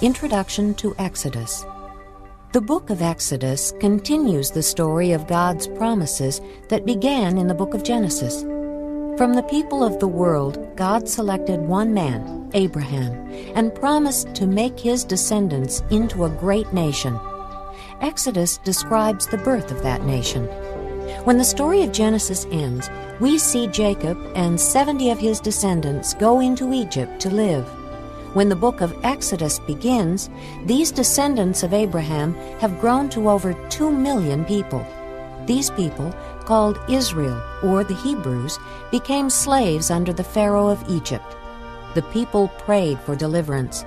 Introduction to Exodus. The book of Exodus continues the story of God's promises that began in the book of Genesis. From the people of the world, God selected one man, Abraham, and promised to make his descendants into a great nation. Exodus describes the birth of that nation. When the story of Genesis ends, we see Jacob and 70 of his descendants go into Egypt to live. When the book of Exodus begins, these descendants of Abraham have grown to over 2 million people. These people, called Israel or the Hebrews, became slaves under the Pharaoh of Egypt. The people prayed for deliverance.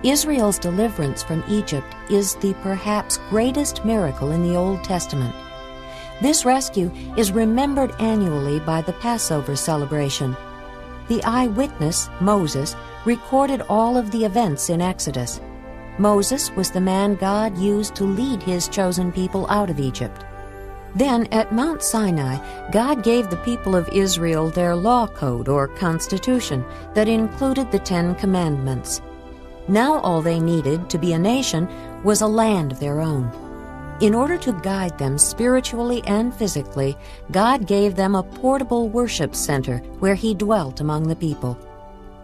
Israel's deliverance from Egypt is the perhaps greatest miracle in the Old Testament. This rescue is remembered annually by the Passover celebration. The eyewitness, Moses, recorded all of the events in Exodus. Moses was the man God used to lead his chosen people out of Egypt. Then, at Mount Sinai, God gave the people of Israel their law code or constitution that included the 10 Commandments. Now all they needed to be a nation was a land of their own. In order to guide them spiritually and physically, God gave them a portable worship center where He dwelt among the people.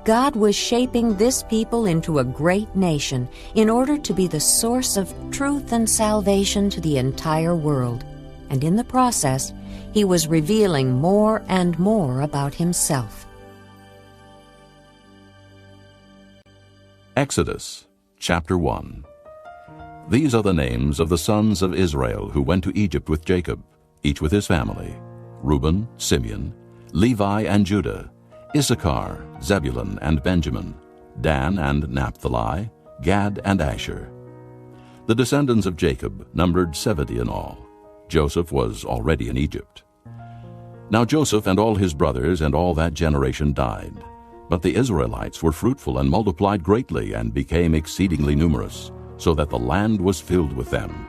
God was shaping this people into a great nation in order to be the source of truth and salvation to the entire world. And in the process, He was revealing more and more about Himself. Exodus, chapter 1. These are the names of the sons of Israel who went to Egypt with Jacob, each with his family: Reuben, Simeon, Levi and Judah, Issachar, Zebulun and Benjamin, Dan and Naphtali, Gad and Asher. The descendants of Jacob numbered 70 in all. Joseph was already in Egypt. Now Joseph and all his brothers and all that generation died. But the Israelites were fruitful and multiplied greatly and became exceedingly numerous, so that the land was filled with them.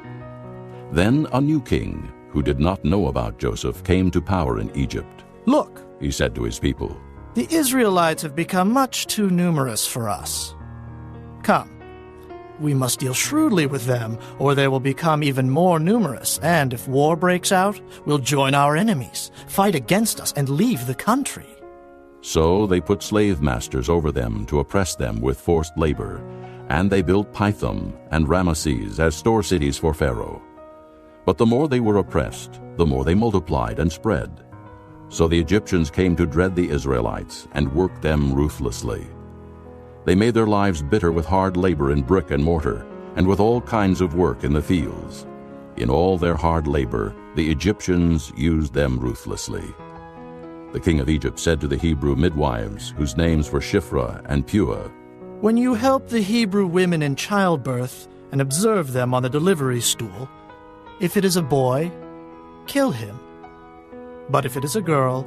Then a new king, who did not know about Joseph, came to power in Egypt. "Look," he said to his people, "the Israelites have become much too numerous for us. Come, we must deal shrewdly with them, or they will become even more numerous, and if war breaks out, we'll join our enemies, fight against us, and leave the country." So they put slave masters over them to oppress them with forced labor, and they built Pithom and Ramesses as store cities for Pharaoh. But the more they were oppressed, the more they multiplied and spread. So the Egyptians came to dread the Israelites and worked them ruthlessly. They made their lives bitter with hard labor in brick and mortar, and with all kinds of work in the fields. In all their hard labor, the Egyptians used them ruthlessly. The king of Egypt said to the Hebrew midwives, whose names were Shiphrah and Puah, "When you help the Hebrew women in childbirth and observe them on the delivery stool, if it is a boy, kill him. But if it is a girl,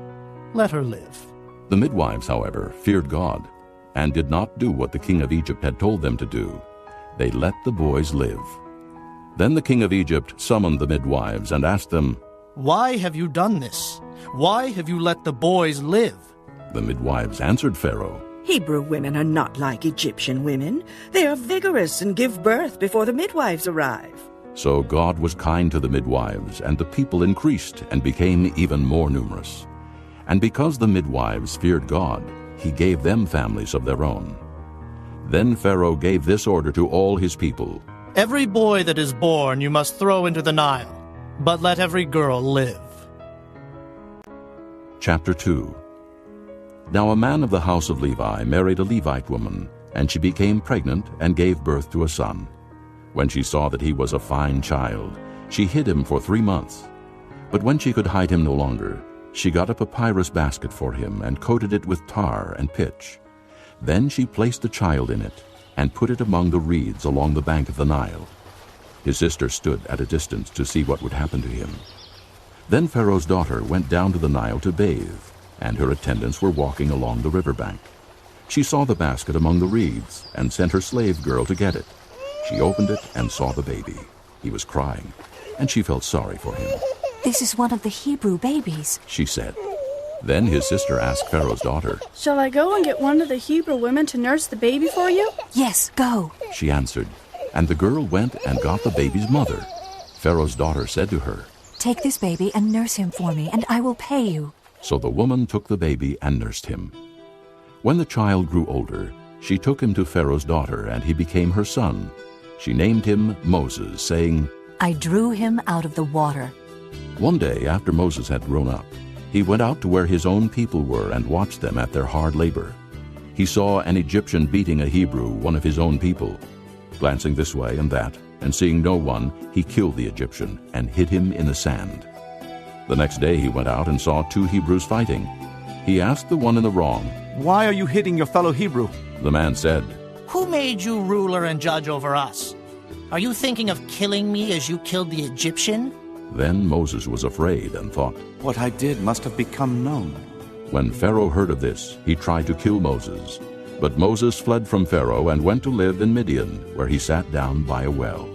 let her live." The midwives, however, feared God, and did not do what the king of Egypt had told them to do. They let the boys live. Then the king of Egypt summoned the midwives and asked them, "Why have you done this? Why have you let the boys live?" The midwives answered Pharaoh, "Hebrew women are not like Egyptian women. They are vigorous and give birth before the midwives arrive." So God was kind to the midwives, and the people increased and became even more numerous. And because the midwives feared God, He gave them families of their own. Then Pharaoh gave this order to all his people: "Every boy that is born you must throw into the Nile, but let every girl live." Chapter 2. Now a man of the house of Levi married a Levite woman, and she became pregnant and gave birth to a son. When she saw that he was a fine child, she hid him for 3 months. But when she could hide him no longer, she got a papyrus basket for him and coated it with tar and pitch. Then she placed the child in it and put it among the reeds along the bank of the Nile. His sister stood at a distance to see what would happen to him. Then Pharaoh's daughter went down to the Nile to bathe, and her attendants were walking along the riverbank. She saw the basket among the reeds and sent her slave girl to get it. She opened it and saw the baby. He was crying, and she felt sorry for him. "This is one of the Hebrew babies," she said. Then his sister asked Pharaoh's daughter. Shall I go and get one of the Hebrew women to nurse the baby for you? Yes, go. She answered, and the girl went and got the baby's mother. Pharaoh's daughter said to her, Take this baby and nurse him for me, and I will pay you. So the woman took the baby and nursed him. When the child grew older, she took him to Pharaoh's daughter, and he became her son. She named him Moses, saying, I drew him out of the water. One day after Moses had grown up, he went out to where his own people were and watched them at their hard labor. He saw an Egyptian beating a Hebrew, one of his own people. Glancing this way and that, and seeing no one, he killed the Egyptian and hid him in the sand. The next day he went out and saw 2 Hebrews fighting. He asked the one in the wrong, Why are you hitting your fellow Hebrew? The man said, Who made you ruler and judge over us? Are you thinking of killing me as you killed the Egyptian? Then Moses was afraid and thought, What I did must have become known. When Pharaoh heard of this, he tried to kill Moses. But Moses fled from Pharaoh and went to live in Midian, where he sat down by a well.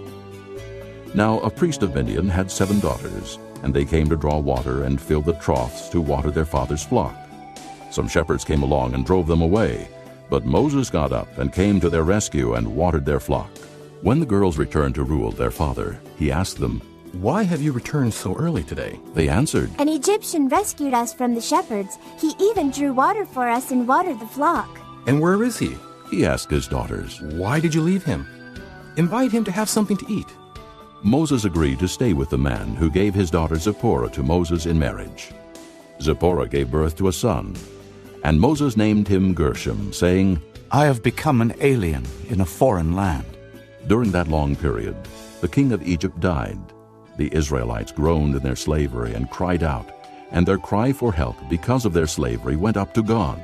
Now a priest of Midian had 7 daughters, and they came to draw water and fill the troughs to water their father's flock. Some shepherds came along and drove them away, but Moses got up and came to their rescue and watered their flock. When the girls returned to Reuel, their father, he asked them, Why have you returned so early today? They answered, An Egyptian rescued us from the shepherds. He even drew water for us and watered the flock. And where is he? He asked his daughters. Why did you leave him? Invite him to have something to eat. Moses agreed to stay with the man who gave his daughter Zipporah to Moses in marriage. Zipporah gave birth to a son, and Moses named him Gershom, saying, I have become an alien in a foreign land. During that long period, the king of Egypt died. The Israelites groaned in their slavery and cried out, and their cry for help because of their slavery went up to God.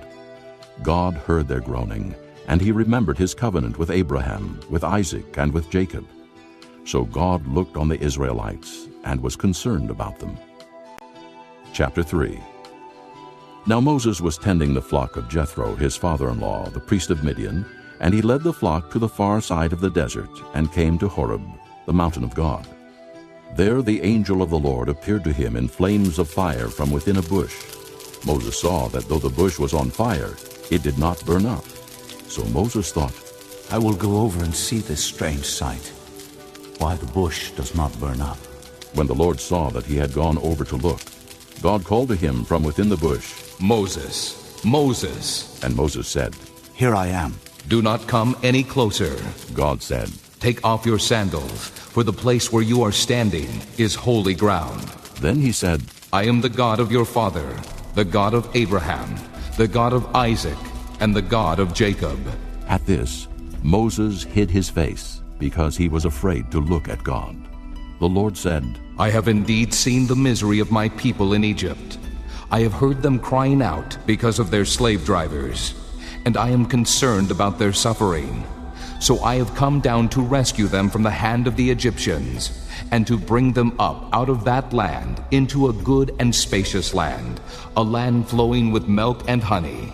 God heard their groaning, and he remembered his covenant with Abraham, with Isaac, and with Jacob. So God looked on the Israelites and was concerned about them. Chapter 3. Now Moses was tending the flock of Jethro, his father-in-law, the priest of Midian, and he led the flock to the far side of the desert and came to Horeb, the mountain of God. There the angel of the Lord appeared to him in flames of fire from within a bush. Moses saw that though the bush was on fire, it did not burn up. So Moses thought, I will go over and see this strange sight, why the bush does not burn up. When the Lord saw that he had gone over to look, God called to him from within the bush, Moses, Moses. And Moses said, Here I am. Do not come any closer. God said, Take off your sandals, for the place where you are standing is holy ground. Then he said, I am the God of your father, the God of Abraham, the God of Isaac, and the God of Jacob. At this, Moses hid his face, because he was afraid to look at God. The Lord said, I have indeed seen the misery of my people in Egypt. I have heard them crying out because of their slave drivers, and I am concerned about their suffering. So I have come down to rescue them from the hand of the Egyptians, and to bring them up out of that land into a good and spacious land, a land flowing with milk and honey,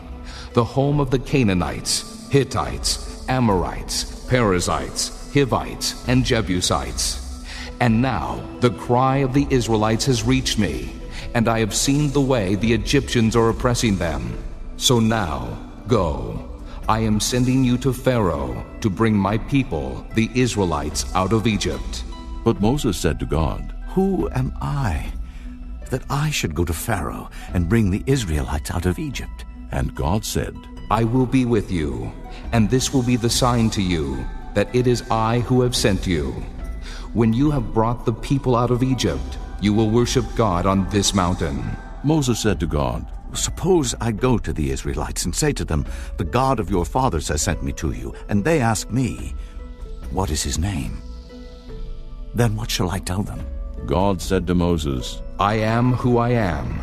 the home of the Canaanites, Hittites, Amorites, Perizzites, Hivites, and Jebusites. And now the cry of the Israelites has reached me, and I have seen the way the Egyptians are oppressing them. So now, go. I am sending you to Pharaoh to bring my people, the Israelites, out of Egypt. But Moses said to God, Who am I, that I should go to Pharaoh and bring the Israelites out of Egypt? And God said, I will be with you, and this will be the sign to you, that it is I who have sent you. When you have brought the people out of Egypt, you will worship God on this mountain. Moses said to God, Suppose I go to the Israelites and say to them, The God of your fathers has sent me to you, and they ask me, What is his name? Then what shall I tell them? God said to Moses, I am who I am.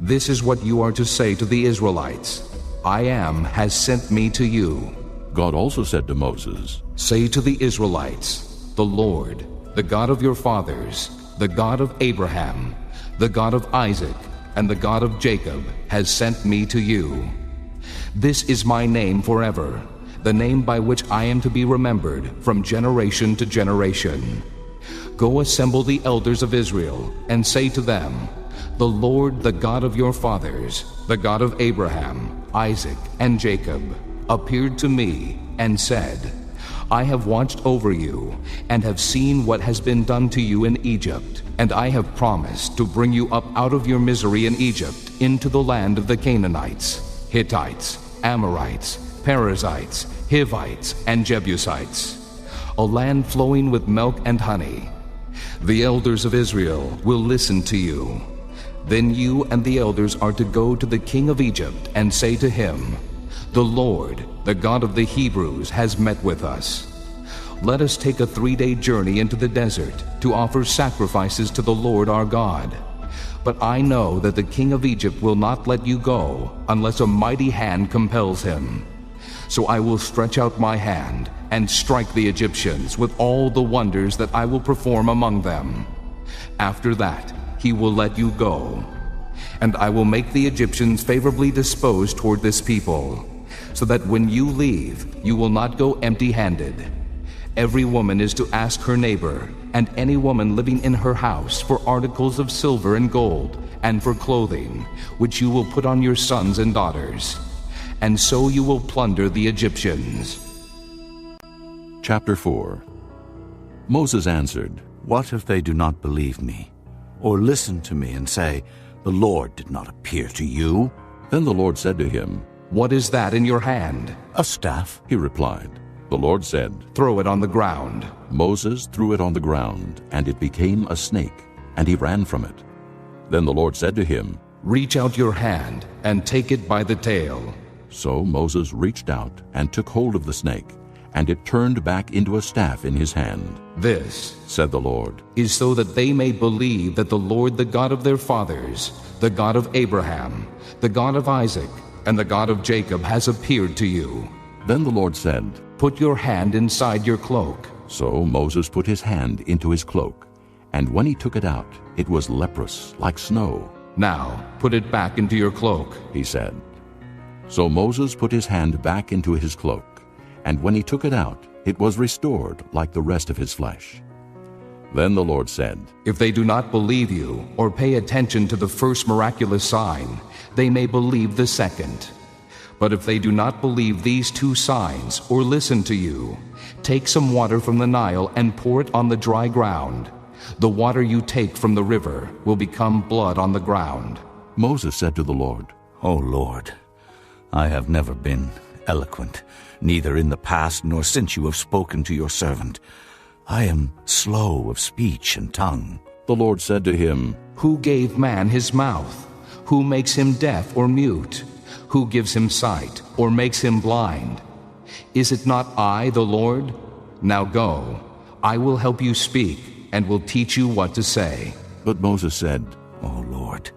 This is what you are to say to the Israelites. I am has sent me to you. God also said to Moses, Say to the Israelites, The Lord, the God of your fathers, the God of Abraham, the God of Isaac, and the God of Jacob has sent me to you. This is my name forever, the name by which I am to be remembered from generation to generation. Go assemble the elders of Israel, and say to them, "The Lord, the God of your fathers, the God of Abraham, Isaac, and Jacob, appeared to me and said, I have watched over you and have seen what has been done to you in Egypt, and I have promised to bring you up out of your misery in Egypt into the land of the Canaanites, Hittites, Amorites, Perizzites, Hivites, and Jebusites, a land flowing with milk and honey. The elders of Israel will listen to you. Then you and the elders are to go to the king of Egypt and say to him, The Lord, the God of the Hebrews, has met with us. Let us take a 3-day journey into the desert to offer sacrifices to the Lord our God. But I know that the king of Egypt will not let you go unless a mighty hand compels him. So I will stretch out my hand and strike the Egyptians with all the wonders that I will perform among them. After that, he will let you go. And I will make the Egyptians favorably disposed toward this people, so that when you leave, you will not go empty-handed. Every woman is to ask her neighbor, and any woman living in her house, for articles of silver and gold, and for clothing, which you will put on your sons and daughters. And so you will plunder the Egyptians. Chapter 4. Moses answered, What if they do not believe me, or listen to me and say, The Lord did not appear to you? Then the Lord said to him, What is that in your hand? A staff, he replied. The Lord said, Throw it on the ground. Moses threw it on the ground, and it became a snake, and he ran from it. Then the Lord said to him, Reach out your hand and take it by the tail. So Moses reached out and took hold of the snake, and it turned back into a staff in his hand. This, said the Lord, is so that they may believe that the Lord, the God of their fathers, the God of Abraham, the God of Isaac, and the God of Jacob has appeared to you. Then the Lord said, Put your hand inside your cloak. So Moses put his hand into his cloak, and when he took it out, it was leprous, like snow. Now put it back into your cloak, he said. So Moses put his hand back into his cloak, and when he took it out, it was restored like the rest of his flesh. Then the Lord said, If they do not believe you or pay attention to the first miraculous sign, they may believe the second. But if they do not believe these 2 signs or listen to you, take some water from the Nile and pour it on the dry ground. The water you take from the river will become blood on the ground. Moses said to the Lord, O Lord, I have never been eloquent, neither in the past nor since you have spoken to your servant. I am slow of speech and tongue. The Lord said to him, Who gave man his mouth? Who makes him deaf or mute? Who gives him sight or makes him blind? Is it not I, the Lord? Now go, I will help you speak and will teach you what to say. But Moses said, O Lord,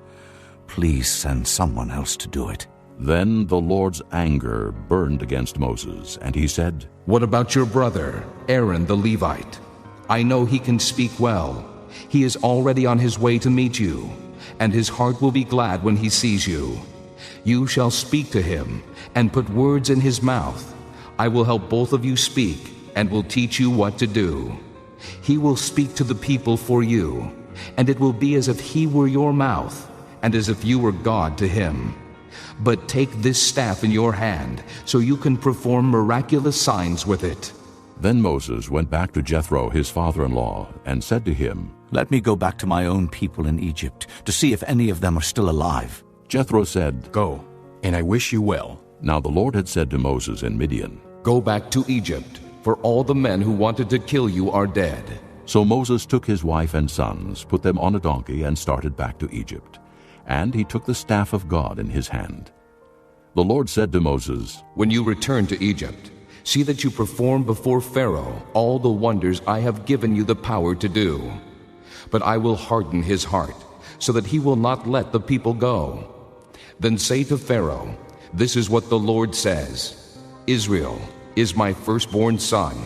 please send someone else to do it. Then the Lord's anger burned against Moses, and he said, What about your brother, Aaron the Levite? I know he can speak well. He is already on his way to meet you, and his heart will be glad when he sees you. You shall speak to him and put words in his mouth. I will help both of you speak and will teach you what to do. He will speak to the people for you, and it will be as if he were your mouth and as if you were God to him. But take this staff in your hand, so you can perform miraculous signs with it. Then Moses went back to Jethro, his father-in-law, and said to him, Let me go back to my own people in Egypt, to see if any of them are still alive. Jethro said, Go, and I wish you well. Now the Lord had said to Moses in Midian, Go back to Egypt, for all the men who wanted to kill you are dead. So Moses took his wife and sons, put them on a donkey, and started back to Egypt. And he took the staff of God in his hand. The Lord said to Moses, When you return to Egypt, see that you perform before Pharaoh all the wonders I have given you the power to do. But I will harden his heart, so that he will not let the people go. Then say to Pharaoh, This is what the Lord says, Israel is my firstborn son,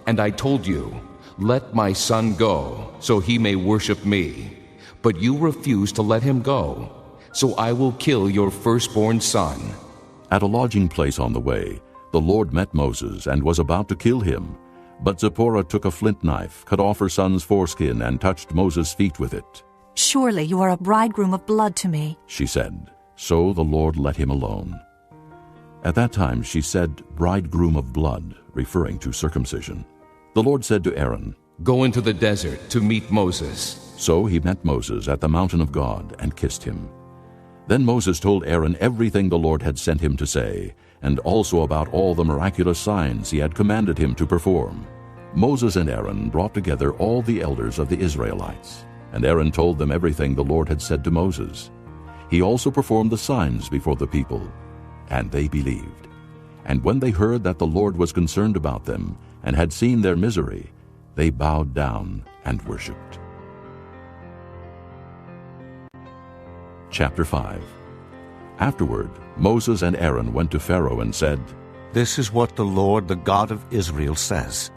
and I told you, Let my son go, so he may worship me. But you refuse to let him go, so I will kill your firstborn son. At a lodging place on the way, the Lord met Moses and was about to kill him. But Zipporah took a flint knife, cut off her son's foreskin, and touched Moses' feet with it. Surely you are a bridegroom of blood to me. she said. So the Lord let him alone. At that time she said, bridegroom of blood, referring to circumcision. The Lord said to Aaron, Go into the desert to meet Moses. So he met Moses at the mountain of God and kissed him. Then Moses told Aaron everything the Lord had sent him to say, and also about all the miraculous signs he had commanded him to perform. Moses and Aaron brought together all the elders of the Israelites, and Aaron told them everything the Lord had said to Moses. He also performed the signs before the people, and they believed. And when they heard that the Lord was concerned about them and had seen their misery, they bowed down and worshipped. Chapter 5. Afterward, Moses and Aaron went to Pharaoh and said, This is what the Lord, the God of Israel, says.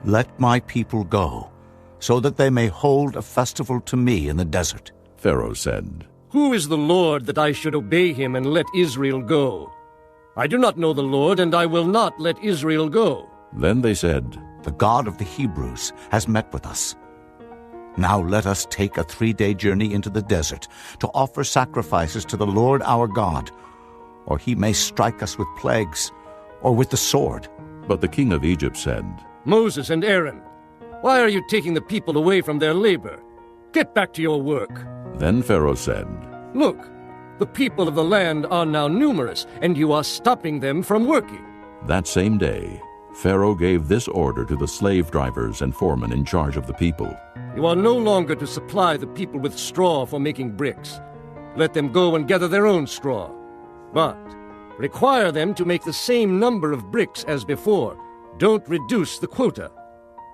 Let my people go, so that they may hold a festival to me in the desert. Pharaoh said, Who is the Lord that I should obey him and let Israel go? I do not know the Lord, and I will not let Israel go. Then they said, The God of the Hebrews has met with us. Now let us take a 3-day journey into the desert to offer sacrifices to the Lord our God, or he may strike us with plagues, or with the sword. But the king of Egypt said, Moses and Aaron, why are you taking the people away from their labor? Get back to your work. Then Pharaoh said, Look, the people of the land are now numerous, and you are stopping them from working. That same day, Pharaoh gave this order to the slave drivers and foremen in charge of the people. You are no longer to supply the people with straw for making bricks. Let them go and gather their own straw. But require them to make the same number of bricks as before. Don't reduce the quota.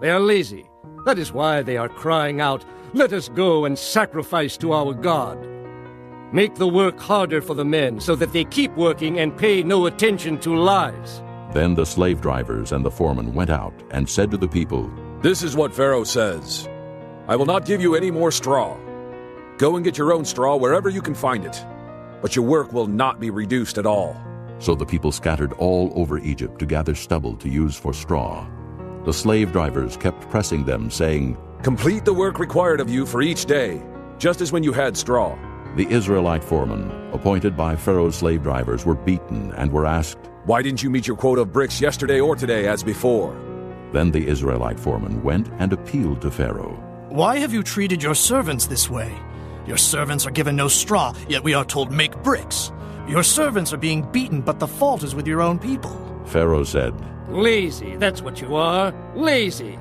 They are lazy. That is why they are crying out, Let us go and sacrifice to our God. Make the work harder for the men so that they keep working and pay no attention to lies. Then the slave drivers and the foremen went out and said to the people, This is what Pharaoh says. I will not give you any more straw. Go and get your own straw wherever you can find it. But your work will not be reduced at all. So the people scattered all over Egypt to gather stubble to use for straw. The slave drivers kept pressing them, saying, Complete the work required of you for each day, just as when you had straw. The Israelite foremen, appointed by Pharaoh's slave drivers, were beaten and were asked, Why didn't you meet your quota of bricks yesterday or today as before? Then the Israelite foreman went and appealed to Pharaoh. Why have you treated your servants this way? Your servants are given no straw, yet we are told make bricks. Your servants are being beaten, but the fault is with your own people. Pharaoh said, Lazy, that's what you are. Lazy.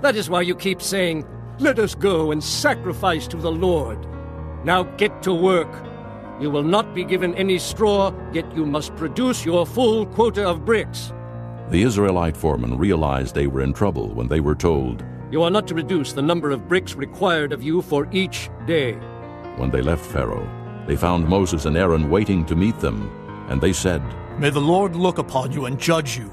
That is why you keep saying, Let us go and sacrifice to the Lord. Now get to work. You will not be given any straw, yet you must produce your full quota of bricks. The Israelite foremen realized they were in trouble when they were told, You are not to reduce the number of bricks required of you for each day. When they left Pharaoh, they found Moses and Aaron waiting to meet them, and they said, May the Lord look upon you and judge you.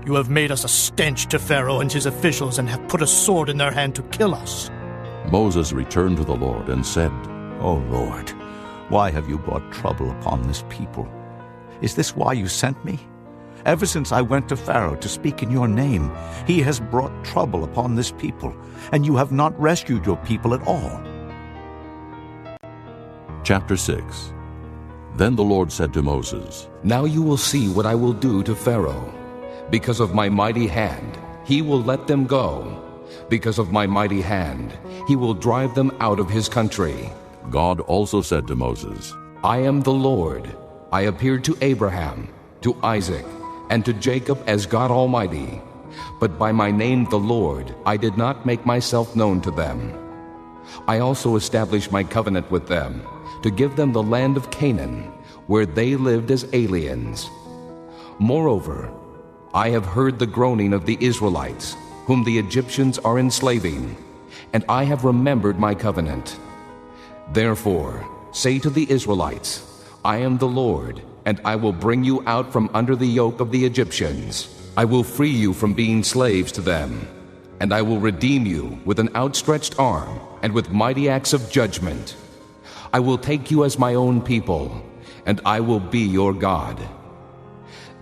You have made us a stench to Pharaoh and his officials and have put a sword in their hand to kill us. Moses returned to the Lord and said, O Lord, why have you brought trouble upon this people? Is this why you sent me? Ever since I went to Pharaoh to speak in your name, he has brought trouble upon this people, and you have not rescued your people at all. Chapter 6. Then the Lord said to Moses, Now you will see what I will do to Pharaoh. Because of my mighty hand, he will let them go. Because of my mighty hand, he will drive them out of his country. God also said to Moses, I am the Lord. I appeared to Abraham, to Isaac, and to Jacob as God Almighty. But by my name the Lord, I did not make myself known to them. I also established my covenant with them, to give them the land of Canaan, where they lived as aliens. Moreover, I have heard the groaning of the Israelites, whom the Egyptians are enslaving, and I have remembered my covenant. Therefore, say to the Israelites, I am the Lord, and I will bring you out from under the yoke of the Egyptians. I will free you from being slaves to them, and I will redeem you with an outstretched arm and with mighty acts of judgment. I will take you as my own people, and I will be your God.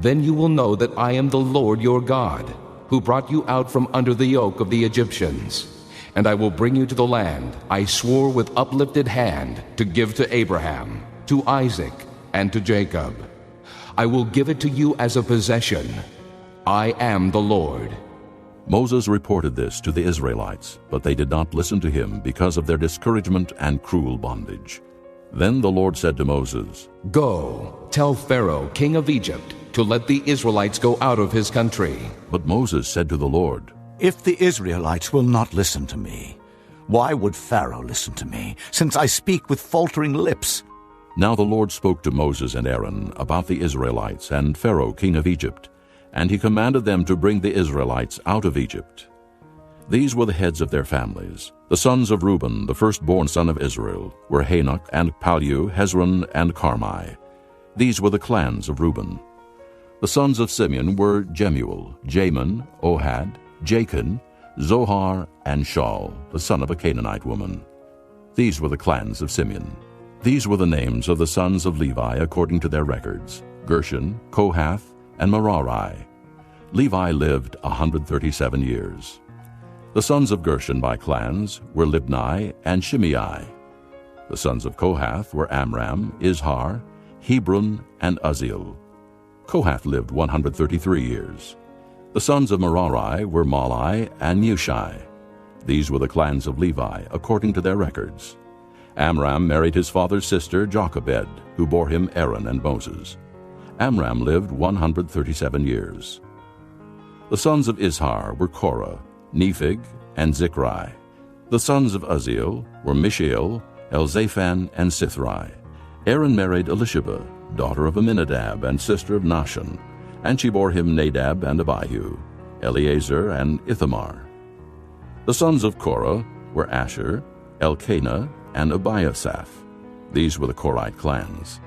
Then you will know that I am the Lord your God, who brought you out from under the yoke of the Egyptians. and I will bring you to the land I swore with uplifted hand to give to Abraham, to Isaac, and to Jacob. I will give it to you as a possession. I am the Lord." Moses reported this to the Israelites, but they did not listen to him because of their discouragement and cruel bondage. Then the Lord said to Moses, "Go, tell Pharaoh, king of Egypt, to let the Israelites go out of his country." But Moses said to the Lord, "If the Israelites will not listen to me, why would Pharaoh listen to me, since I speak with faltering lips?" Now the Lord spoke to Moses and Aaron about the Israelites and Pharaoh king of Egypt, and he commanded them to bring the Israelites out of Egypt. These were the heads of their families. The sons of Reuben, the firstborn son of Israel, were Hanok and Pallu, Hezron and Carmi. These were the clans of Reuben. The sons of Simeon were Jemuel, Jamin, Ohad, Jachin, Zohar, and Shaul, the son of a Canaanite woman. These were the clans of Simeon. These were the names of the sons of Levi according to their records: Gershon, Kohath, and Merari. Levi lived 137 years. The sons of Gershon by clans were Libni and Shimei. The sons of Kohath were Amram, Izhar, Hebron, and Uzziel. Kohath lived 133 years. The sons of Merari were Mahli and Mushi. These were the clans of Levi according to their records. Amram married his father's sister Jochebed, who bore him Aaron and Moses. Amram lived 137 years. The sons of Izhar were Korah, Nepheg, and Zichri. The sons of Uzziel were Mishael, Elzaphan, and Sithri. Aaron married Elisheba, daughter of Aminadab and sister of Nahshon, and she bore him Nadab and Abihu, Eleazar and Ithamar. The sons of Korah were Asher, Elkanah, and Abiasaph. These were the Korite clans.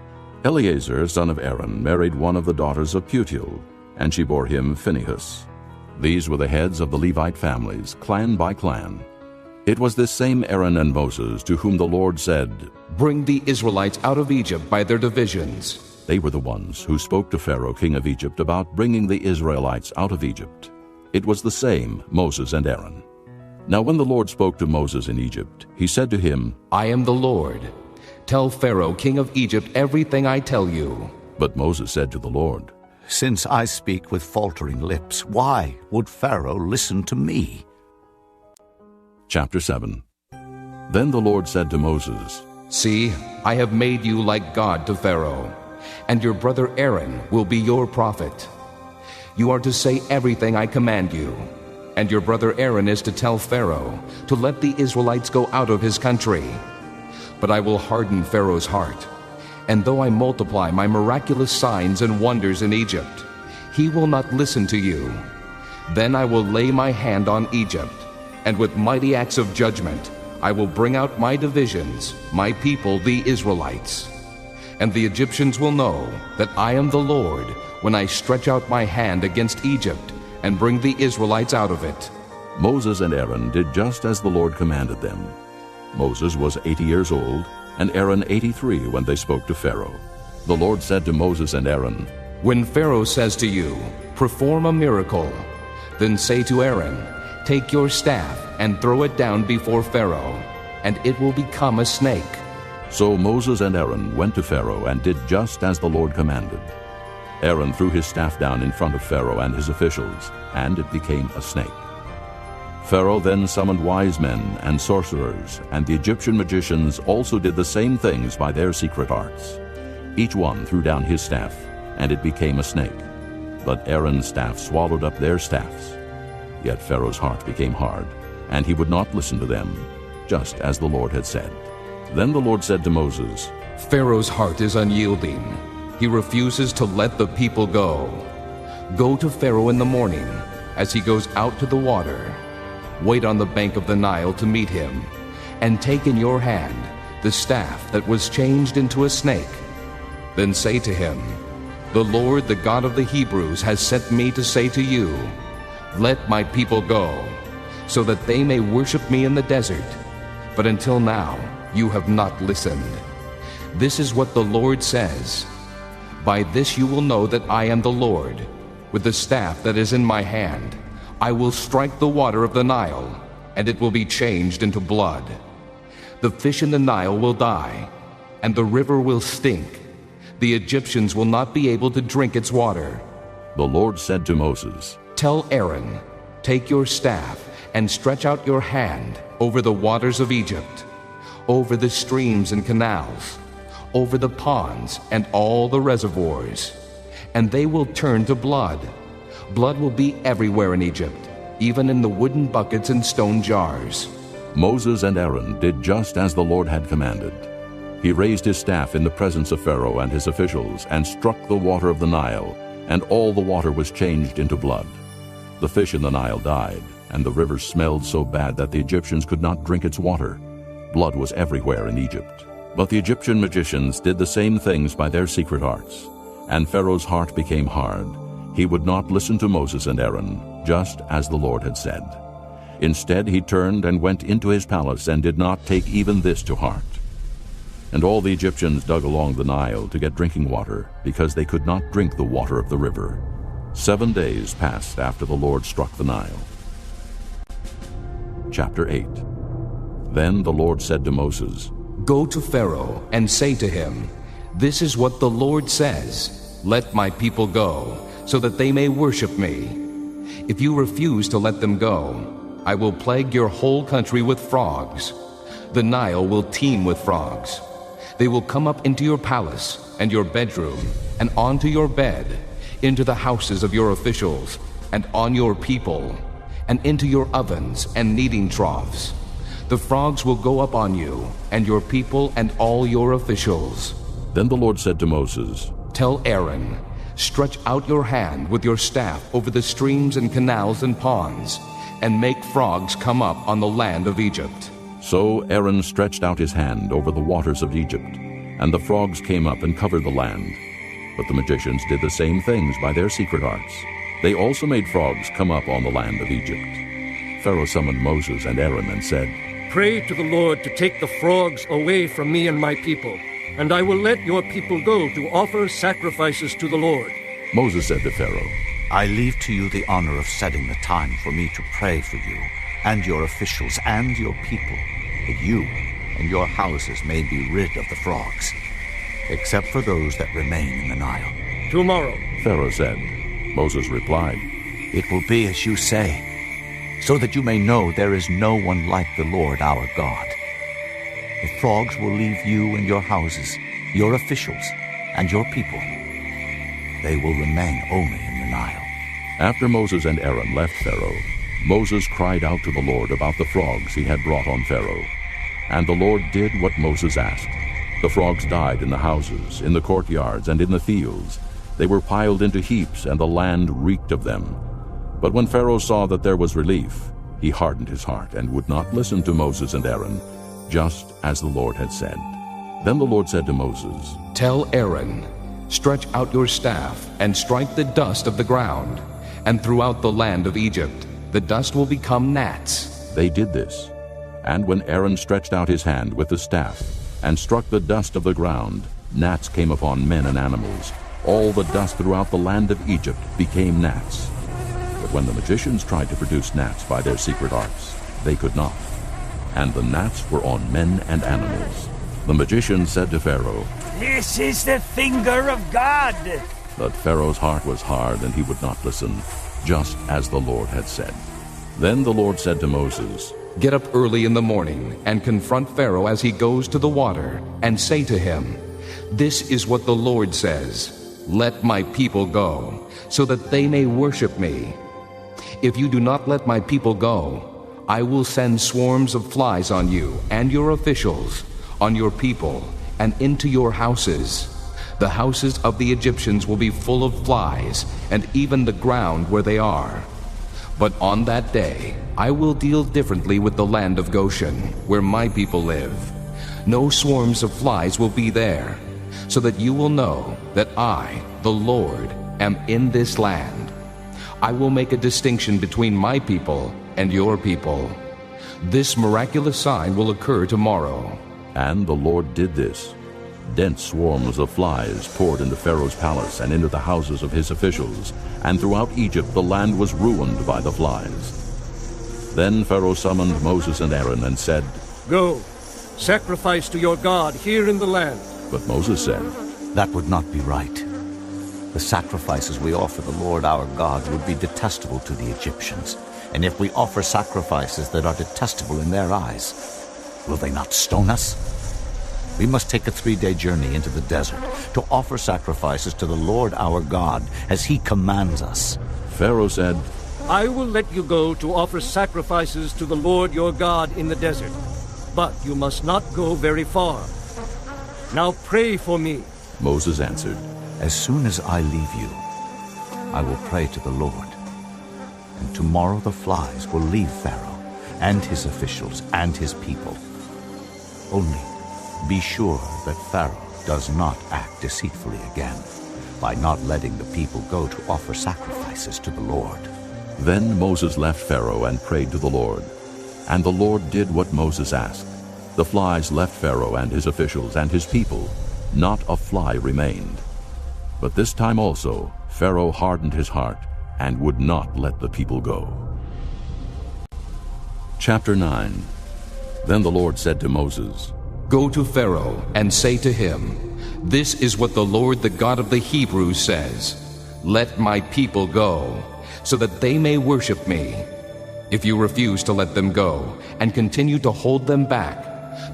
Eleazar, son of Aaron, married one of the daughters of Putiel, and she bore him Phinehas. These were the heads of the Levite families, clan by clan. It was this same Aaron and Moses to whom the Lord said, "Bring the Israelites out of Egypt by their divisions." They were the ones who spoke to Pharaoh king of Egypt about bringing the Israelites out of Egypt. It was the same Moses and Aaron. Now when the Lord spoke to Moses in Egypt, he said to him, "I am the Lord. Tell Pharaoh king of Egypt everything I tell you." But Moses said to the Lord, "Since I speak with faltering lips, why would Pharaoh listen to me?" Chapter 7. Then the Lord said to Moses, "See, I have made you like God to Pharaoh, and your brother Aaron will be your prophet. You are to say everything I command you, and your brother Aaron is to tell Pharaoh to let the Israelites go out of his country. But I will harden Pharaoh's heart, and though I multiply my miraculous signs and wonders in Egypt, he will not listen to you. Then I will lay my hand on Egypt, and with mighty acts of judgment I will bring out my divisions, my people the Israelites. And the Egyptians will know that I am the Lord when I stretch out my hand against Egypt and bring the Israelites out of it." Moses and Aaron did just as the Lord commanded them. Moses was 80 years old, and Aaron 83 when they spoke to Pharaoh. The Lord said to Moses and Aaron, "When Pharaoh says to you, 'Perform a miracle,' then say to Aaron, 'Take your staff and throw it down before Pharaoh, and it will become a snake.'" So Moses and Aaron went to Pharaoh and did just as the Lord commanded. Aaron threw his staff down in front of Pharaoh and his officials, and it became a snake. Pharaoh then summoned wise men and sorcerers, and the Egyptian magicians also did the same things by their secret arts. Each one threw down his staff, and it became a snake. But Aaron's staff swallowed up their staffs. Yet Pharaoh's heart became hard, and he would not listen to them, just as the Lord had said. Then the Lord said to Moses, "Pharaoh's heart is unyielding. He refuses to let the people go. Go to Pharaoh in the morning, as he goes out to the water. Wait on the bank of the Nile to meet him, and take in your hand the staff that was changed into a snake. Then say to him, 'The Lord, the God of the Hebrews, has sent me to say to you, let my people go, so that they may worship me in the desert. But until now you have not listened. This is what the Lord says. By this you will know that I am the Lord. With the staff that is in my hand, I will strike the water of the Nile, and it will be changed into blood. The fish in the Nile will die, and the river will stink. The Egyptians will not be able to drink its water. The Lord said to Moses, Tell Aaron, take your staff and stretch out your hand over the waters of Egypt, over the streams and canals, over the ponds and all the reservoirs, and they will turn to blood. Blood will be everywhere in Egypt, even in the wooden buckets and stone jars. Moses and Aaron did just as the Lord had commanded. He raised his staff in the presence of Pharaoh and his officials and struck the water of the Nile, and all the water was changed into blood. The fish in the Nile died, and the river smelled so bad that the Egyptians could not drink its water. Blood was everywhere in Egypt. But the Egyptian magicians did the same things by their secret arts, and Pharaoh's heart became hard. He would not listen to Moses and Aaron, just as the Lord had said. Instead, he turned and went into his palace and did not take even this to heart. And all the Egyptians dug along the Nile to get drinking water, because they could not drink the water of the river. 7 days passed after the Lord struck the Nile. Chapter 8. Then the Lord said to Moses, Go to Pharaoh and say to him, This is what the Lord says, Let my people go, so that they may worship me. If you refuse to let them go, I will plague your whole country with frogs. The Nile will teem with frogs. They will come up into your palace and your bedroom, and onto your bed, into the houses of your officials, and on your people, and into your ovens and kneading troughs. The frogs will go up on you, and your people, and all your officials. Then the Lord said to Moses, Tell Aaron, stretch out your hand with your staff over the streams and canals and ponds, and make frogs come up on the land of Egypt. So Aaron stretched out his hand over the waters of Egypt, and the frogs came up and covered the land. But the magicians did the same things by their secret arts. They also made frogs come up on the land of Egypt. Pharaoh summoned Moses and Aaron and said, Pray to the Lord to take the frogs away from me and my people, and I will let your people go to offer sacrifices to the Lord. Moses said to Pharaoh, I leave to you the honor of setting the time for me to pray for you and your officials and your people, that you and your houses may be rid of the frogs, except for those that remain in the Nile. Tomorrow, Pharaoh said. Moses replied, It will be as you say, so that you may know there is no one like the Lord our God. The frogs will leave you and your houses, your officials, and your people. They will remain only in the Nile. After Moses and Aaron left Pharaoh, Moses cried out to the Lord about the frogs he had brought on Pharaoh. And the Lord did what Moses asked. The frogs died in the houses, in the courtyards, and in the fields. They were piled into heaps, and the land reeked of them. But when Pharaoh saw that there was relief, he hardened his heart and would not listen to Moses and Aaron, just as the Lord had said. Then the Lord said to Moses, Tell Aaron, stretch out your staff and strike the dust of the ground, and throughout the land of Egypt the dust will become gnats. They did this. And when Aaron stretched out his hand with the staff and struck the dust of the ground, gnats came upon men and animals. All the dust throughout the land of Egypt became gnats. But when the magicians tried to produce gnats by their secret arts, they could not. And the gnats were on men and animals. The magicians said to Pharaoh, This is the finger of God. But Pharaoh's heart was hard, and he would not listen, just as the Lord had said. Then the Lord said to Moses, Get up early in the morning and confront Pharaoh as he goes to the water, and say to him, This is what the Lord says, Let my people go, so that they may worship me. If you do not let my people go, I will send swarms of flies on you and your officials, on your people, and into your houses. The houses of the Egyptians will be full of flies, and even the ground where they are. But on that day, I will deal differently with the land of Goshen, where my people live. No swarms of flies will be there, so that you will know that I, the Lord, am in this land. I will make a distinction between my people and your people. This miraculous sign will occur tomorrow. And the Lord did this. Dense swarms of flies poured into Pharaoh's palace and into the houses of his officials, and throughout Egypt the land was ruined by the flies. Then Pharaoh summoned Moses and Aaron and said, Go, sacrifice to your God here in the land. But Moses said, That would not be right. The sacrifices we offer the Lord our God would be detestable to the Egyptians. And if we offer sacrifices that are detestable in their eyes, will they not stone us? We must take a 3-day journey into the desert to offer sacrifices to the Lord our God as he commands us. Pharaoh said, I will let you go to offer sacrifices to the Lord your God in the desert, but you must not go very far. Now pray for me. Moses answered, As soon as I leave you, I will pray to the Lord. And tomorrow the flies will leave Pharaoh and his officials and his people. Only be sure that Pharaoh does not act deceitfully again by not letting the people go to offer sacrifices to the Lord. Then Moses left Pharaoh and prayed to the Lord. And the Lord did what Moses asked. The flies left Pharaoh and his officials and his people. Not a fly remained. But this time also Pharaoh hardened his heart and would not let the people go. Chapter 9. Then the Lord said to Moses, Go to Pharaoh and say to him, This is what the Lord, the God of the Hebrews, says. Let my people go, so that they may worship me. If you refuse to let them go and continue to hold them back,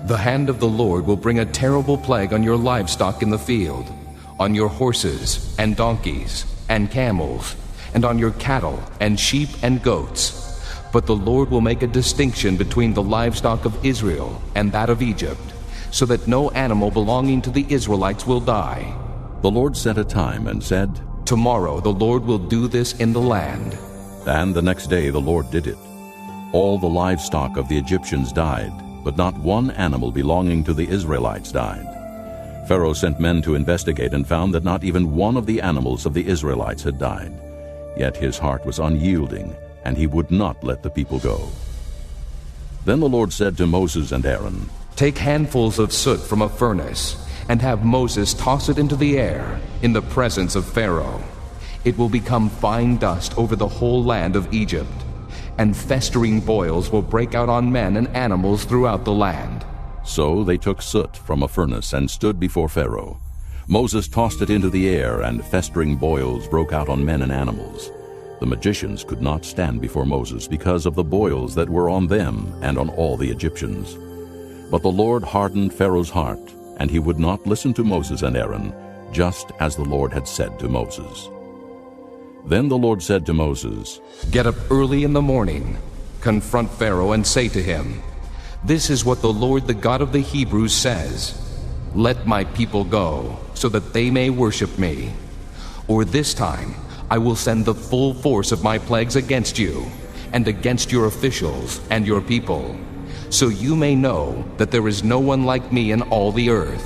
the hand of the Lord will bring a terrible plague on your livestock in the field, on your horses and donkeys and camels, and on your cattle and sheep and goats. But the Lord will make a distinction between the livestock of Israel and that of Egypt, so that no animal belonging to the Israelites will die. The Lord set a time and said, Tomorrow the Lord will do this in the land. And the next day the Lord did it. All the livestock of the Egyptians died, but not one animal belonging to the Israelites died. Pharaoh sent men to investigate and found that not even one of the animals of the Israelites had died. Yet his heart was unyielding, and he would not let the people go. Then the Lord said to Moses and Aaron, Take handfuls of soot from a furnace, and have Moses toss it into the air in the presence of Pharaoh. It will become fine dust over the whole land of Egypt, and festering boils will break out on men and animals throughout the land. So they took soot from a furnace and stood before Pharaoh. Moses tossed it into the air, and festering boils broke out on men and animals. The magicians could not stand before Moses because of the boils that were on them and on all the Egyptians. But the Lord hardened Pharaoh's heart, and he would not listen to Moses and Aaron, just as the Lord had said to Moses. Then the Lord said to Moses, Get up early in the morning, confront Pharaoh and say to him, This is what the Lord, the God of the Hebrews, says. Let my people go, so that they may worship me. Or this time I will send the full force of my plagues against you, and against your officials and your people, so you may know that there is no one like me in all the earth.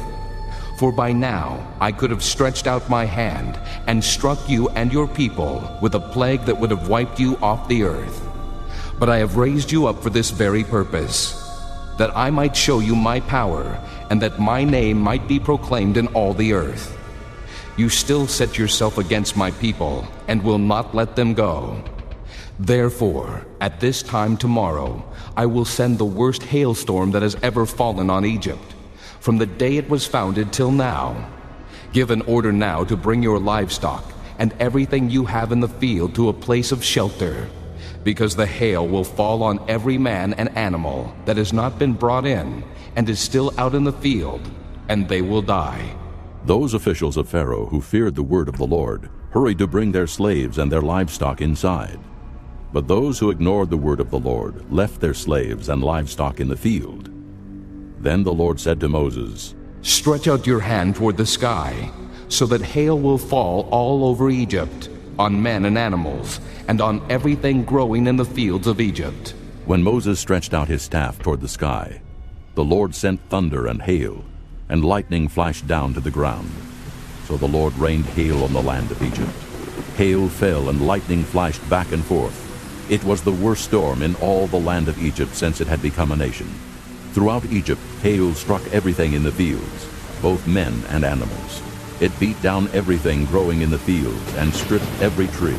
For by now I could have stretched out my hand and struck you and your people with a plague that would have wiped you off the earth. But I have raised you up for this very purpose, that I might show you my power, and that my name might be proclaimed in all the earth. You still set yourself against my people, and will not let them go. Therefore, at this time tomorrow, I will send the worst hailstorm that has ever fallen on Egypt, from the day it was founded till now. Give an order now to bring your livestock and everything you have in the field to a place of shelter, because the hail will fall on every man and animal that has not been brought in and is still out in the field, and they will die. Those officials of Pharaoh who feared the word of the Lord hurried to bring their slaves and their livestock inside. But those who ignored the word of the Lord left their slaves and livestock in the field. Then the Lord said to Moses, Stretch out your hand toward the sky, so that hail will fall all over Egypt, on men and animals, and on everything growing in the fields of Egypt. When Moses stretched out his staff toward the sky, the Lord sent thunder and hail, and lightning flashed down to the ground. So the Lord rained hail on the land of Egypt. Hail fell and lightning flashed back and forth. It was the worst storm in all the land of Egypt since it had become a nation. Throughout Egypt, hail struck everything in the fields, both men and animals. It beat down everything growing in the fields and stripped every tree.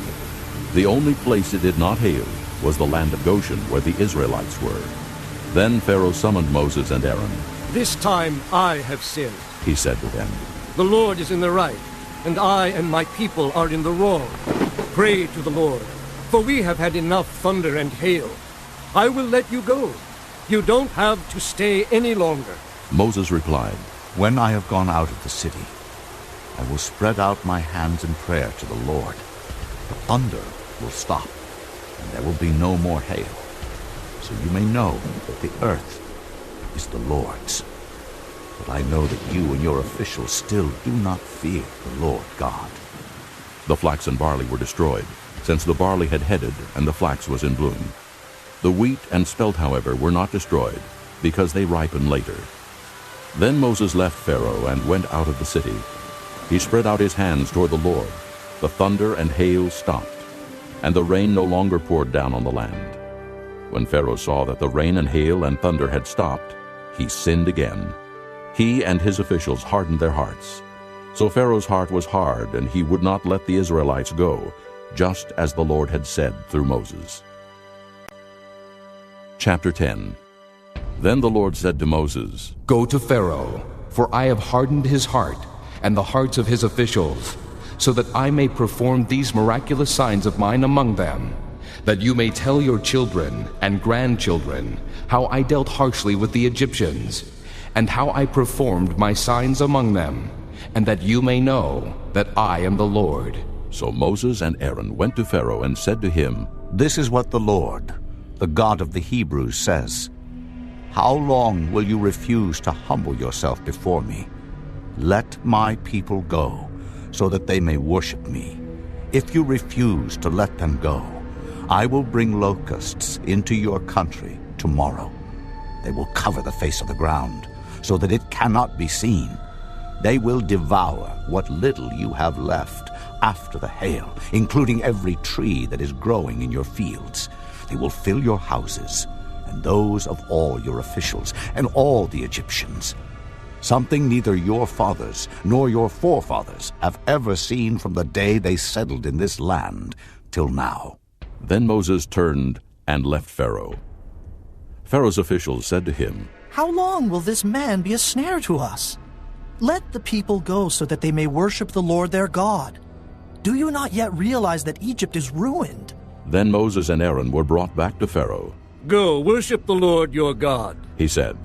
The only place it did not hail was the land of Goshen, where the Israelites were. Then Pharaoh summoned Moses and Aaron. "This time I have sinned," he said to them. "The Lord is in the right, and I and my people are in the wrong. Pray to the Lord, for we have had enough thunder and hail. I will let you go. You don't have to stay any longer." Moses replied, "When I have gone out of the city, I will spread out my hands in prayer to the Lord. The thunder will stop, and there will be no more hail. So you may know that the earth is the Lord's. But I know that you and your officials still do not fear the Lord God." The flax and barley were destroyed, since the barley had headed and the flax was in bloom. The wheat and spelt, however, were not destroyed, because they ripen later. Then Moses left Pharaoh and went out of the city. He spread out his hands toward the Lord. The thunder and hail stopped, and the rain no longer poured down on the land. When Pharaoh saw that the rain and hail and thunder had stopped, he sinned again. He and his officials hardened their hearts. So Pharaoh's heart was hard, and he would not let the Israelites go, just as the Lord had said through Moses. Chapter 10. Then the Lord said to Moses, "Go to Pharaoh, for I have hardened his heart and the hearts of his officials, so that I may perform these miraculous signs of mine among them, that you may tell your children and grandchildren how I dealt harshly with the Egyptians, and how I performed my signs among them, and that you may know that I am the Lord." So Moses and Aaron went to Pharaoh and said to him, "This is what the Lord, the God of the Hebrews, says. How long will you refuse to humble yourself before me? Let my people go, so that they may worship me. If you refuse to let them go, I will bring locusts into your country tomorrow. They will cover the face of the ground, so that it cannot be seen. They will devour what little you have left after the hail, including every tree that is growing in your fields. They will fill your houses, and those of all your officials, and all the Egyptians. Something neither your fathers nor your forefathers have ever seen from the day they settled in this land till now." Then Moses turned and left Pharaoh. Pharaoh's officials said to him, "How long will this man be a snare to us? Let the people go so that they may worship the Lord their God. Do you not yet realize that Egypt is ruined?" Then Moses and Aaron were brought back to Pharaoh. "Go, worship the Lord your God," he said.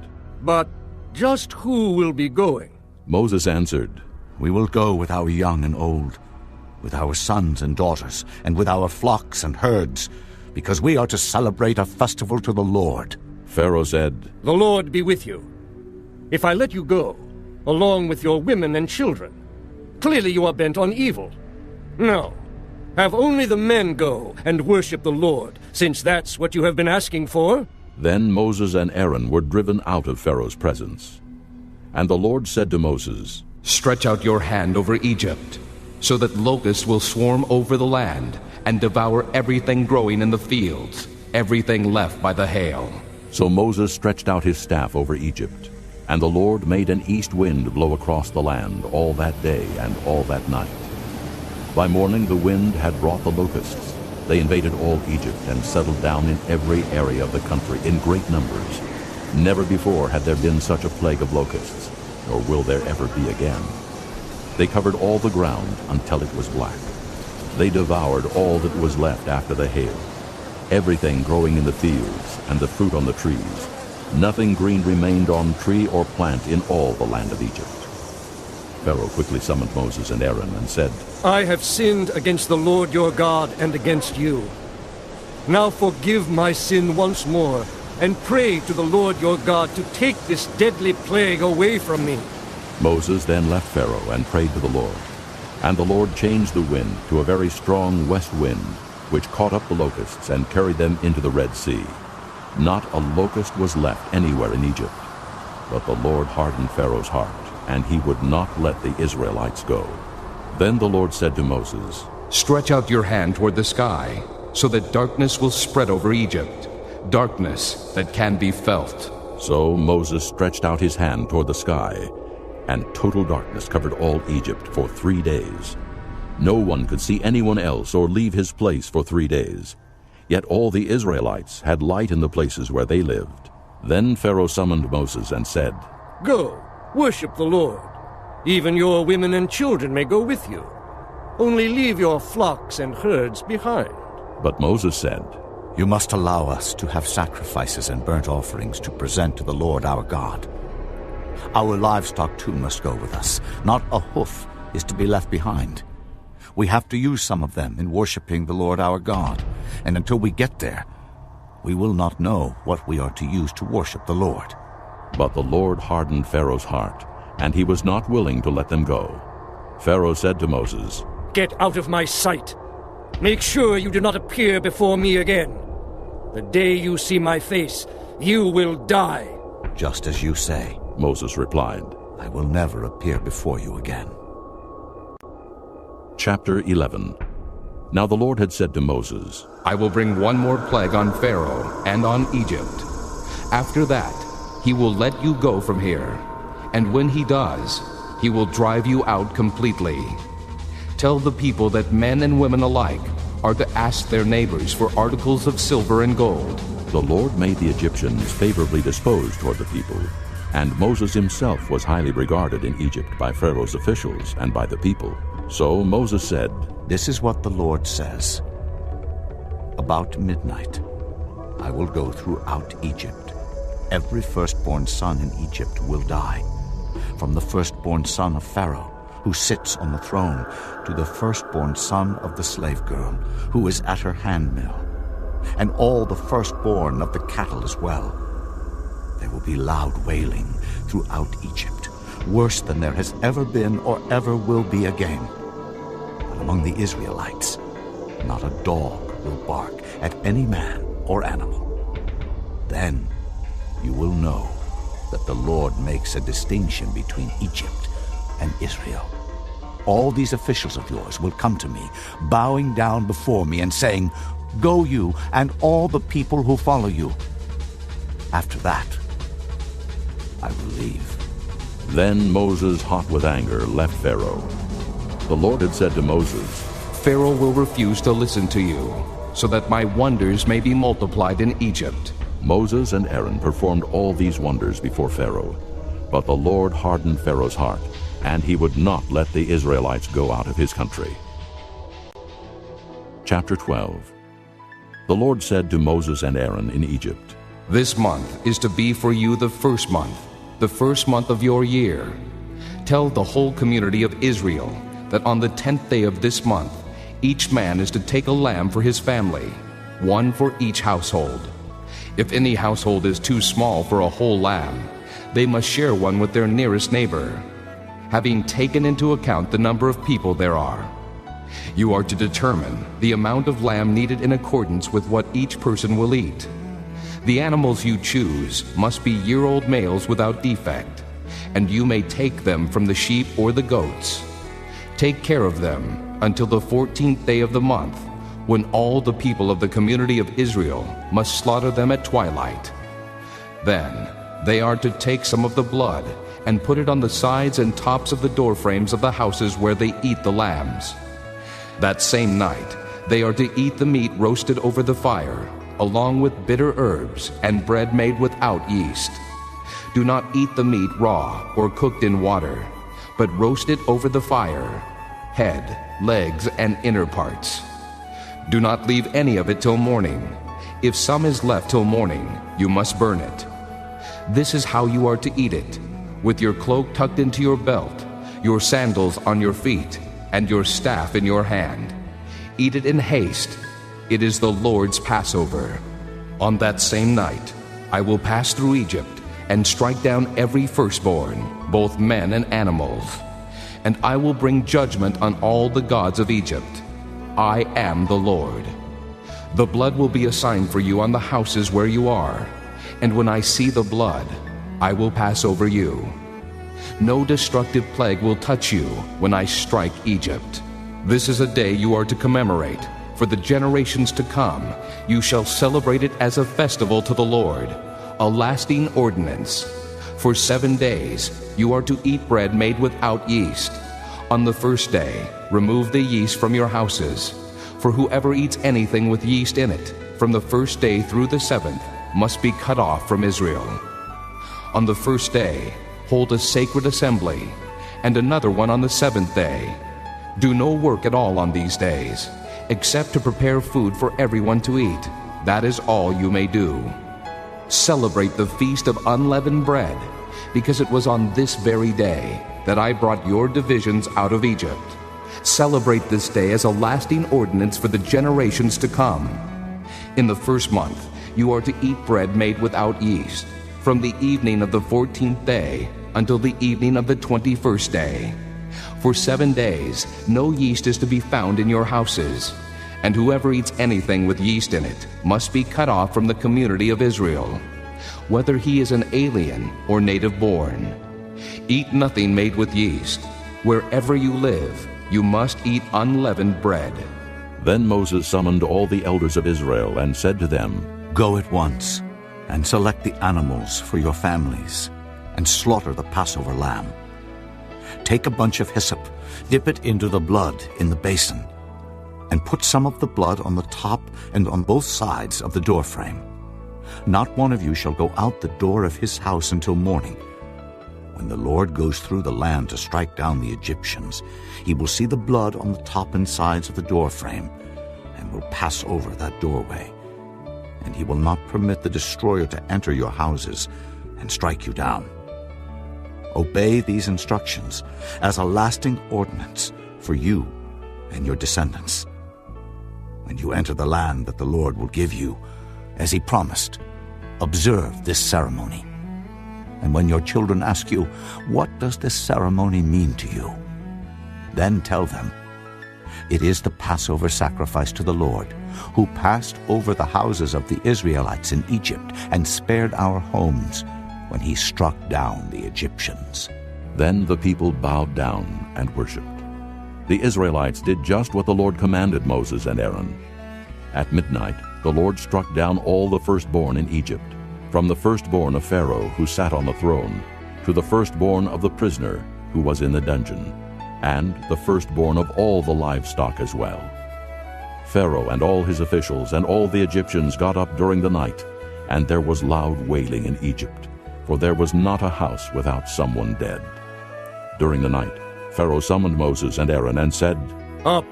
"But just who will be going?" Moses answered, "We will go with our young and old, with our sons and daughters, and with our flocks and herds, because we are to celebrate a festival to the Lord." Pharaoh said, "The Lord be with you. If I let you go, along with your women and children, clearly you are bent on evil. No, have only the men go and worship the Lord, since that's what you have been asking for." Then Moses and Aaron were driven out of Pharaoh's presence. And the Lord said to Moses, "Stretch out your hand over Egypt, so that locusts will swarm over the land and devour everything growing in the fields, everything left by the hail." So Moses stretched out his staff over Egypt, and the Lord made an east wind blow across the land all that day and all that night. By morning the wind had brought the locusts. They invaded all Egypt and settled down in every area of the country in great numbers. Never before had there been such a plague of locusts, nor will there ever be again. They covered all the ground until it was black. They devoured all that was left after the hail, everything growing in the fields and the fruit on the trees. Nothing green remained on tree or plant in all the land of Egypt. Pharaoh quickly summoned Moses and Aaron and said, "I have sinned against the Lord your God and against you. Now forgive my sin once more, and pray to the Lord your God to take this deadly plague away from me." Moses then left Pharaoh and prayed to the Lord. And the Lord changed the wind to a very strong west wind, which caught up the locusts and carried them into the Red Sea. Not a locust was left anywhere in Egypt. But the Lord hardened Pharaoh's heart, and he would not let the Israelites go. Then the Lord said to Moses, "Stretch out your hand toward the sky, so that darkness will spread over Egypt, darkness that can be felt." So Moses stretched out his hand toward the sky, and total darkness covered all Egypt for 3 days. No one could see anyone else or leave his place for 3 days. Yet all the Israelites had light in the places where they lived. Then Pharaoh summoned Moses and said, Go, worship the Lord. Even your women and children may go with you. Only leave your flocks and herds behind. But Moses said, You must allow us to have sacrifices and burnt offerings to present to the Lord our God. Our livestock too must go with us. Not a hoof is to be left behind. We have to use some of them in worshiping the Lord our God, and until we get there, we will not know what we are to use to worship the Lord. But the Lord hardened Pharaoh's heart, and he was not willing to let them go. Pharaoh said to Moses, Get out of my sight. Make sure you do not appear before me again. The day you see my face, you will die. Just as you say, Moses replied. I will never appear before you again. Chapter 11. Now the Lord had said to Moses, I will bring one more plague on Pharaoh and on Egypt. After that, he will let you go from here, and when he does, he will drive you out completely. Tell the people that men and women alike are to ask their neighbors for articles of silver and gold. The Lord made the Egyptians favorably disposed toward the people, and Moses himself was highly regarded in Egypt by Pharaoh's officials and by the people. So Moses said, This is what the Lord says. About midnight, I will go throughout Egypt. Every firstborn son in Egypt will die, from the firstborn son of Pharaoh, who sits on the throne, to the firstborn son of the slave girl, who is at her handmill, and all the firstborn of the cattle as well. There will be loud wailing throughout Egypt, worse than there has ever been or ever will be again. But among the Israelites, not a dog will bark at any man or animal. Then you will know that the Lord makes a distinction between Egypt and Israel. All these officials of yours will come to me, bowing down before me and saying, Go you and all the people who follow you. After that, I will leave. Then Moses, hot with anger, left Pharaoh. The Lord had said to Moses, Pharaoh will refuse to listen to you, so that my wonders may be multiplied in Egypt. Moses and Aaron performed all these wonders before Pharaoh. But the Lord hardened Pharaoh's heart, and he would not let the Israelites go out of his country. Chapter 12. The Lord said to Moses and Aaron in Egypt, This month is to be for you the first month of your year. Tell the whole community of Israel that on the 10th day of this month, each man is to take a lamb for his family, one for each household. If any household is too small for a whole lamb, they must share one with their nearest neighbor, having taken into account the number of people there are. You are to determine the amount of lamb needed in accordance with what each person will eat. The animals you choose must be year-old males without defect, and you may take them from the sheep or the goats. Take care of them until the 14th day of the month, when all the people of the community of Israel must slaughter them at twilight. Then they are to take some of the blood and put it on the sides and tops of the doorframes of the houses where they eat the lambs. That same night they are to eat the meat roasted over the fire, along with bitter herbs and bread made without yeast. Do not eat the meat raw or cooked in water, but roast it over the fire, head, legs, and inner parts. Do not leave any of it till morning. If some is left till morning, you must burn it. This is how you are to eat it, with your cloak tucked into your belt, your sandals on your feet, and your staff in your hand. Eat it in haste. It is the Lord's Passover. On that same night, I will pass through Egypt and strike down every firstborn, both men and animals. And I will bring judgment on all the gods of Egypt. I am the Lord. The blood will be a sign for you on the houses where you are, and when I see the blood, I will pass over you. No destructive plague will touch you when I strike Egypt. This is a day you are to commemorate. For the generations to come, you shall celebrate it as a festival to the Lord, a lasting ordinance. For 7 days you are to eat bread made without yeast. On the first day, remove the yeast from your houses, for whoever eats anything with yeast in it from the first day through the 7th, must be cut off from Israel. On the first day, hold a sacred assembly, and another one on the 7th day. Do no work at all on these days, except to prepare food for everyone to eat. That is all you may do. Celebrate the feast of unleavened bread, because it was on this very day that I brought your divisions out of Egypt. Celebrate this day as a lasting ordinance for the generations to come. In the first month, you are to eat bread made without yeast, from the evening of the 14th day until the evening of the 21st day. For 7 days, no yeast is to be found in your houses, and whoever eats anything with yeast in it must be cut off from the community of Israel, whether he is an alien or native born. Eat nothing made with yeast. Wherever you live, you must eat unleavened bread. Then Moses summoned all the elders of Israel and said to them, Go at once and select the animals for your families and slaughter the Passover lamb. Take a bunch of hyssop, dip it into the blood in the basin, and put some of the blood on the top and on both sides of the doorframe. Not one of you shall go out the door of his house until morning. When the Lord goes through the land to strike down the Egyptians, he will see the blood on the top and sides of the doorframe and will pass over that doorway. And he will not permit the destroyer to enter your houses and strike you down. Obey these instructions as a lasting ordinance for you and your descendants. When you enter the land that the Lord will give you, as he promised, observe this ceremony. And when your children ask you, What does this ceremony mean to you? Then tell them, It is the Passover sacrifice to the Lord, who passed over the houses of the Israelites in Egypt and spared our homes when he struck down the Egyptians. Then the people bowed down and worshipped. The Israelites did just what the Lord commanded Moses and Aaron. At midnight, the Lord struck down all the firstborn in Egypt, from the firstborn of Pharaoh who sat on the throne, to the firstborn of the prisoner who was in the dungeon, and the firstborn of all the livestock as well. Pharaoh and all his officials and all the Egyptians got up during the night, and there was loud wailing in Egypt, for there was not a house without someone dead. During the night, Pharaoh summoned Moses and Aaron and said, Up!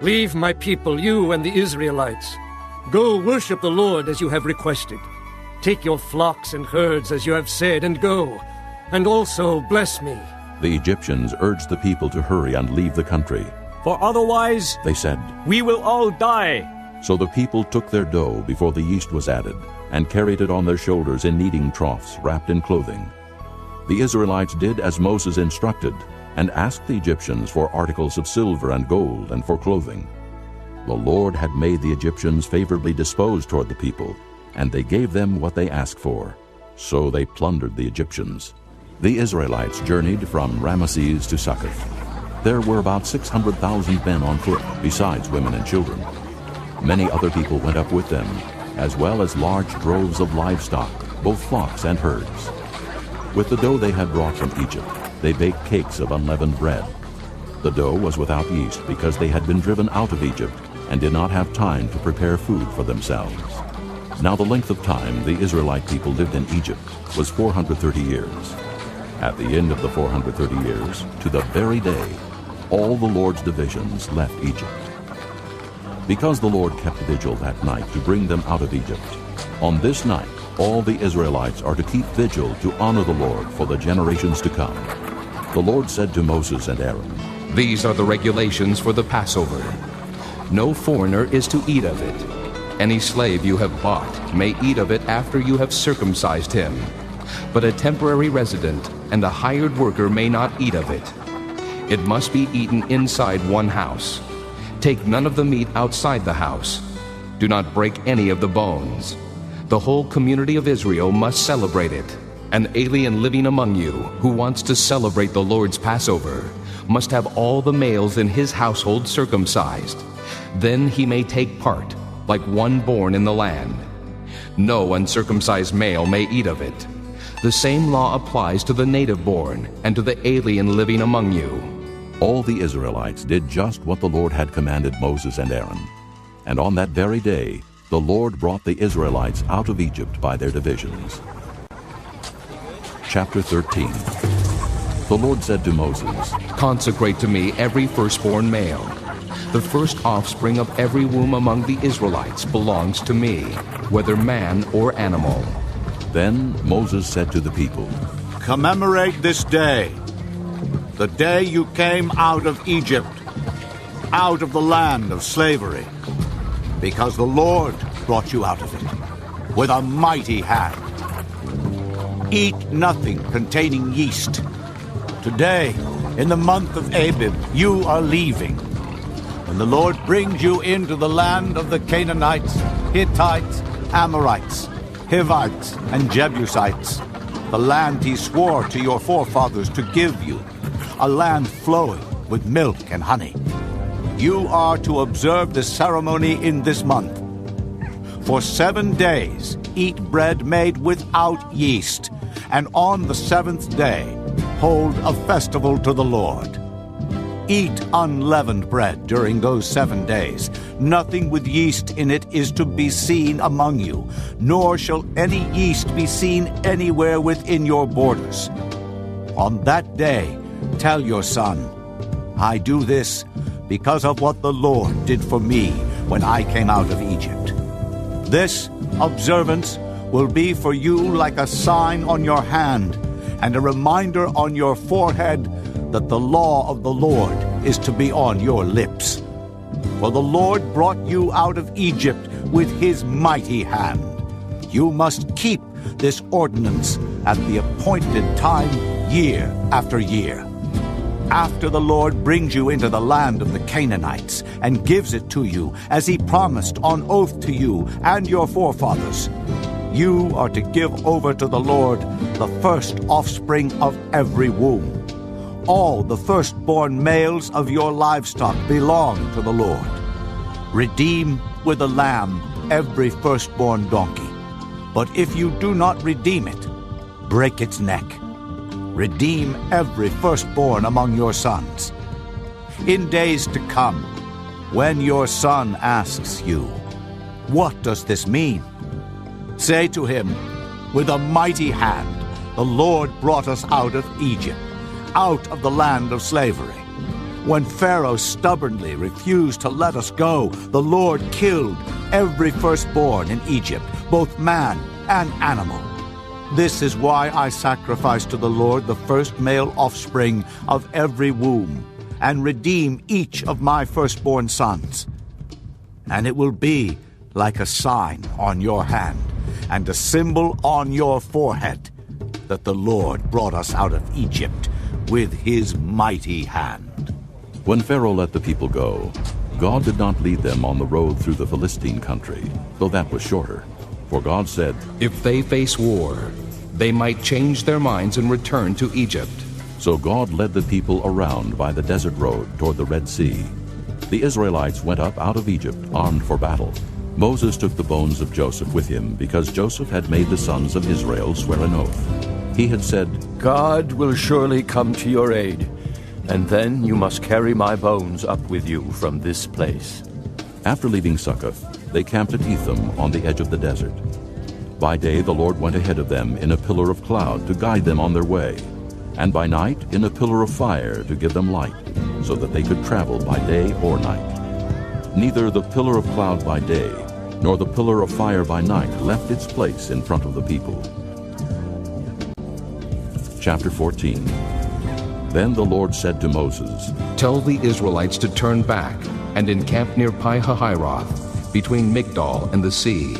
Leave my people, you and the Israelites. Go worship the Lord as you have requested. Take your flocks and herds as you have said, and go, and also bless me. The Egyptians urged the people to hurry and leave the country. For otherwise, they said, we will all die. So the people took their dough before the yeast was added, and carried it on their shoulders in kneading troughs wrapped in clothing. The Israelites did as Moses instructed, and asked the Egyptians for articles of silver and gold and for clothing. The Lord had made the Egyptians favorably disposed toward the people, and they gave them what they asked for. So they plundered the Egyptians. The Israelites journeyed from Ramesses to Succoth. There were about 600,000 men on foot, besides women and children. Many other people went up with them, as well as large droves of livestock, both flocks and herds. With the dough they had brought from Egypt, they baked cakes of unleavened bread. The dough was without yeast because they had been driven out of Egypt and did not have time to prepare food for themselves. Now the length of time the Israelite people lived in Egypt was 430 years. At the end of the 430 years, to the very day, all the Lord's divisions left Egypt. Because the Lord kept vigil that night to bring them out of Egypt, on this night all the Israelites are to keep vigil to honor the Lord for the generations to come. The Lord said to Moses and Aaron, These are the regulations for the Passover. No foreigner is to eat of it. Any slave you have bought may eat of it after you have circumcised him. But a temporary resident and a hired worker may not eat of it. It must be eaten inside one house. Take none of the meat outside the house. Do not break any of the bones. The whole community of Israel must celebrate it. An alien living among you who wants to celebrate the Lord's Passover must have all the males in his household circumcised. Then he may take part, like one born in the land. No uncircumcised male may eat of it. The same law applies to the native born and to the alien living among you. All the Israelites did just what the Lord had commanded Moses and Aaron. And on that very day, the Lord brought the Israelites out of Egypt by their divisions. Chapter 13. The Lord said to Moses, Consecrate to me every firstborn male. The first offspring of every womb among the Israelites belongs to me, whether man or animal. Then Moses said to the people, Commemorate this day, the day you came out of Egypt, out of the land of slavery, because the Lord brought you out of it with a mighty hand. Eat nothing containing yeast. Today, in the month of Abib, you are leaving. When the Lord brings you into the land of the Canaanites, Hittites, Amorites, Hivites, and Jebusites, the land he swore to your forefathers to give you, a land flowing with milk and honey. You are to observe this ceremony in this month. For 7 days, eat bread made without yeast, and on the 7th day, hold a festival to the Lord. Eat unleavened bread during those 7 days. Nothing with yeast in it is to be seen among you, nor shall any yeast be seen anywhere within your borders. On that day, tell your son, I do this because of what the Lord did for me when I came out of Egypt. This observance will be for you like a sign on your hand and a reminder on your forehead that the law of the Lord is to be on your lips. For the Lord brought you out of Egypt with his mighty hand. You must keep this ordinance at the appointed time, year after year. After the Lord brings you into the land of the Canaanites and gives it to you, as he promised on oath to you and your forefathers, you are to give over to the Lord the first offspring of every womb. All the firstborn males of your livestock belong to the Lord. Redeem with a lamb every firstborn donkey. But if you do not redeem it, break its neck. Redeem every firstborn among your sons. In days to come, when your son asks you, What does this mean? Say to him, With a mighty hand the Lord brought us out of Egypt, out of the land of slavery. When Pharaoh stubbornly refused to let us go, the Lord killed every firstborn in Egypt, both man and animal. This is why I sacrifice to the Lord the first male offspring of every womb, and redeem each of my firstborn sons. And it will be like a sign on your hand, and a symbol on your forehead, that the Lord brought us out of Egypt with his mighty hand. When Pharaoh let the people go, God did not lead them on the road through the Philistine country, though that was shorter. For God said, If they face war, they might change their minds and return to Egypt. So God led the people around by the desert road toward the Red Sea. The Israelites went up out of Egypt armed for battle. Moses took the bones of Joseph with him, because Joseph had made the sons of Israel swear an oath. He had said, God will surely come to your aid, and then you must carry my bones up with you from this place. After leaving Succoth, they camped at Etham on the edge of the desert. By day the Lord went ahead of them in a pillar of cloud to guide them on their way, and by night in a pillar of fire to give them light, so that they could travel by day or night. Neither the pillar of cloud by day nor the pillar of fire by night left its place in front of the people. Chapter 14. Then the Lord said to Moses, Tell the Israelites to turn back and encamp near Pi-hahiroth, between Migdol and the sea.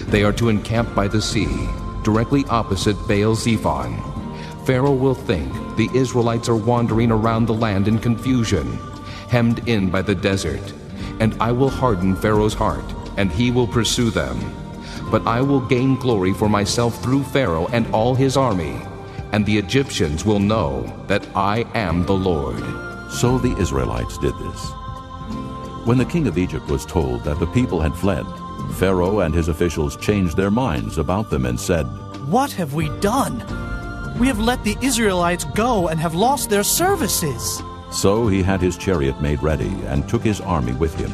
They are to encamp by the sea, directly opposite Baal-zephon. Pharaoh will think the Israelites are wandering around the land in confusion, hemmed in by the desert. And I will harden Pharaoh's heart, and he will pursue them. But I will gain glory for myself through Pharaoh and all his army, and the Egyptians will know that I am the Lord. So the Israelites did this. When the king of Egypt was told that the people had fled, Pharaoh and his officials changed their minds about them and said, What have we done? We have let the Israelites go and have lost their services. So he had his chariot made ready and took his army with him.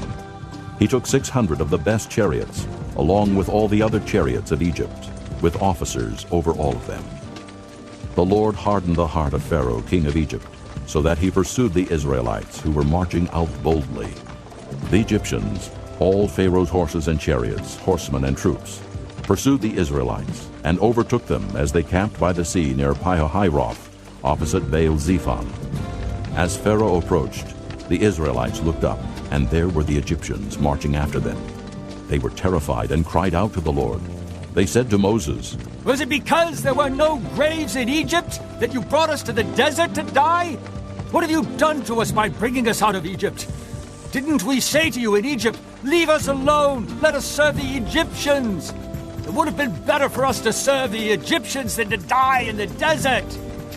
He took 600 of the best chariots, along with all the other chariots of Egypt, with officers over all of them. The Lord hardened the heart of Pharaoh, king of Egypt, so that he pursued the Israelites who were marching out boldly. The Egyptians, all Pharaoh's horses and chariots, horsemen and troops, pursued the Israelites and overtook them as they camped by the sea near Pi-hahiroth, opposite Baal-zephon. As Pharaoh approached, the Israelites looked up, and there were the Egyptians marching after them. They were terrified and cried out to the Lord. They said to Moses, Was it because there were no graves in Egypt that you brought us to the desert to die? What have you done to us by bringing us out of Egypt? Didn't we say to you in Egypt, Leave us alone, let us serve the Egyptians? It would have been better for us to serve the Egyptians than to die in the desert.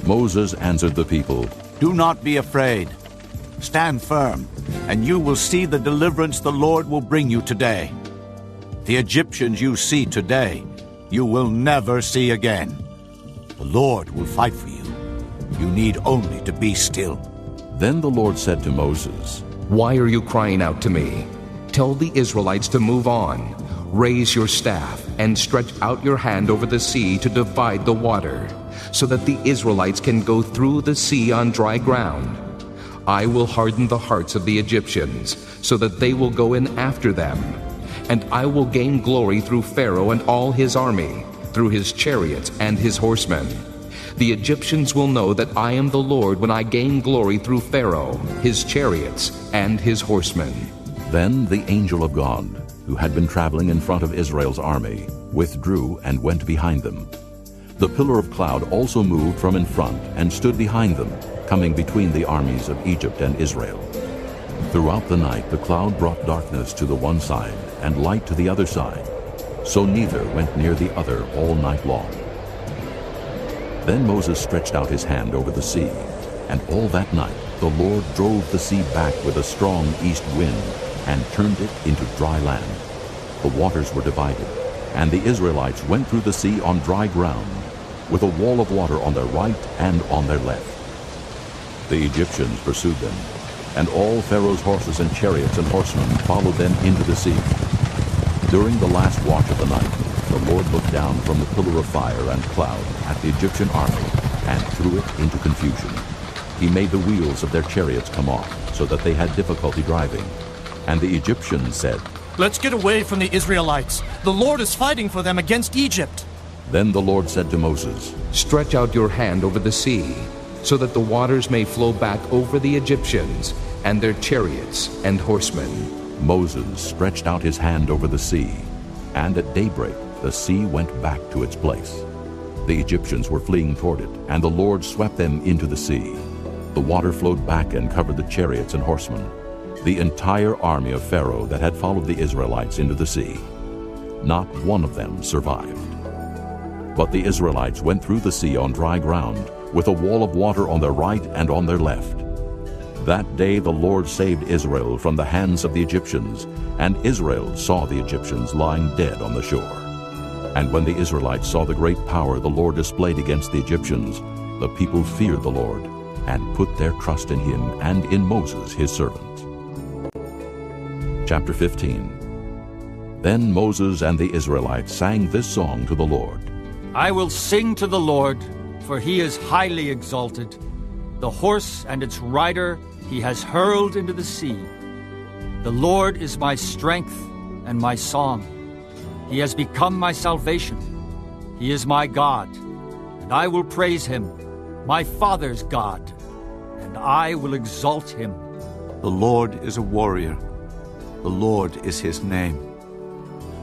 Moses answered the people, Do not be afraid. Stand firm, and you will see the deliverance the Lord will bring you today. The Egyptians you see today, you will never see again. The Lord will fight for you. You need only to be still. Then the Lord said to Moses, Why are you crying out to me? Tell the Israelites to move on. Raise your staff and stretch out your hand over the sea to divide the water, so that the Israelites can go through the sea on dry ground. I will harden the hearts of the Egyptians, so that they will go in after them. And I will gain glory through Pharaoh and all his army, through his chariots and his horsemen. The Egyptians will know that I am the Lord when I gain glory through Pharaoh, his chariots, and his horsemen. Then the angel of God, who had been traveling in front of Israel's army, withdrew and went behind them. The pillar of cloud also moved from in front and stood behind them, coming between the armies of Egypt and Israel. Throughout the night the cloud brought darkness to the one side and light to the other side, so neither went near the other all night long. Then Moses stretched out his hand over the sea, and all that night the Lord drove the sea back with a strong east wind and turned it into dry land. The waters were divided, and the Israelites went through the sea on dry ground, with a wall of water on their right and on their left. The Egyptians pursued them, and all Pharaoh's horses and chariots and horsemen followed them into the sea. During the last watch of the night, the Lord looked down from the pillar of fire and cloud at the Egyptian army and threw it into confusion. He made the wheels of their chariots come off, so that they had difficulty driving. And the Egyptians said, Let's get away from the Israelites. The Lord is fighting for them against Egypt. Then the Lord said to Moses, Stretch out your hand over the sea, so that the waters may flow back over the Egyptians and their chariots and horsemen. Moses stretched out his hand over the sea, and at daybreak the sea went back to its place. The Egyptians were fleeing toward it, and the Lord swept them into the sea. The water flowed back and covered the chariots and horsemen, the entire army of Pharaoh that had followed the Israelites into the sea. Not one of them survived. But the Israelites went through the sea on dry ground, with a wall of water on their right and on their left. That day the Lord saved Israel from the hands of the Egyptians, and Israel saw the Egyptians lying dead on the shore. And when the Israelites saw the great power the Lord displayed against the Egyptians, the people feared the Lord, and put their trust in him and in Moses his servant. Chapter 15. Then Moses and the Israelites sang this song to the Lord. I will sing to the Lord, for he is highly exalted. The horse and its rider he has hurled into the sea. The Lord is my strength and my song. He has become my salvation. He is my God, and I will praise him, my father's God, and I will exalt him. The Lord is a warrior. The Lord is his name.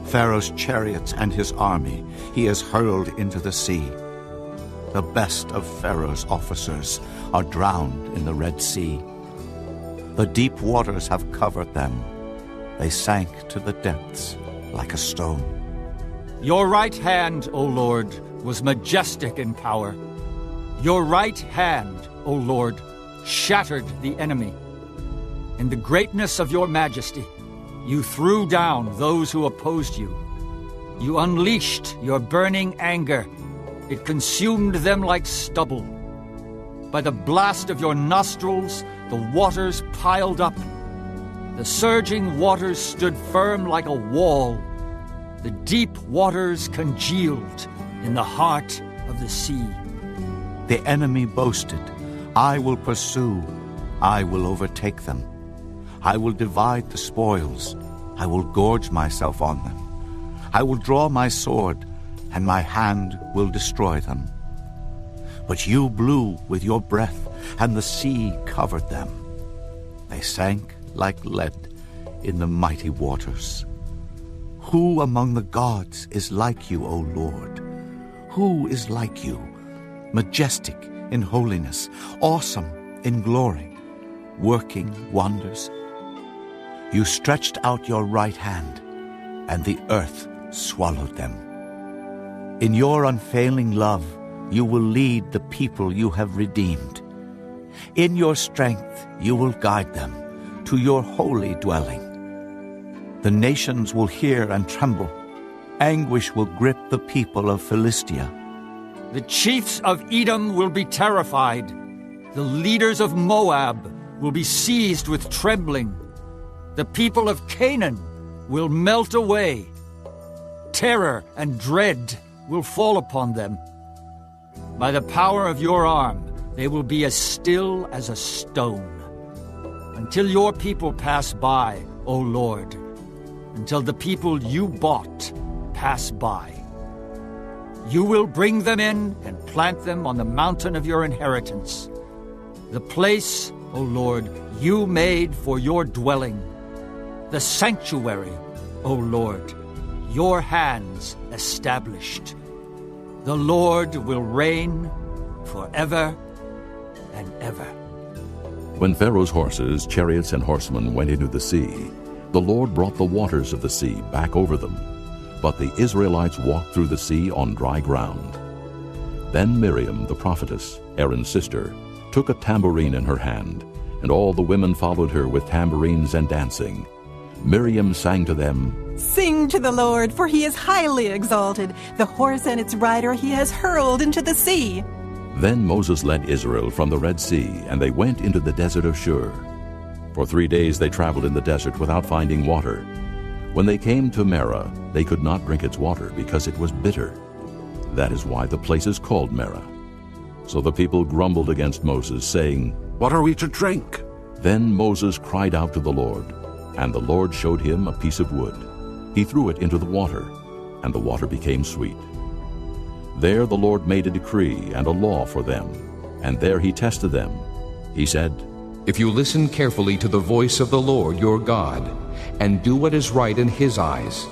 Pharaoh's chariots and his army he has hurled into the sea. The best of Pharaoh's officers are drowned in the Red Sea. The deep waters have covered them. They sank to the depths like a stone. Your right hand, O Lord, was majestic in power. Your right hand, O Lord, shattered the enemy. In the greatness of your majesty, you threw down those who opposed you. You unleashed your burning anger. It consumed them like stubble. By the blast of your nostrils, the waters piled up. The surging waters stood firm like a wall. the deep waters congealed in the heart of the sea. The enemy boasted, I will pursue, I will overtake them. I will divide the spoils, I will gorge myself on them. I will draw my sword, and my hand will destroy them. But you blew with your breath, and the sea covered them. They sank like lead in the mighty waters. Who among the gods is like you, O Lord? Who is like you, majestic in holiness, awesome in glory, working wonders? You stretched out your right hand, and the earth swallowed them. In your unfailing love, you will lead the people you have redeemed. In your strength, you will guide them to your holy dwelling. The nations will hear and tremble. Anguish will grip the people of Philistia. The chiefs of Edom will be terrified. The leaders of Moab will be seized with trembling. The people of Canaan will melt away. Terror and dread will fall upon them. By the power of your arm, they will be as still as a stone. Until your people pass by, O Lord, until the people you bought pass by. You will bring them in and plant them on the mountain of your inheritance, the place, O Lord, you made for your dwelling, the sanctuary, O Lord, your hands established. The Lord will reign forever and ever. When Pharaoh's horses, chariots, and horsemen went into the sea, the Lord brought the waters of the sea back over them. But the Israelites walked through the sea on dry ground. Then Miriam, the prophetess, Aaron's sister, took a tambourine in her hand, and all the women followed her with tambourines and dancing. Miriam sang to them, Sing to the Lord, for he is highly exalted. The horse and its rider he has hurled into the sea. Then Moses led Israel from the Red Sea, and they went into the desert of Shur. For 3 days they traveled in the desert without finding water. When they came to Marah, they could not drink its water because it was bitter. That is why the place is called Marah. So the people grumbled against Moses, saying, What are we to drink? Then Moses cried out to the Lord, and the Lord showed him a piece of wood. He threw it into the water, and the water became sweet. There the Lord made a decree and a law for them, and there he tested them. He said, If you listen carefully to the voice of the Lord your God, and do what is right in his eyes,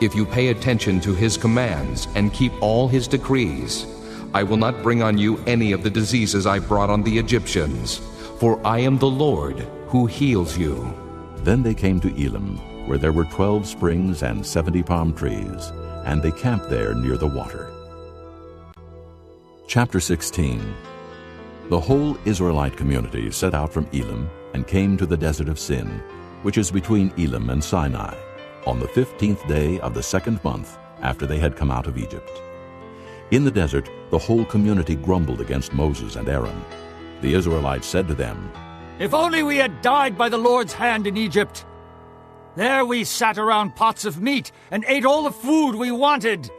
if you pay attention to his commands and keep all his decrees, I will not bring on you any of the diseases I brought on the Egyptians, for I am the Lord who heals you. Then they came to Elim, where there were 12 springs and 70 palm trees, and they camped there near the water. Chapter 16. The whole Israelite community set out from Elim and came to the desert of Sin, which is between Elim and Sinai, on the 15th day of the 2nd month after they had come out of Egypt. In the desert, the whole community grumbled against Moses and Aaron. The Israelites said to them, If only we had died by the Lord's hand in Egypt. There we sat around pots of meat and ate all the food we wanted.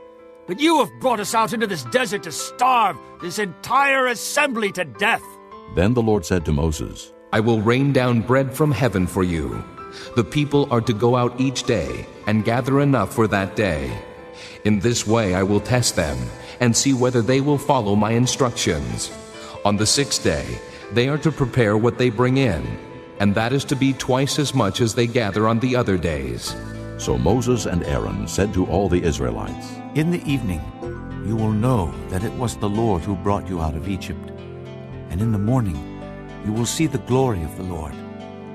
But you have brought us out into this desert to starve this entire assembly to death. Then the Lord said to Moses, I will rain down bread from heaven for you. The people are to go out each day and gather enough for that day. In this way I will test them and see whether they will follow my instructions. On the 6th day they are to prepare what they bring in, and that is to be twice as much as they gather on the other days. So Moses and Aaron said to all the Israelites, In the evening you will know that it was the Lord who brought you out of Egypt. And in the morning you will see the glory of the Lord,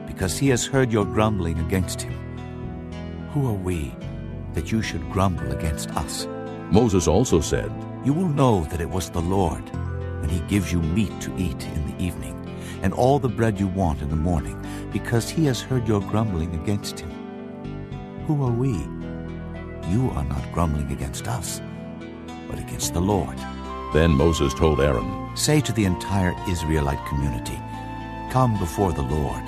because he has heard your grumbling against him. Who are we that you should grumble against us? Moses also said, You will know that it was the Lord when he gives you meat to eat in the evening, and all the bread you want in the morning, because he has heard your grumbling against him. Who are we? You are not grumbling against us, but against the Lord. Then Moses told Aaron, Say to the entire Israelite community, Come before the Lord,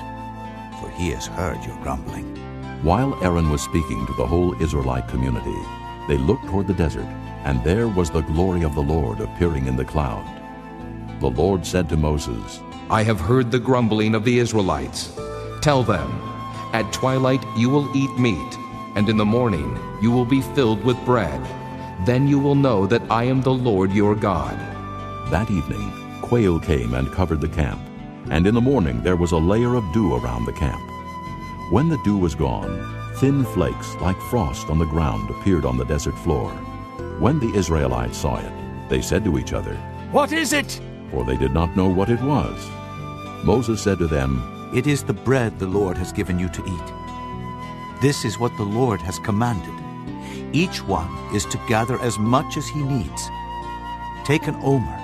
for he has heard your grumbling. While Aaron was speaking to the whole Israelite community, they looked toward the desert, and there was the glory of the Lord appearing in the cloud. The Lord said to Moses, I have heard the grumbling of the Israelites. Tell them, at twilight you will eat meat, and in the morning you will be filled with bread. Then you will know that I am the Lord your God. That evening quail came and covered the camp, and in the morning there was a layer of dew around the camp. When the dew was gone, thin flakes like frost on the ground appeared on the desert floor. When the Israelites saw it, they said to each other, What is it? For they did not know what it was. Moses said to them, It is the bread the Lord has given you to eat. This is what the Lord has commanded. Each one is to gather as much as he needs. Take an omer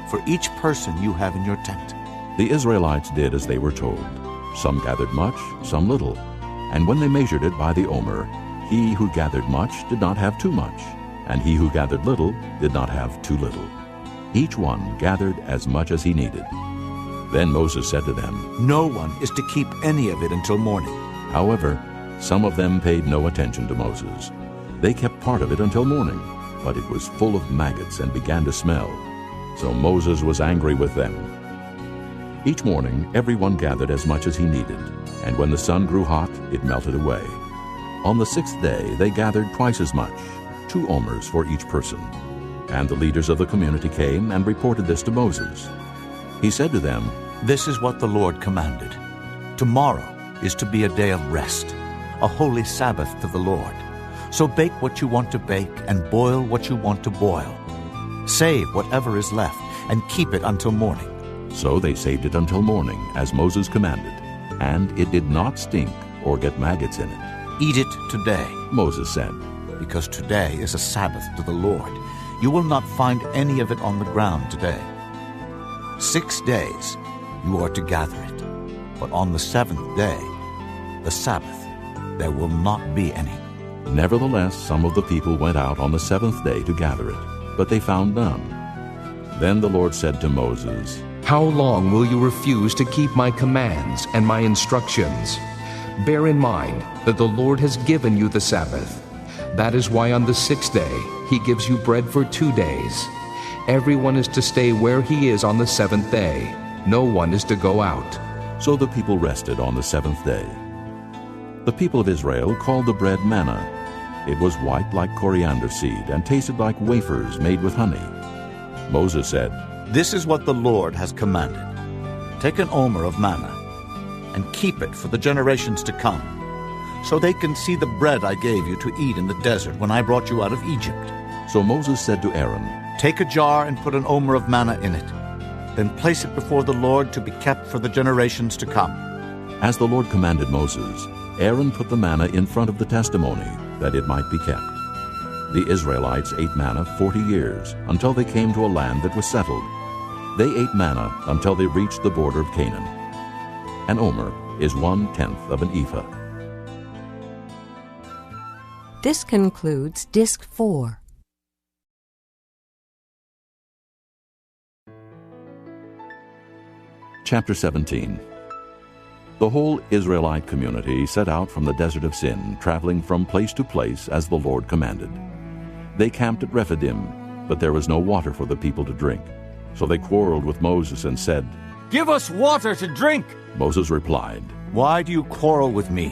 for each person you have in your tent. The Israelites did as they were told. Some gathered much, some little. And when they measured it by the omer, he who gathered much did not have too much, and he who gathered little did not have too little. Each one gathered as much as he needed. Then Moses said to them, No one is to keep any of it until morning. However, some of them paid no attention to Moses. They kept part of it until morning, but it was full of maggots and began to smell. So Moses was angry with them. Each morning everyone gathered as much as he needed, and when the sun grew hot, it melted away. On the 6th day they gathered twice as much, 2 omers for each person. And the leaders of the community came and reported this to Moses. He said to them, This is what the Lord commanded. Tomorrow is to be a day of rest, a holy Sabbath to the Lord. So bake what you want to bake and boil what you want to boil. Save whatever is left and keep it until morning. So they saved it until morning, as Moses commanded, and it did not stink or get maggots in it. Eat it today, Moses said, because today is a Sabbath to the Lord. You will not find any of it on the ground today. 6 days you are to gather it, but on the 7th day, the Sabbath, there will not be any. Nevertheless, some of the people went out on the 7th day to gather it, but they found none. Then the Lord said to Moses, How long will you refuse to keep my commands and my instructions? Bear in mind that the Lord has given you the Sabbath. That is why on the 6th day he gives you bread for 2 days. Everyone is to stay where he is on the 7th day. No one is to go out. So the people rested on the 7th day. The people of Israel called the bread manna. It was white like coriander seed and tasted like wafers made with honey. Moses said, This is what the Lord has commanded. Take an omer of manna and keep it for the generations to come, so they can see the bread I gave you to eat in the desert when I brought you out of Egypt. So Moses said to Aaron, Take a jar and put an omer of manna in it. Then place it before the Lord to be kept for the generations to come. As the Lord commanded Moses, Aaron put the manna in front of the testimony, that it might be kept. The Israelites ate manna 40 years, until they came to a land that was settled. They ate manna until they reached the border of Canaan. An omer is 1/10 of an ephah. This concludes Disc 4. Chapter 17. The whole Israelite community set out from the desert of Sin, traveling from place to place as the Lord commanded. They camped at Rephidim, but there was no water for the people to drink. So they quarreled with Moses and said, Give us water to drink! Moses replied, Why do you quarrel with me?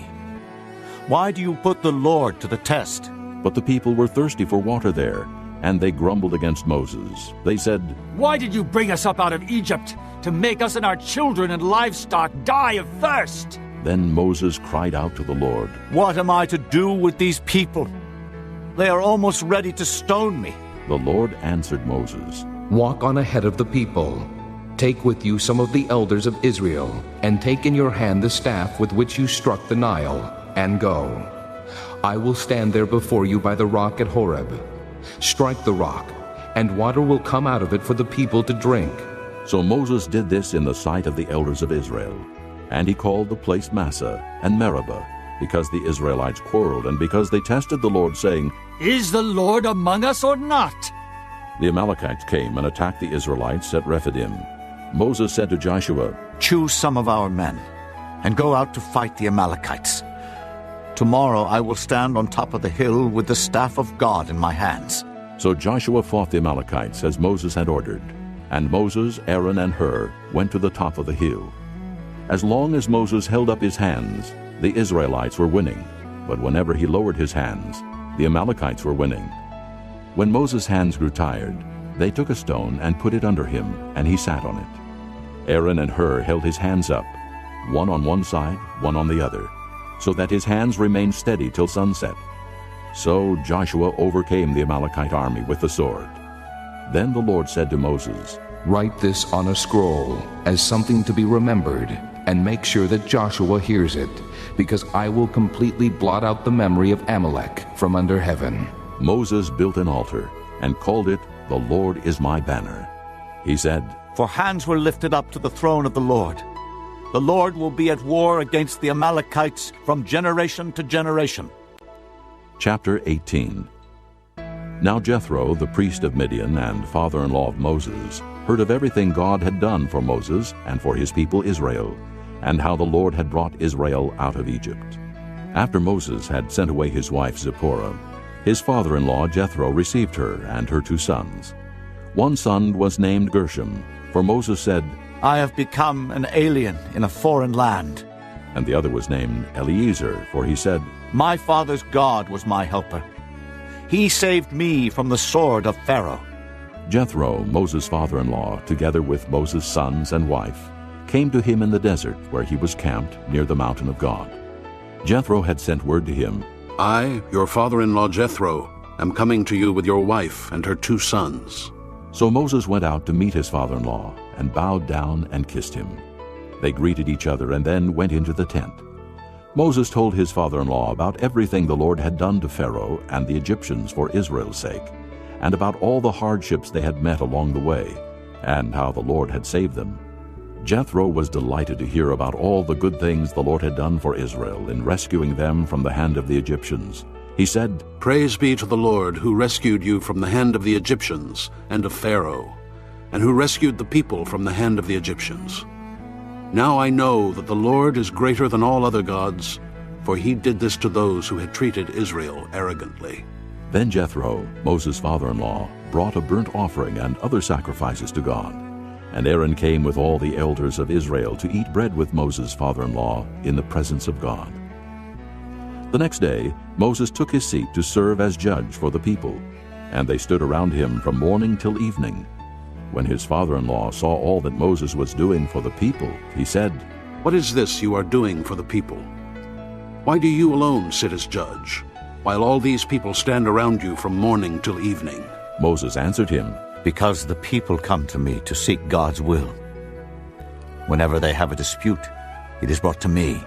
Why do you put the Lord to the test? But the people were thirsty for water there, and they grumbled against Moses. They said, Why did you bring us up out of Egypt, to make us and our children and livestock die of thirst? Then Moses cried out to the Lord, What am I to do with these people? They are almost ready to stone me. The Lord answered Moses, Walk on ahead of the people. Take with you some of the elders of Israel, and take in your hand the staff with which you struck the Nile, and go. I will stand there before you by the rock at Horeb. Strike the rock, and water will come out of it for the people to drink. So Moses did this in the sight of the elders of Israel. And he called the place Massah and Meribah, because the Israelites quarreled, and because they tested the Lord, saying, Is the Lord among us or not? The Amalekites came and attacked the Israelites at Rephidim. Moses said to Joshua, Choose some of our men, and go out to fight the Amalekites. Tomorrow I will stand on top of the hill with the staff of God in my hands. So Joshua fought the Amalekites as Moses had ordered, and Moses, Aaron, and Hur went to the top of the hill. As long as Moses held up his hands, the Israelites were winning, but whenever he lowered his hands, the Amalekites were winning. When Moses' hands grew tired, they took a stone and put it under him, and he sat on it. Aaron and Hur held his hands up, one on one side, one on the other, so that his hands remained steady till sunset. So Joshua overcame the Amalekite army with the sword. Then the Lord said to Moses, "Write this on a scroll as something to be remembered, and make sure that Joshua hears it, because I will completely blot out the memory of Amalek from under heaven." Moses built an altar and called it, "The Lord is my banner." He said, "For hands were lifted up to the throne of the Lord. The Lord will be at war against the Amalekites from generation to generation." Chapter 18. Now Jethro, the priest of Midian and father-in-law of Moses, heard of everything God had done for Moses and for his people Israel, and how the Lord had brought Israel out of Egypt. After Moses had sent away his wife Zipporah, his father-in-law Jethro received her and her 2 sons. One son was named Gershom, for Moses said, "I have become an alien in a foreign land." And the other was named Eliezer, for he said, "My father's God was my helper. He saved me from the sword of Pharaoh." Jethro, Moses' father-in-law, together with Moses' sons and wife, came to him in the desert where he was camped near the mountain of God. Jethro had sent word to him, "I, your father-in-law Jethro, am coming to you with your wife and her 2 sons." So Moses went out to meet his father-in-law and bowed down and kissed him. They greeted each other and then went into the tent. Moses told his father-in-law about everything the Lord had done to Pharaoh and the Egyptians for Israel's sake, and about all the hardships they had met along the way, and how the Lord had saved them. Jethro was delighted to hear about all the good things the Lord had done for Israel in rescuing them from the hand of the Egyptians. He said, "Praise be to the Lord who rescued you from the hand of the Egyptians and of Pharaoh, and who rescued the people from the hand of the Egyptians. Now I know that the Lord is greater than all other gods, for he did this to those who had treated Israel arrogantly." Then Jethro, Moses' father-in-law, brought a burnt offering and other sacrifices to God. And Aaron came with all the elders of Israel to eat bread with Moses' father-in-law in the presence of God. The next day Moses took his seat to serve as judge for the people, and they stood around him from morning till evening. When his father-in-law saw all that Moses was doing for the people, he said, "What is this you are doing for the people? Why do you alone sit as judge, while all these people stand around you from morning till evening?" Moses answered him, "Because the people come to me to seek God's will. Whenever they have a dispute, it is brought to me,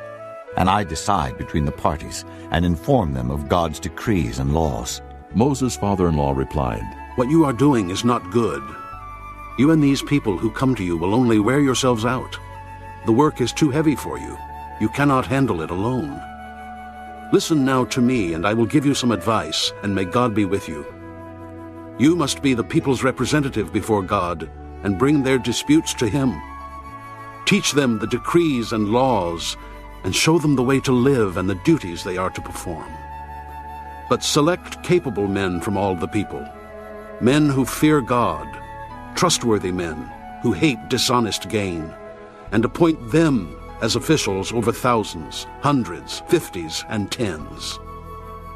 and I decide between the parties and inform them of God's decrees and laws." Moses' father-in-law replied, "What you are doing is not good. You and these people who come to you will only wear yourselves out. The work is too heavy for you. You cannot handle it alone. Listen now to me, and I will give you some advice, and may God be with you. You must be the people's representative before God, and bring their disputes to him. Teach them the decrees and laws, and show them the way to live and the duties they are to perform. But select capable men from all the people, men who fear God, trustworthy men who hate dishonest gain, and appoint them as officials over thousands, hundreds, 50s, and 10s.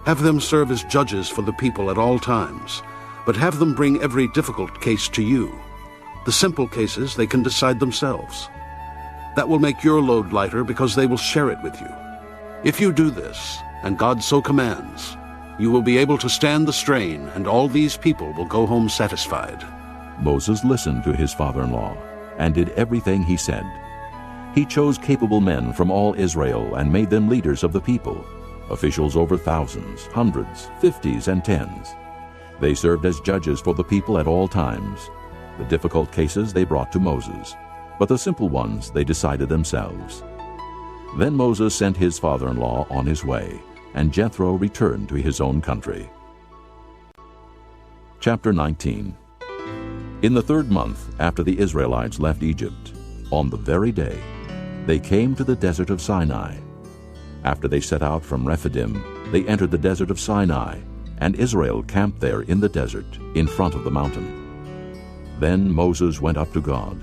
Have them serve as judges for the people at all times, but have them bring every difficult case to you. The simple cases they can decide themselves. That will make your load lighter because they will share it with you. If you do this, and God so commands, you will be able to stand the strain, and all these people will go home satisfied." Moses listened to his father-in-law and did everything he said. He chose capable men from all Israel and made them leaders of the people, officials over thousands, hundreds, 50s, and 10s. They served as judges for the people at all times. The difficult cases they brought to Moses, but the simple ones they decided themselves. Then Moses sent his father-in-law on his way, and Jethro returned to his own country. Chapter 19. In the 3rd month after the Israelites left Egypt, on the very day, they came to the desert of Sinai. After they set out from Rephidim, they entered the desert of Sinai, and Israel camped there in the desert, in front of the mountain. Then Moses went up to God,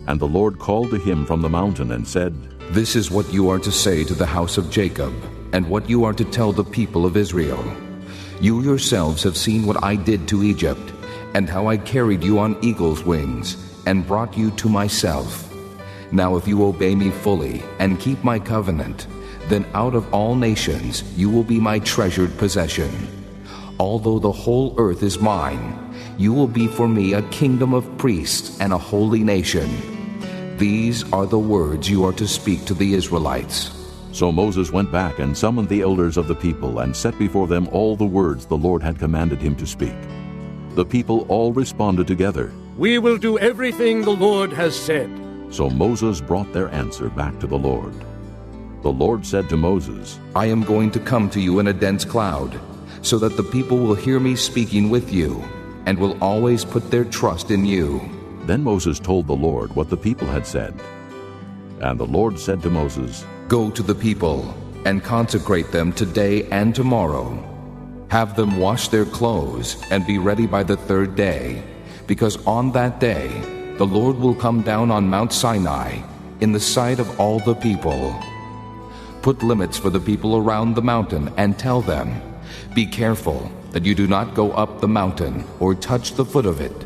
and the Lord called to him from the mountain and said, "This is what you are to say to the house of Jacob, and what you are to tell the people of Israel. You yourselves have seen what I did to Egypt, and how I carried you on eagle's wings, and brought you to myself. Now if you obey me fully, and keep my covenant, then out of all nations you will be my treasured possession. Although the whole earth is mine, you will be for me a kingdom of priests and a holy nation. These are the words you are to speak to the Israelites." So Moses went back and summoned the elders of the people and set before them all the words the Lord had commanded him to speak. The people all responded together, "We will do everything the Lord has said." So Moses brought their answer back to the Lord. The Lord said to Moses, "I am going to come to you in a dense cloud, so that the people will hear me speaking with you, and will always put their trust in you." Then Moses told the Lord what the people had said. And the Lord said to Moses, "Go to the people, and consecrate them today and tomorrow. Have them wash their clothes, and be ready by the third day, because on that day the Lord will come down on Mount Sinai, in the sight of all the people. Put limits for the people around the mountain, and tell them, 'Be careful that you do not go up the mountain or touch the foot of it.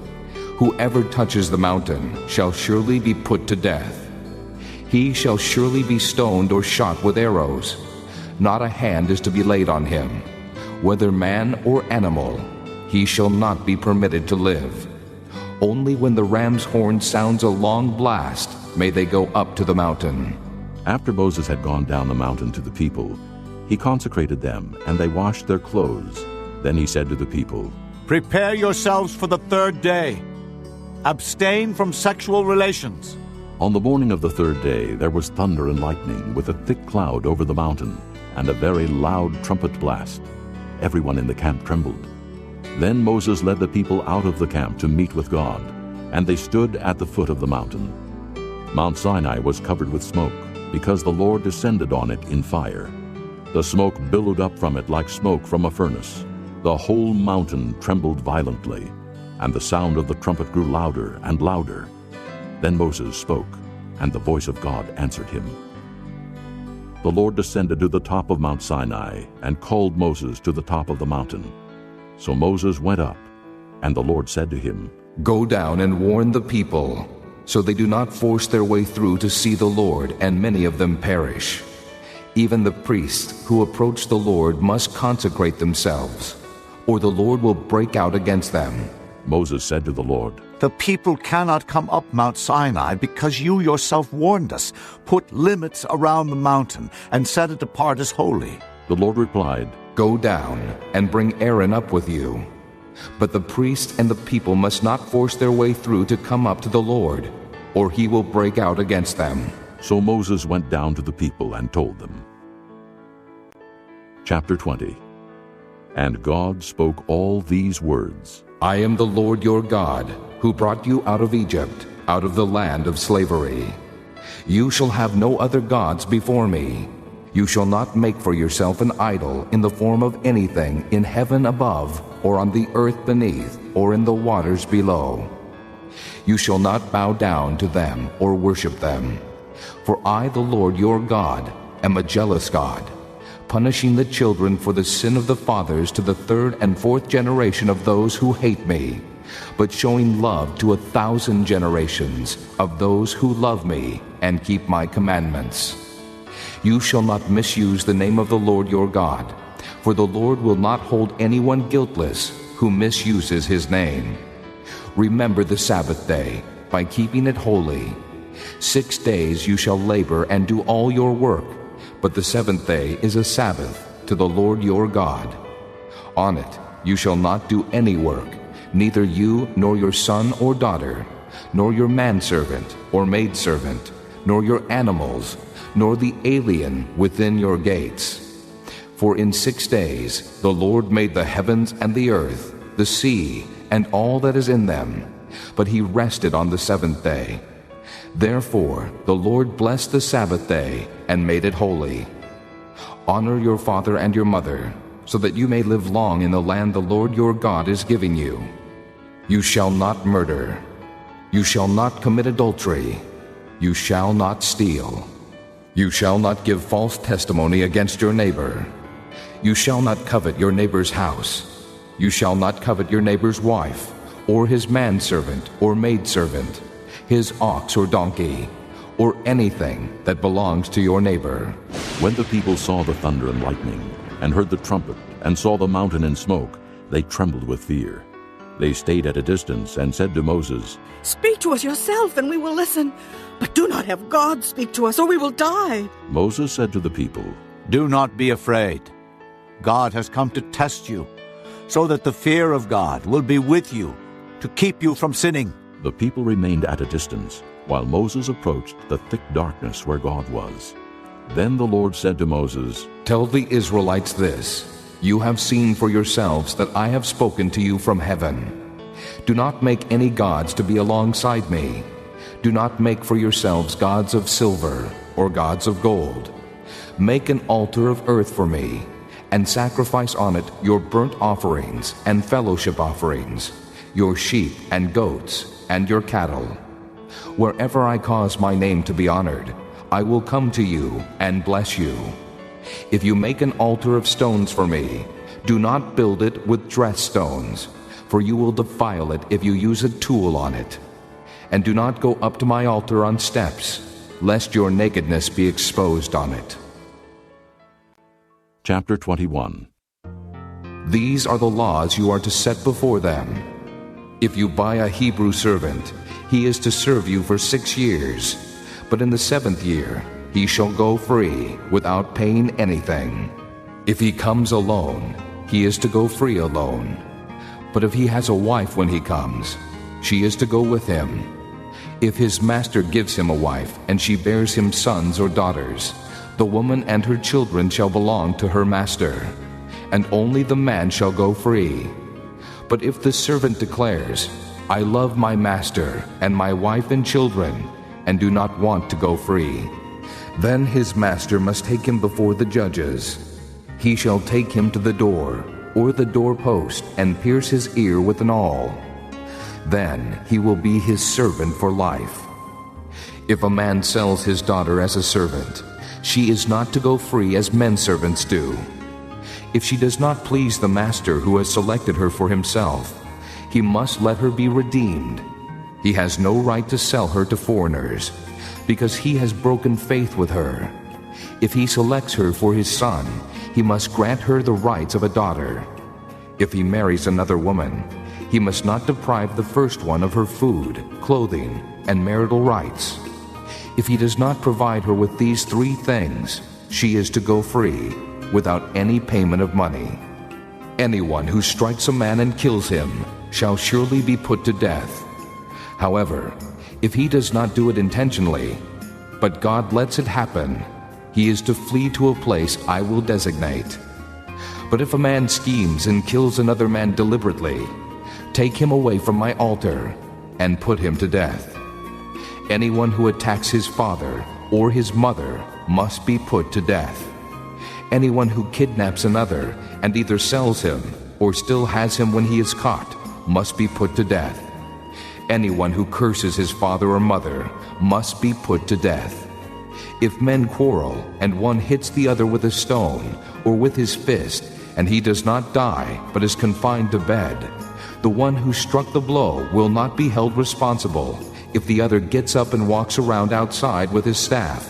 Whoever touches the mountain shall surely be put to death. He shall surely be stoned or shot with arrows. Not a hand is to be laid on him. Whether man or animal, he shall not be permitted to live. Only when the ram's horn sounds a long blast may they go up to the mountain.'" After Moses had gone down the mountain to the people, he consecrated them, and they washed their clothes. Then he said to the people, "Prepare yourselves for the third day. Abstain from sexual relations." On the morning of the third day there was thunder and lightning, with a thick cloud over the mountain, and a very loud trumpet blast. Everyone in the camp trembled. Then Moses led the people out of the camp to meet with God, and they stood at the foot of the mountain. Mount Sinai was covered with smoke, because the Lord descended on it in fire. The smoke billowed up from it like smoke from a furnace. The whole mountain trembled violently, and the sound of the trumpet grew louder and louder. Then Moses spoke, and the voice of God answered him. The Lord descended to the top of Mount Sinai and called Moses to the top of the mountain. So Moses went up, and the Lord said to him, "Go down and warn the people, so they do not force their way through to see the Lord, and many of them perish. Even the priests who approach the Lord must consecrate themselves, or the Lord will break out against them." Moses said to the Lord, "The people cannot come up Mount Sinai because you yourself warned us. Put limits around the mountain and set it apart as holy." The Lord replied, "Go down and bring Aaron up with you. But the priests and the people must not force their way through to come up to the Lord, or he will break out against them." So Moses went down to the people and told them. Chapter 20. And God spoke all these words, "I am the Lord your God, who brought you out of Egypt, out of the land of slavery. You shall have no other gods before me. You shall not make for yourself an idol in the form of anything in heaven above, or on the earth beneath, or in the waters below. You shall not bow down to them or worship them. For I, the Lord your God, am a jealous God, punishing the children for the sin of the fathers to the third and fourth generation of those who hate me, but showing love to 1,000 generations of those who love me and keep my commandments. You shall not misuse the name of the Lord your God, for the Lord will not hold anyone guiltless who misuses his name. Remember the Sabbath day by keeping it holy. 6 days you shall labor and do all your work, but the seventh day is a Sabbath to the Lord your God. On it you shall not do any work, neither you nor your son or daughter, nor your manservant or maidservant, nor your animals, nor the alien within your gates. For in 6 days the Lord made the heavens and the earth, the sea, and all that is in them, but he rested on the seventh day. Therefore the Lord blessed the Sabbath day and made it holy. Honor your father and your mother, so that you may live long in the land the Lord your God is giving you. You shall not murder. You shall not commit adultery. You shall not steal. You shall not give false testimony against your neighbor. You shall not covet your neighbor's house. You shall not covet your neighbor's wife, or his manservant or maidservant, his ox or donkey, or anything that belongs to your neighbor. When the people saw the thunder and lightning, and heard the trumpet, and saw the mountain in smoke, they trembled with fear. They stayed at a distance and said to Moses, Speak to us yourself, and we will listen. But do not have God speak to us, or we will die. Moses said to the people, Do not be afraid. God has come to test you, so that the fear of God will be with you, to keep you from sinning. The people remained at a distance, while Moses approached the thick darkness where God was. Then the Lord said to Moses, Tell the Israelites this, You have seen for yourselves that I have spoken to you from heaven. Do not make any gods to be alongside me. Do not make for yourselves gods of silver or gods of gold. Make an altar of earth for me, and sacrifice on it your burnt offerings and fellowship offerings, your sheep and goats and your cattle. Wherever I cause my name to be honored, I will come to you and bless you. If you make an altar of stones for me, do not build it with dressed stones, for you will defile it if you use a tool on it. And do not go up to my altar on steps, lest your nakedness be exposed on it. Chapter 21. These are the laws you are to set before them. If you buy a Hebrew servant, he is to serve you for 6 years, but in the 7th year he shall go free without paying anything. If he comes alone, he is to go free alone. But if he has a wife when he comes, she is to go with him. If his master gives him a wife, and she bears him sons or daughters, the woman and her children shall belong to her master, and only the man shall go free. But if the servant declares, I love my master and my wife and children, and do not want to go free, then his master must take him before the judges. He shall take him to the door, or the doorpost, and pierce his ear with an awl. Then he will be his servant for life. If a man sells his daughter as a servant, she is not to go free as men servants do. If she does not please the master who has selected her for himself, he must let her be redeemed. He has no right to sell her to foreigners, because he has broken faith with her. If he selects her for his son, he must grant her the rights of a daughter. If he marries another woman, he must not deprive the first one of her food, clothing, and marital rights. If he does not provide her with these 3 things, she is to go free, without any payment of money. Anyone who strikes a man and kills him shall surely be put to death. However, if he does not do it intentionally, but God lets it happen, he is to flee to a place I will designate. But if a man schemes and kills another man deliberately, take him away from my altar and put him to death. Anyone who attacks his father or his mother must be put to death. Anyone who kidnaps another and either sells him or still has him when he is caught must be put to death. Anyone who curses his father or mother must be put to death. If men quarrel and one hits the other with a stone or with his fist, and he does not die but is confined to bed, the one who struck the blow will not be held responsible if the other gets up and walks around outside with his staff.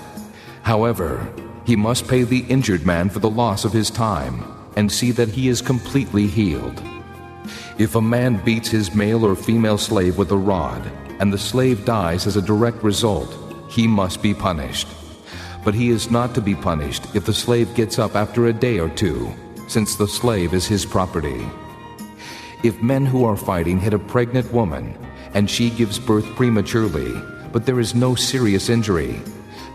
However, he must pay the injured man for the loss of his time and see that he is completely healed. If a man beats his male or female slave with a rod, and the slave dies as a direct result, he must be punished. But he is not to be punished if the slave gets up after a day or 2, since the slave is his property. If men who are fighting hit a pregnant woman, and she gives birth prematurely, but there is no serious injury,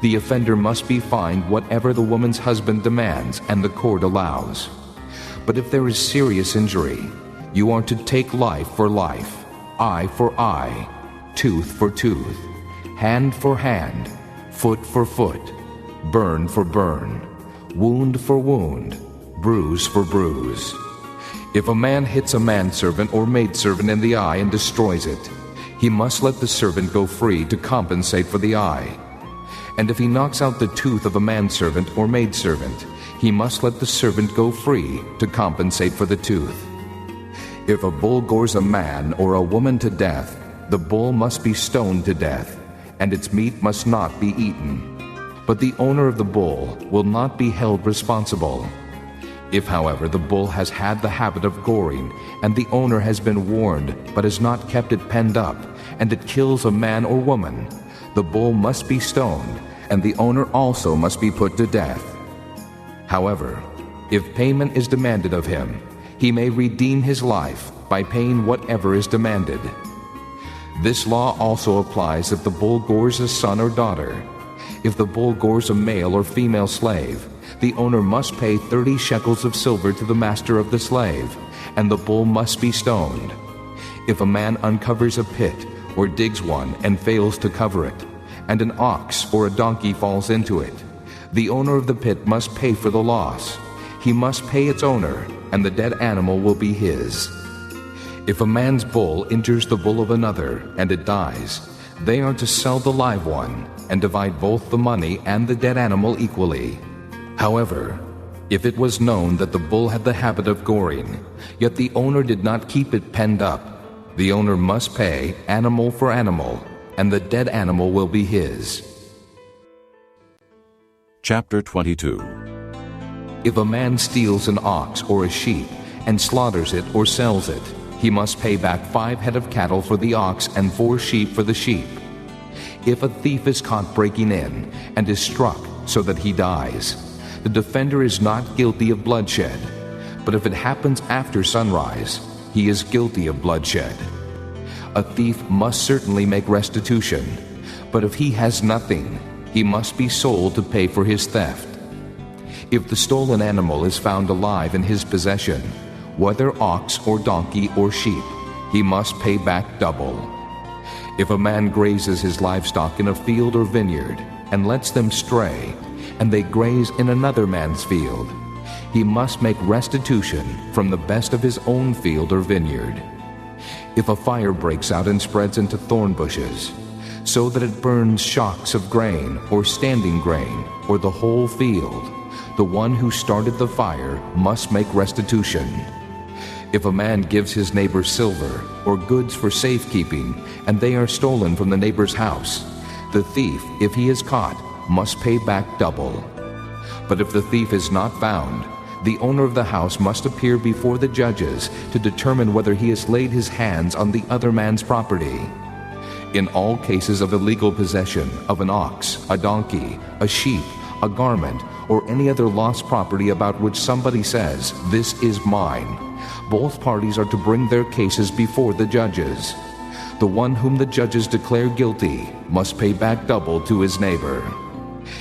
the offender must be fined whatever the woman's husband demands and the court allows. But if there is serious injury, you are to take life for life, eye for eye, tooth for tooth, hand for hand, foot for foot, burn for burn. wound for wound, bruise for bruise. If a man hits a manservant or maidservant in the eye and destroys it, he must let the servant go free to compensate for the eye. And if he knocks out the tooth of a manservant or maidservant, he must let the servant go free to compensate for the tooth. If a bull gores a man or a woman to death, the bull must be stoned to death, and its meat must not be eaten. But the owner of the bull will not be held responsible. If, however, the bull has had the habit of goring, and the owner has been warned but has not kept it penned up, and it kills a man or woman, the bull must be stoned, and the owner also must be put to death. However, if payment is demanded of him, he may redeem his life by paying whatever is demanded. This law also applies if the bull gores a son or daughter. If the bull gores a male or female slave, the owner must pay 30 shekels of silver to the master of the slave, and the bull must be stoned. If a man uncovers a pit or digs one and fails to cover it, and an ox or a donkey falls into it, the owner of the pit must pay for the loss. He must pay its owner, and the dead animal will be his. If a man's bull injures the bull of another, and it dies, they are to sell the live one, and divide both the money and the dead animal equally. However, if it was known that the bull had the habit of goring, yet the owner did not keep it penned up, the owner must pay animal for animal, and the dead animal will be his. Chapter 22. If a man steals an ox or a sheep, and slaughters it or sells it, he must pay back 5 head of cattle for the ox and 4 sheep for the sheep. If a thief is caught breaking in, and is struck so that he dies, the defender is not guilty of bloodshed. But if it happens after sunrise, he is guilty of bloodshed. A thief must certainly make restitution, but if he has nothing, he must be sold to pay for his theft. If the stolen animal is found alive in his possession, whether ox or donkey or sheep, he must pay back double. If a man grazes his livestock in a field or vineyard, and lets them stray, and they graze in another man's field, he must make restitution from the best of his own field or vineyard. If a fire breaks out and spreads into thorn bushes, so that it burns shocks of grain or standing grain or the whole field, the one who started the fire must make restitution. If a man gives his neighbor silver or goods for safekeeping, and they are stolen from the neighbor's house, the thief, if he is caught, must pay back double. But if the thief is not found, the owner of the house must appear before the judges to determine whether he has laid his hands on the other man's property. In all cases of illegal possession of an ox, a donkey, a sheep, a garment, or any other lost property about which somebody says, "This is mine," both parties are to bring their cases before the judges. The one whom the judges declare guilty must pay back double to his neighbor.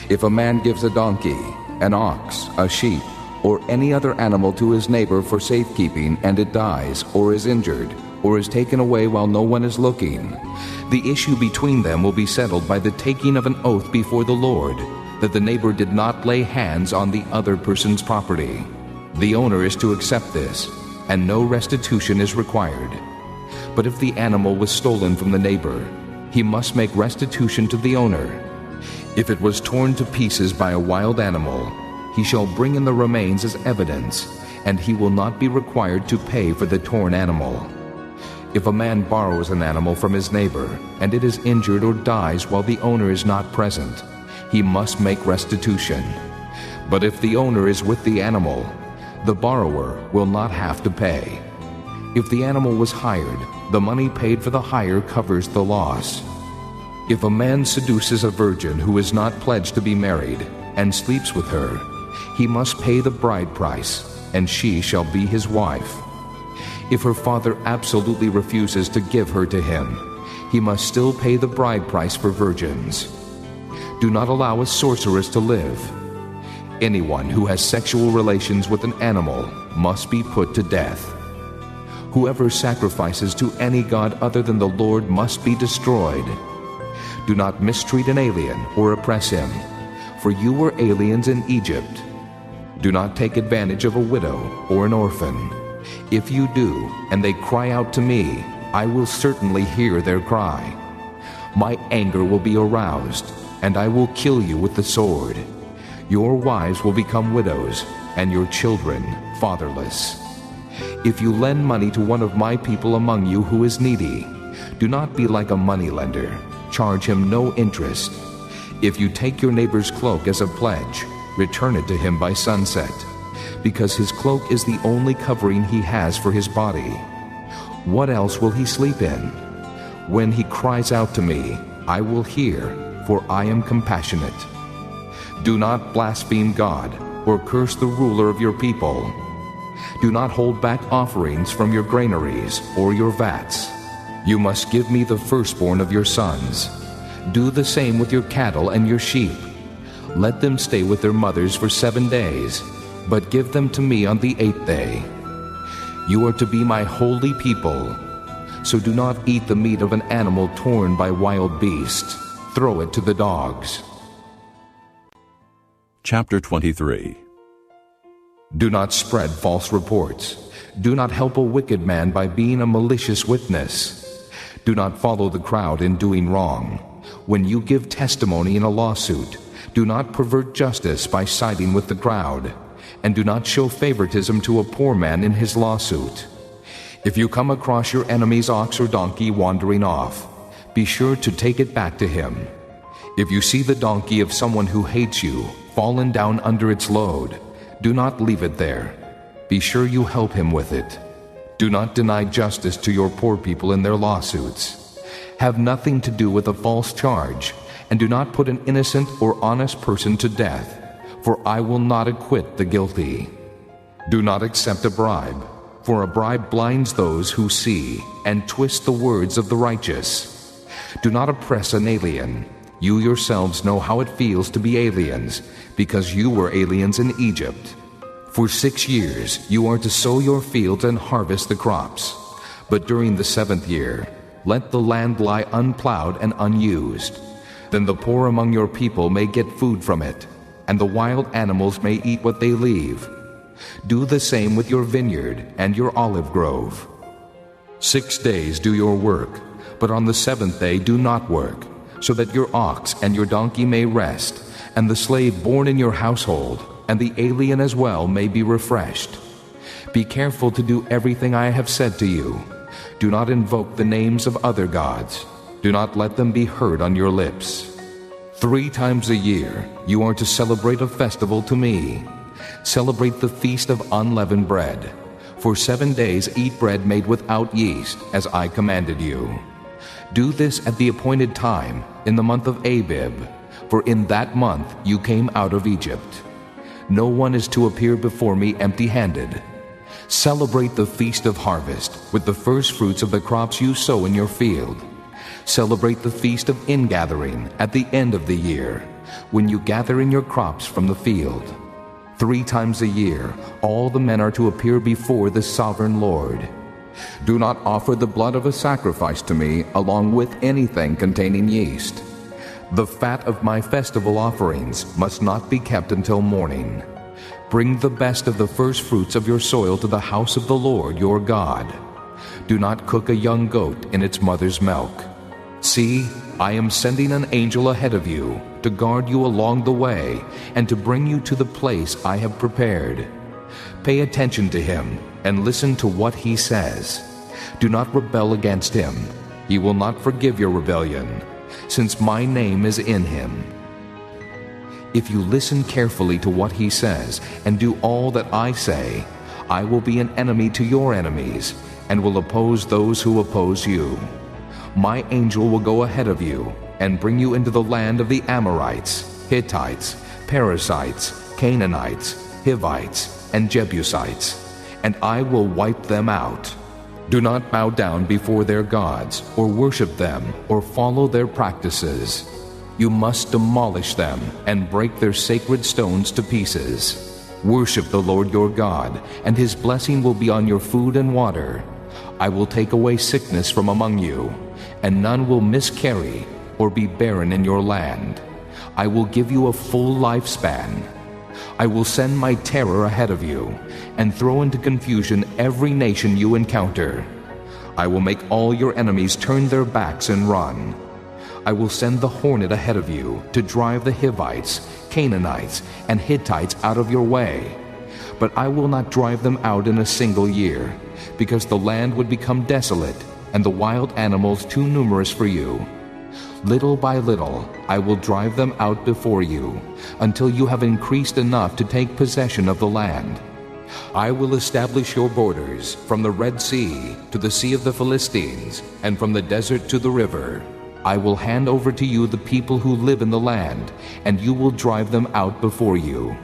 If a man gives a donkey, an ox, a sheep, or any other animal to his neighbor for safekeeping, and it dies, or is injured, or is taken away while no one is looking, the issue between them will be settled by the taking of an oath before the Lord, that the neighbor did not lay hands on the other person's property. The owner is to accept this, and no restitution is required. But if the animal was stolen from the neighbor, he must make restitution to the owner. If it was torn to pieces by a wild animal, he shall bring in the remains as evidence, and he will not be required to pay for the torn animal. If a man borrows an animal from his neighbor, and it is injured or dies while the owner is not present, he must make restitution. But if the owner is with the animal, the borrower will not have to pay. If the animal was hired, the money paid for the hire covers the loss. If a man seduces a virgin who is not pledged to be married, and sleeps with her, he must pay the bride price, and she shall be his wife. If her father absolutely refuses to give her to him, he must still pay the bride price for virgins. Do not allow a sorceress to live. Anyone who has sexual relations with an animal must be put to death. Whoever sacrifices to any god other than the Lord must be destroyed. Do not mistreat an alien or oppress him, for you were aliens in Egypt. Do not take advantage of a widow or an orphan. If you do, and they cry out to me, I will certainly hear their cry. My anger will be aroused, and I will kill you with the sword. Your wives will become widows, and your children fatherless. If you lend money to one of my people among you who is needy, do not be like a moneylender. Charge him no interest. If you take your neighbor's cloak as a pledge, return it to him by sunset, because his cloak is the only covering he has for his body. What else will he sleep in? When he cries out to me, I will hear, for I am compassionate. Do not blaspheme God or curse the ruler of your people. Do not hold back offerings from your granaries or your vats. You must give me the firstborn of your sons. Do the same with your cattle and your sheep. Let them stay with their mothers for 7 days, but give them to me on the 8th day. You are to be my holy people. So do not eat the meat of an animal torn by wild beasts. Throw it to the dogs. Chapter 23. Do not spread false reports. Do not help a wicked man by being a malicious witness. Do not follow the crowd in doing wrong. When you give testimony in a lawsuit, do not pervert justice by siding with the crowd, and do not show favoritism to a poor man in his lawsuit. If you come across your enemy's ox or donkey wandering off, be sure to take it back to him. If you see the donkey of someone who hates you fallen down under its load, do not leave it there. Be sure you help him with it. Do not deny justice to your poor people in their lawsuits. Have nothing to do with a false charge, and do not put an innocent or honest person to death, for I will not acquit the guilty. Do not accept a bribe, for a bribe blinds those who see and twists the words of the righteous. Do not oppress an alien. You yourselves know how it feels to be aliens, because you were aliens in Egypt. For 6 years you are to sow your fields and harvest the crops. But during the 7th year, let the land lie unplowed and unused. Then the poor among your people may get food from it, and the wild animals may eat what they leave. Do the same with your vineyard and your olive grove. 6 days do your work, but on the 7th day do not work, so that your ox and your donkey may rest, and the slave born in your household, and the alien as well, may be refreshed. Be careful to do everything I have said to you. Do not invoke the names of other gods. Do not let them be heard on your lips. 3 times a year you are to celebrate a festival to me. Celebrate the feast of unleavened bread. For 7 days eat bread made without yeast, as I commanded you. Do this at the appointed time, in the month of Abib, for in that month you came out of Egypt. No one is to appear before me empty-handed. Celebrate the feast of harvest with the first fruits of the crops you sow in your field. Celebrate the feast of ingathering at the end of the year, when you gather in your crops from the field. 3 times a year all the men are to appear before the sovereign Lord. Do not offer the blood of a sacrifice to me along with anything containing yeast. The fat of my festival offerings must not be kept until morning. Bring the best of the first fruits of your soil to the house of the Lord your God. Do not cook a young goat in its mother's milk. See, I am sending an angel ahead of you to guard you along the way and to bring you to the place I have prepared. Pay attention to him and listen to what he says. Do not rebel against him. He will not forgive your rebellion, since my name is in him. If you listen carefully to what he says and do all that I say, I will be an enemy to your enemies and will oppose those who oppose you. My angel will go ahead of you and bring you into the land of the Amorites, Hittites, Perizzites, Canaanites, Hivites, and Jebusites, and I will wipe them out. Do not bow down before their gods, or worship them, or follow their practices. You must demolish them and break their sacred stones to pieces. Worship the Lord your God, and his blessing will be on your food and water. I will take away sickness from among you, and none will miscarry or be barren in your land. I will give you a full lifespan. I will send my terror ahead of you, and throw into confusion every nation you encounter. I will make all your enemies turn their backs and run. I will send the hornet ahead of you to drive the Hivites, Canaanites, and Hittites out of your way. But I will not drive them out in a single year, because the land would become desolate, and the wild animals too numerous for you. Little by little I will drive them out before you, until you have increased enough to take possession of the land. I will establish your borders from the Red Sea to the Sea of the Philistines, and from the desert to the river. I will hand over to you the people who live in the land, and you will drive them out before you.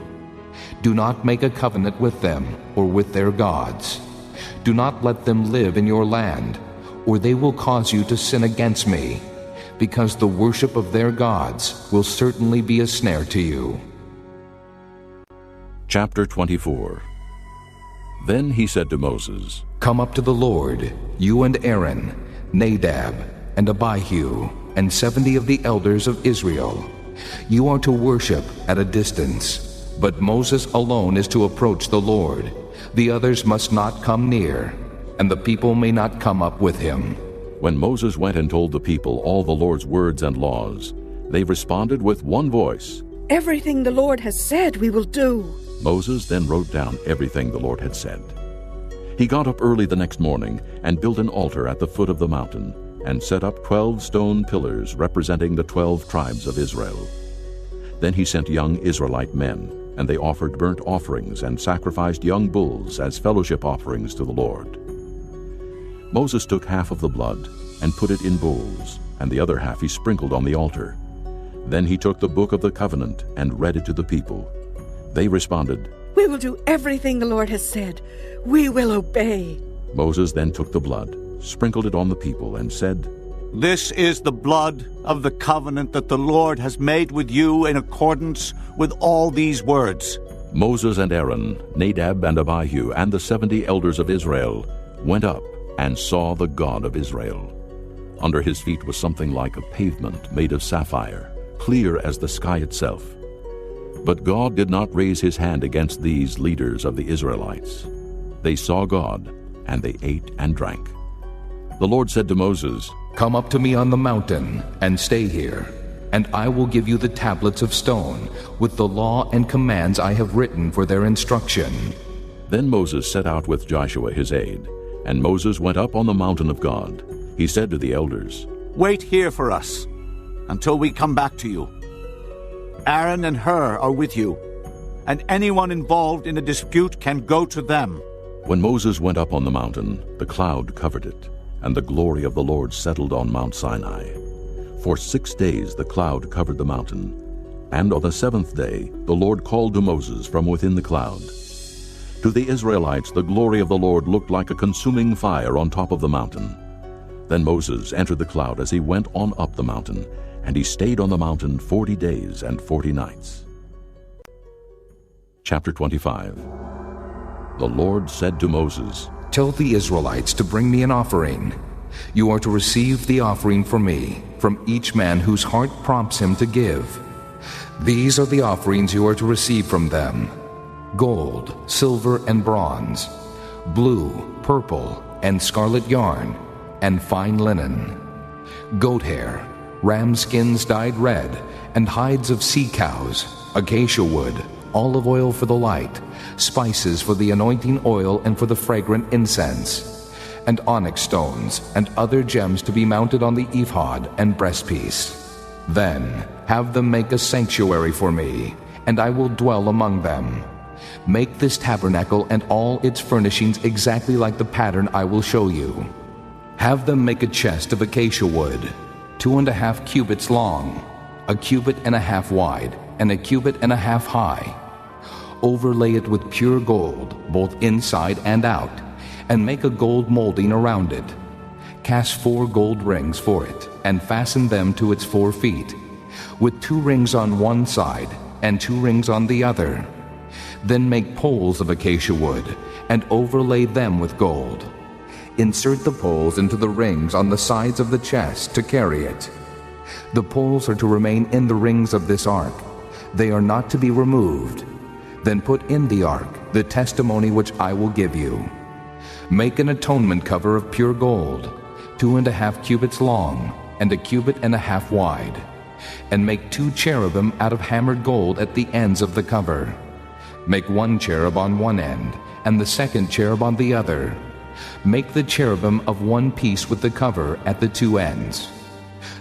Do not make a covenant with them or with their gods. Do not let them live in your land, or they will cause you to sin against me, because the worship of their gods will certainly be a snare to you. Chapter 24. Then he said to Moses, Come up to the Lord, you and Aaron, Nadab, and Abihu, and 70 of the elders of Israel. You are to worship at a distance, but Moses alone is to approach the Lord. The others must not come near, and the people may not come up with him. When Moses went and told the people all the Lord's words and laws, they responded with one voice, Everything the Lord has said we will do. Moses then wrote down everything the Lord had said. He got up early the next morning and built an altar at the foot of the mountain, and set up 12 stone pillars representing the 12 tribes of Israel. Then he sent young Israelite men, and they offered burnt offerings and sacrificed young bulls as fellowship offerings to the Lord. Moses took half of the blood and put it in bowls, and the other half he sprinkled on the altar. Then he took the book of the covenant and read it to the people. They responded, We will do everything the Lord has said. We will obey. Moses then took the blood, sprinkled it on the people, and said, This is the blood of the covenant that the Lord has made with you in accordance with all these words. Moses and Aaron, Nadab and Abihu, and the 70 elders of Israel went up and saw the God of Israel. Under his feet was something like a pavement made of sapphire, clear as the sky itself. But God did not raise his hand against these leaders of the Israelites. They saw God, and they ate and drank. The Lord said to Moses, Come up to me on the mountain and stay here, and I will give you the tablets of stone with the law and commands I have written for their instruction. Then Moses set out with Joshua his aide, and Moses went up on the mountain of God. He said to the elders, Wait here for us until we come back to you. Aaron and Hur are with you, and anyone involved in a dispute can go to them. When Moses went up on the mountain, the cloud covered it, and the glory of the Lord settled on Mount Sinai. For 6 days the cloud covered the mountain, and on the 7th day the Lord called to Moses from within the cloud. To the Israelites the glory of the Lord looked like a consuming fire on top of the mountain. Then Moses entered the cloud as he went on up the mountain, and he stayed on the mountain 40 days and 40 nights. Chapter 25. The Lord said to Moses, Tell the Israelites to bring me an offering. You are to receive the offering for me, from each man whose heart prompts him to give. These are the offerings you are to receive from them: gold, silver, and bronze, blue, purple, and scarlet yarn, and fine linen, goat hair, ram skins dyed red, and hides of sea cows, acacia wood, olive oil for the light, spices for the anointing oil and for the fragrant incense, and onyx stones and other gems to be mounted on the ephod and breastpiece. Then have them make a sanctuary for me, and I will dwell among them. Make this tabernacle and all its furnishings exactly like the pattern I will show you. Have them make a chest of acacia wood, 2.5 cubits long, 1.5 cubits wide, and 1.5 cubits high. Overlay it with pure gold, both inside and out, and make a gold molding around it. Cast 4 gold rings for it, and fasten them to its 4 feet, with 2 rings on one side and 2 rings on the other. Then make poles of acacia wood, and overlay them with gold. Insert the poles into the rings on the sides of the chest to carry it. The poles are to remain in the rings of this ark. They are not to be removed. Then put in the ark the testimony which I will give you. Make an atonement cover of pure gold, 2.5 cubits long, and 1.5 cubits wide. And make 2 cherubim out of hammered gold at the ends of the cover. Make 1 cherub on one end, and the second cherub on the other. Make the cherubim of one piece with the cover at the 2 ends.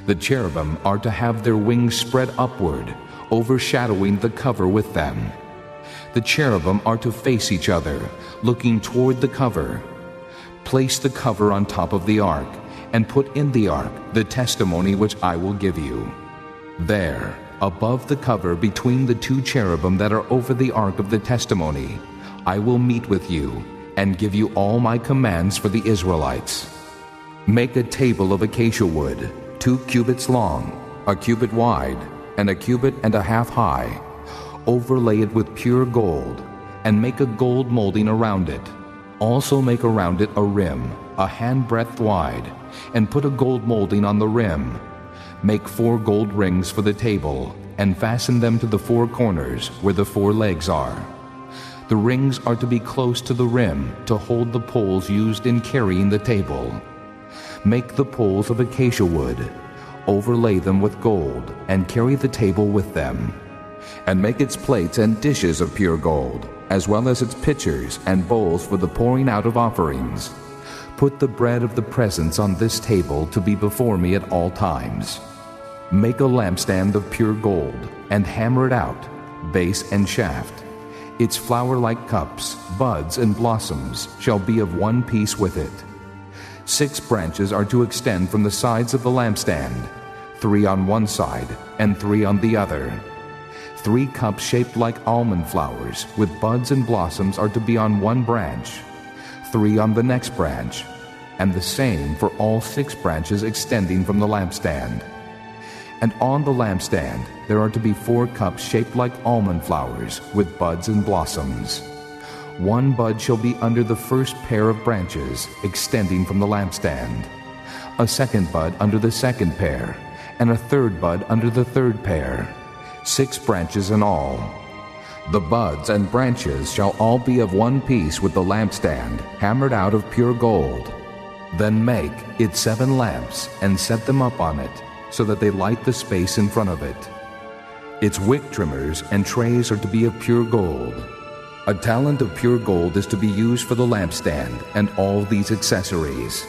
The cherubim are to have their wings spread upward, overshadowing the cover with them. The cherubim are to face each other, looking toward the cover. Place the cover on top of the ark, and put in the ark the testimony which I will give you. There, above the cover between the 2 cherubim that are over the ark of the testimony, I will meet with you and give you all my commands for the Israelites. Make a table of acacia wood, 2 cubits long, 1 cubit wide, and 1.5 cubits high. Overlay it with pure gold, and make a gold molding around it. Also make around it a rim, a handbreadth wide, and put a gold molding on the rim. Make 4 gold rings for the table, and fasten them to the 4 corners where the 4 legs are. The rings are to be close to the rim to hold the poles used in carrying the table. Make the poles of acacia wood, overlay them with gold, and carry the table with them. And make its plates and dishes of pure gold, as well as its pitchers and bowls for the pouring out of offerings. Put the bread of the presence on this table to be before me at all times. Make a lampstand of pure gold, and hammer it out, base and shaft. Its flower-like cups, buds, and blossoms shall be of one piece with it. 6 branches are to extend from the sides of the lampstand, 3 on one side and 3 on the other. 3 cups shaped like almond flowers with buds and blossoms are to be on one branch, 3 on the next branch, and the same for all 6 branches extending from the lampstand. And on the lampstand there are to be 4 cups shaped like almond flowers with buds and blossoms. 1 bud shall be under the first pair of branches extending from the lampstand, a 2nd bud under the 2nd pair, and a 3rd bud under the 3rd pair. 6 branches in all. The buds and branches shall all be of one piece with the lampstand, hammered out of pure gold. Then make it 7 lamps, and set them up on it, so that they light the space in front of it. Its wick trimmers and trays are to be of pure gold. A talent of pure gold is to be used for the lampstand and all these accessories.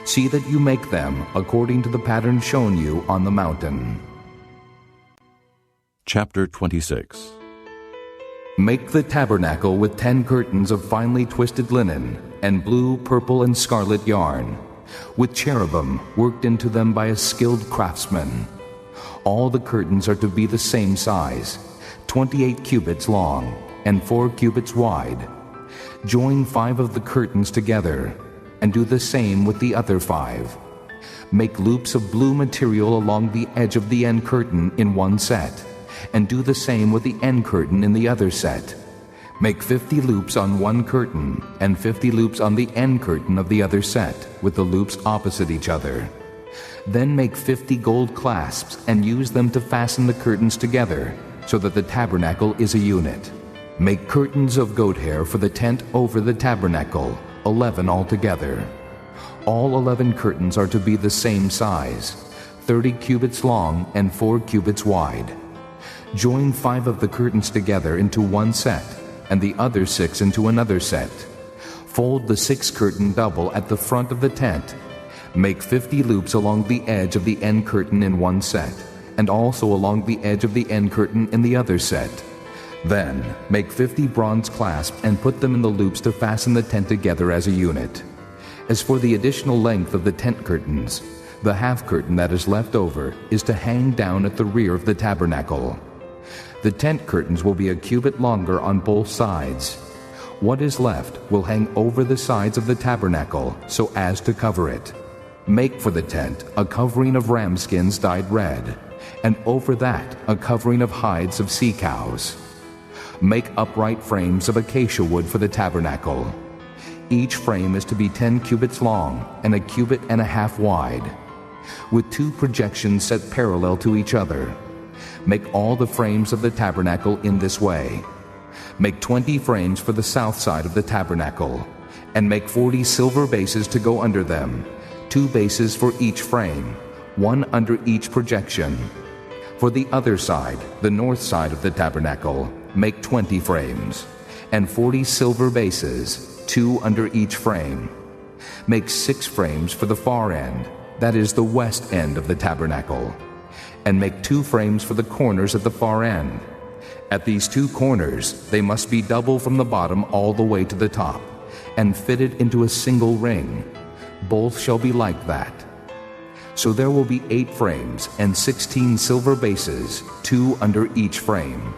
See that you make them according to the pattern shown you on the mountain. Chapter 26. Make the tabernacle with 10 curtains of finely twisted linen, and blue, purple, and scarlet yarn, with cherubim worked into them by a skilled craftsman. All the curtains are to be the same size, 28 cubits long, and 4 cubits wide. Join 5 of the curtains together, and do the same with the other 5. Make loops of blue material along the edge of the end curtain in one set, and do the same with the end curtain in the other set. Make 50 loops on one curtain, and 50 loops on the end curtain of the other set, with the loops opposite each other. Then make 50 gold clasps, and use them to fasten the curtains together, so that the tabernacle is a unit. Make curtains of goat hair for the tent over the tabernacle, 11 altogether. All 11 curtains are to be the same size, 30 cubits long and 4 cubits wide. Join 5 of the curtains together into one set, and the other 6 into another set. Fold the 6th curtain double at the front of the tent. Make 50 loops along the edge of the end curtain in one set, and also along the edge of the end curtain in the other set. Then make 50 bronze clasps and put them in the loops to fasten the tent together as a unit. As for the additional length of the tent curtains, the half curtain that is left over is to hang down at the rear of the tabernacle. The tent curtains will be a cubit longer on both sides. What is left will hang over the sides of the tabernacle so as to cover it. Make for the tent a covering of ram skins dyed red, and over that a covering of hides of sea cows. Make upright frames of acacia wood for the tabernacle. Each frame is to be 10 cubits long and 1.5 cubits wide, with 2 projections set parallel to each other. Make all the frames of the tabernacle in this way. Make 20 frames for the south side of the tabernacle, and make 40 silver bases to go under them, 2 bases for each frame, 1 under each projection. For the other side, the north side of the tabernacle, make 20 frames, and 40 silver bases, 2 under each frame. Make 6 frames for the far end, that is the west end of the tabernacle, and make 2 frames for the corners at the far end. At these 2 corners they must be double from the bottom all the way to the top, and fitted into a single ring. Both shall be like that. So there will be 8 frames and 16 silver bases, 2 under each frame.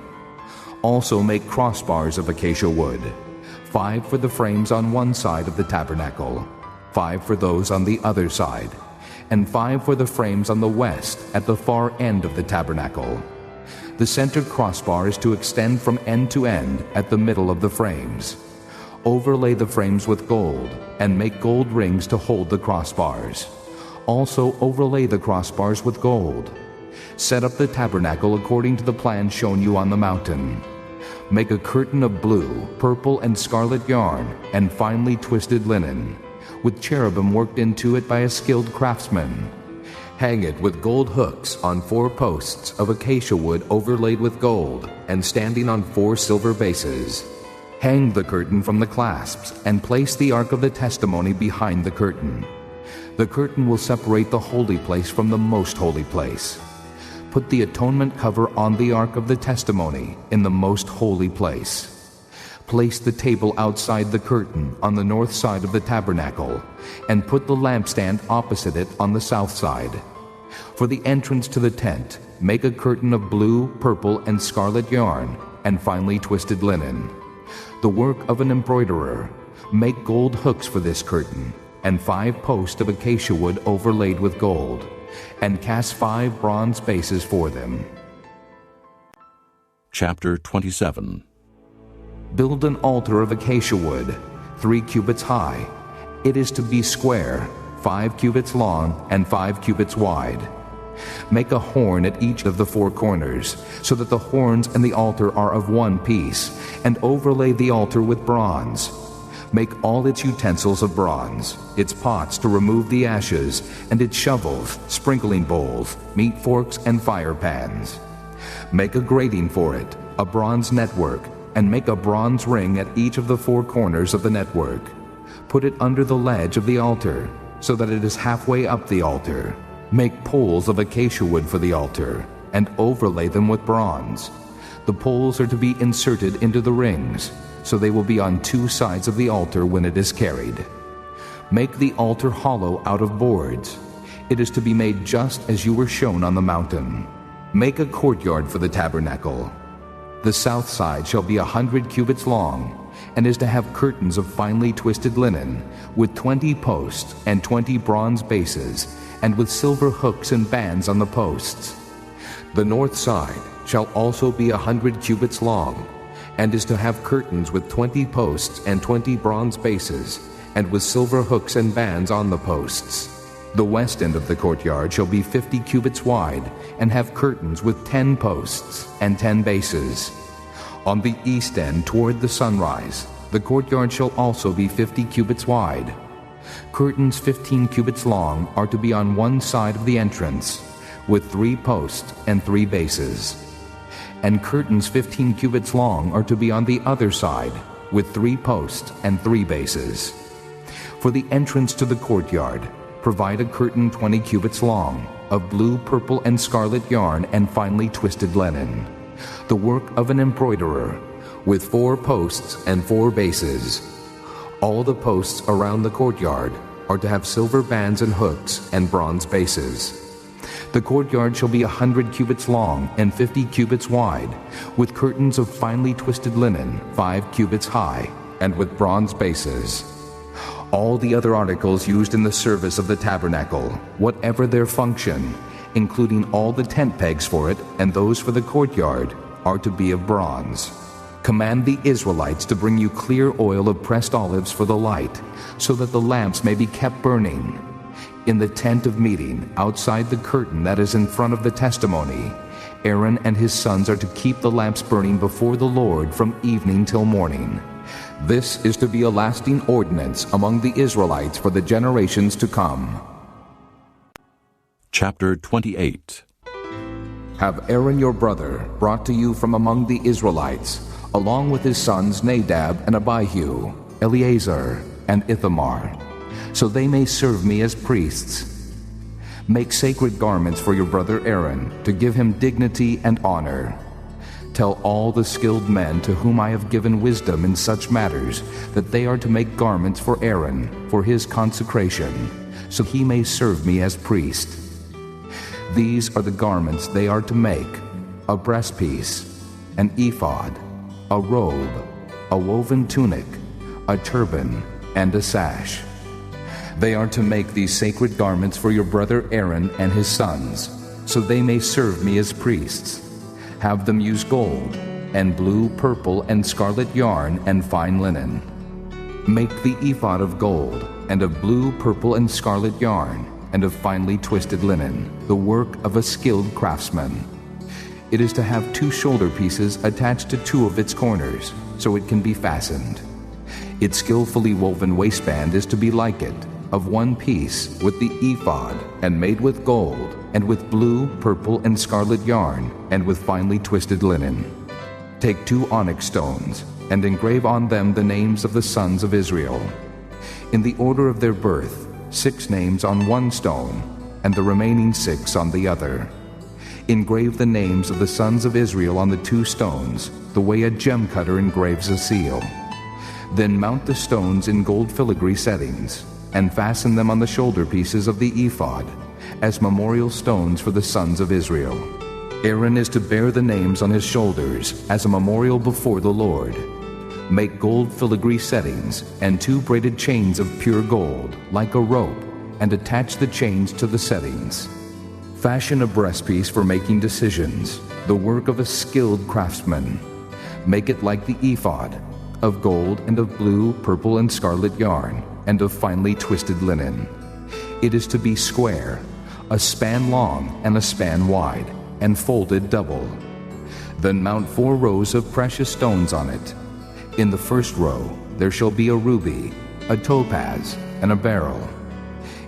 Also make crossbars of acacia wood, 5 for the frames on one side of the tabernacle, 5 for those on the other side, and 5 for the frames on the west at the far end of the tabernacle. The center crossbar is to extend from end to end at the middle of the frames. Overlay the frames with gold, and make gold rings to hold the crossbars. Also overlay the crossbars with gold. Set up the tabernacle according to the plan shown you on the mountain. Make a curtain of blue, purple, and scarlet yarn, and finely twisted linen, with cherubim worked into it by a skilled craftsman. Hang it with gold hooks on 4 posts of acacia wood overlaid with gold, and standing on 4 silver bases. Hang the curtain from the clasps, and place the ark of the testimony behind the curtain. The curtain will separate the holy place from the most holy place. Put the atonement cover on the ark of the testimony in the most holy place. Place the table outside the curtain on the north side of the tabernacle, and put the lampstand opposite it on the south side. For the entrance to the tent, make a curtain of blue, purple, and scarlet yarn, and finely twisted linen. The work of an embroiderer. Make gold hooks for this curtain, and 5 posts of acacia wood overlaid with gold, and cast 5 bronze bases for them. Chapter 27. Build an altar of acacia wood, 3 cubits high. It is to be square, 5 cubits long and 5 cubits wide. Make a horn at each of the 4 corners, so that the horns and the altar are of one piece, and overlay the altar with bronze. Make all its utensils of bronze, its pots to remove the ashes, and its shovels, sprinkling bowls, meat forks, and fire pans. Make a grating for it, a bronze network, and make a bronze ring at each of the 4 corners of the network. Put it under the ledge of the altar, so that it is halfway up the altar. Make poles of acacia wood for the altar, and overlay them with bronze. The poles are to be inserted into the rings, so they will be on 2 sides of the altar when it is carried. Make the altar hollow out of boards. It is to be made just as you were shown on the mountain. Make a courtyard for the tabernacle. The south side shall be 100 cubits long, and is to have curtains of finely twisted linen, with 20 posts and 20 bronze bases, and with silver hooks and bands on the posts. The north side shall also be 100 cubits long, and is to have curtains with 20 posts and 20 bronze bases, and with silver hooks and bands on the posts. The west end of the courtyard shall be 50 cubits wide, and have curtains with 10 posts and 10 bases. On the east end toward the sunrise, the courtyard shall also be 50 cubits wide. Curtains 15 cubits long are to be on one side of the entrance, with 3 posts and 3 bases. And curtains 15 cubits long are to be on the other side, with 3 posts and 3 bases. For the entrance to the courtyard, provide a curtain 20 cubits long, of blue, purple, and scarlet yarn and finely twisted linen, the work of an embroiderer, with 4 posts and 4 bases. All the posts around the courtyard are to have silver bands and hooks and bronze bases. The courtyard shall be 100 cubits long and 50 cubits wide, with curtains of finely twisted linen 5 cubits high, and with bronze bases. All the other articles used in the service of the tabernacle, whatever their function, including all the tent pegs for it and those for the courtyard, are to be of bronze. Command the Israelites to bring you clear oil of pressed olives for the light, so that the lamps may be kept burning. In the tent of meeting, outside the curtain that is in front of the testimony, Aaron and his sons are to keep the lamps burning before the Lord from evening till morning. This is to be a lasting ordinance among the Israelites for the generations to come. Chapter 28. Have Aaron your brother brought to you from among the Israelites, along with his sons Nadab and Abihu, Eleazar and Ithamar, so they may serve me as priests. Make sacred garments for your brother Aaron, to give him dignity and honor. Tell all the skilled men to whom I have given wisdom in such matters that they are to make garments for Aaron, for his consecration, so he may serve me as priest. These are the garments they are to make: a breastpiece, an ephod, a robe, a woven tunic, a turban, and a sash. They are to make these sacred garments for your brother Aaron and his sons, so they may serve me as priests. Have them use gold, and blue, purple, and scarlet yarn, and fine linen. Make the ephod of gold, and of blue, purple, and scarlet yarn, and of finely twisted linen, the work of a skilled craftsman. It is to have 2 shoulder pieces attached to 2 of its corners, so it can be fastened. Its skillfully woven waistband is to be like it, of 1 piece with the ephod, and made with gold, and with blue, purple, and scarlet yarn, and with finely twisted linen. Take 2 onyx stones, and engrave on them the names of the sons of Israel. In the order of their birth, 6 names on 1 stone, and the remaining 6 on the other. Engrave the names of the sons of Israel on the 2 stones, the way a gem cutter engraves a seal. Then mount the stones in gold filigree settings, and fasten them on the shoulder pieces of the ephod, as memorial stones for the sons of Israel. Aaron is to bear the names on his shoulders as a memorial before the Lord. Make gold filigree settings and 2 braided chains of pure gold, like a rope, and attach the chains to the settings. Fashion a breastpiece for making decisions, the work of a skilled craftsman. Make it like the ephod, of gold and of blue, purple, and scarlet yarn, and of finely twisted linen. It is to be square, a span long and a span wide, and folded double. Then mount 4 rows of precious stones on it. In the first row there shall be a ruby, a topaz, and a beryl.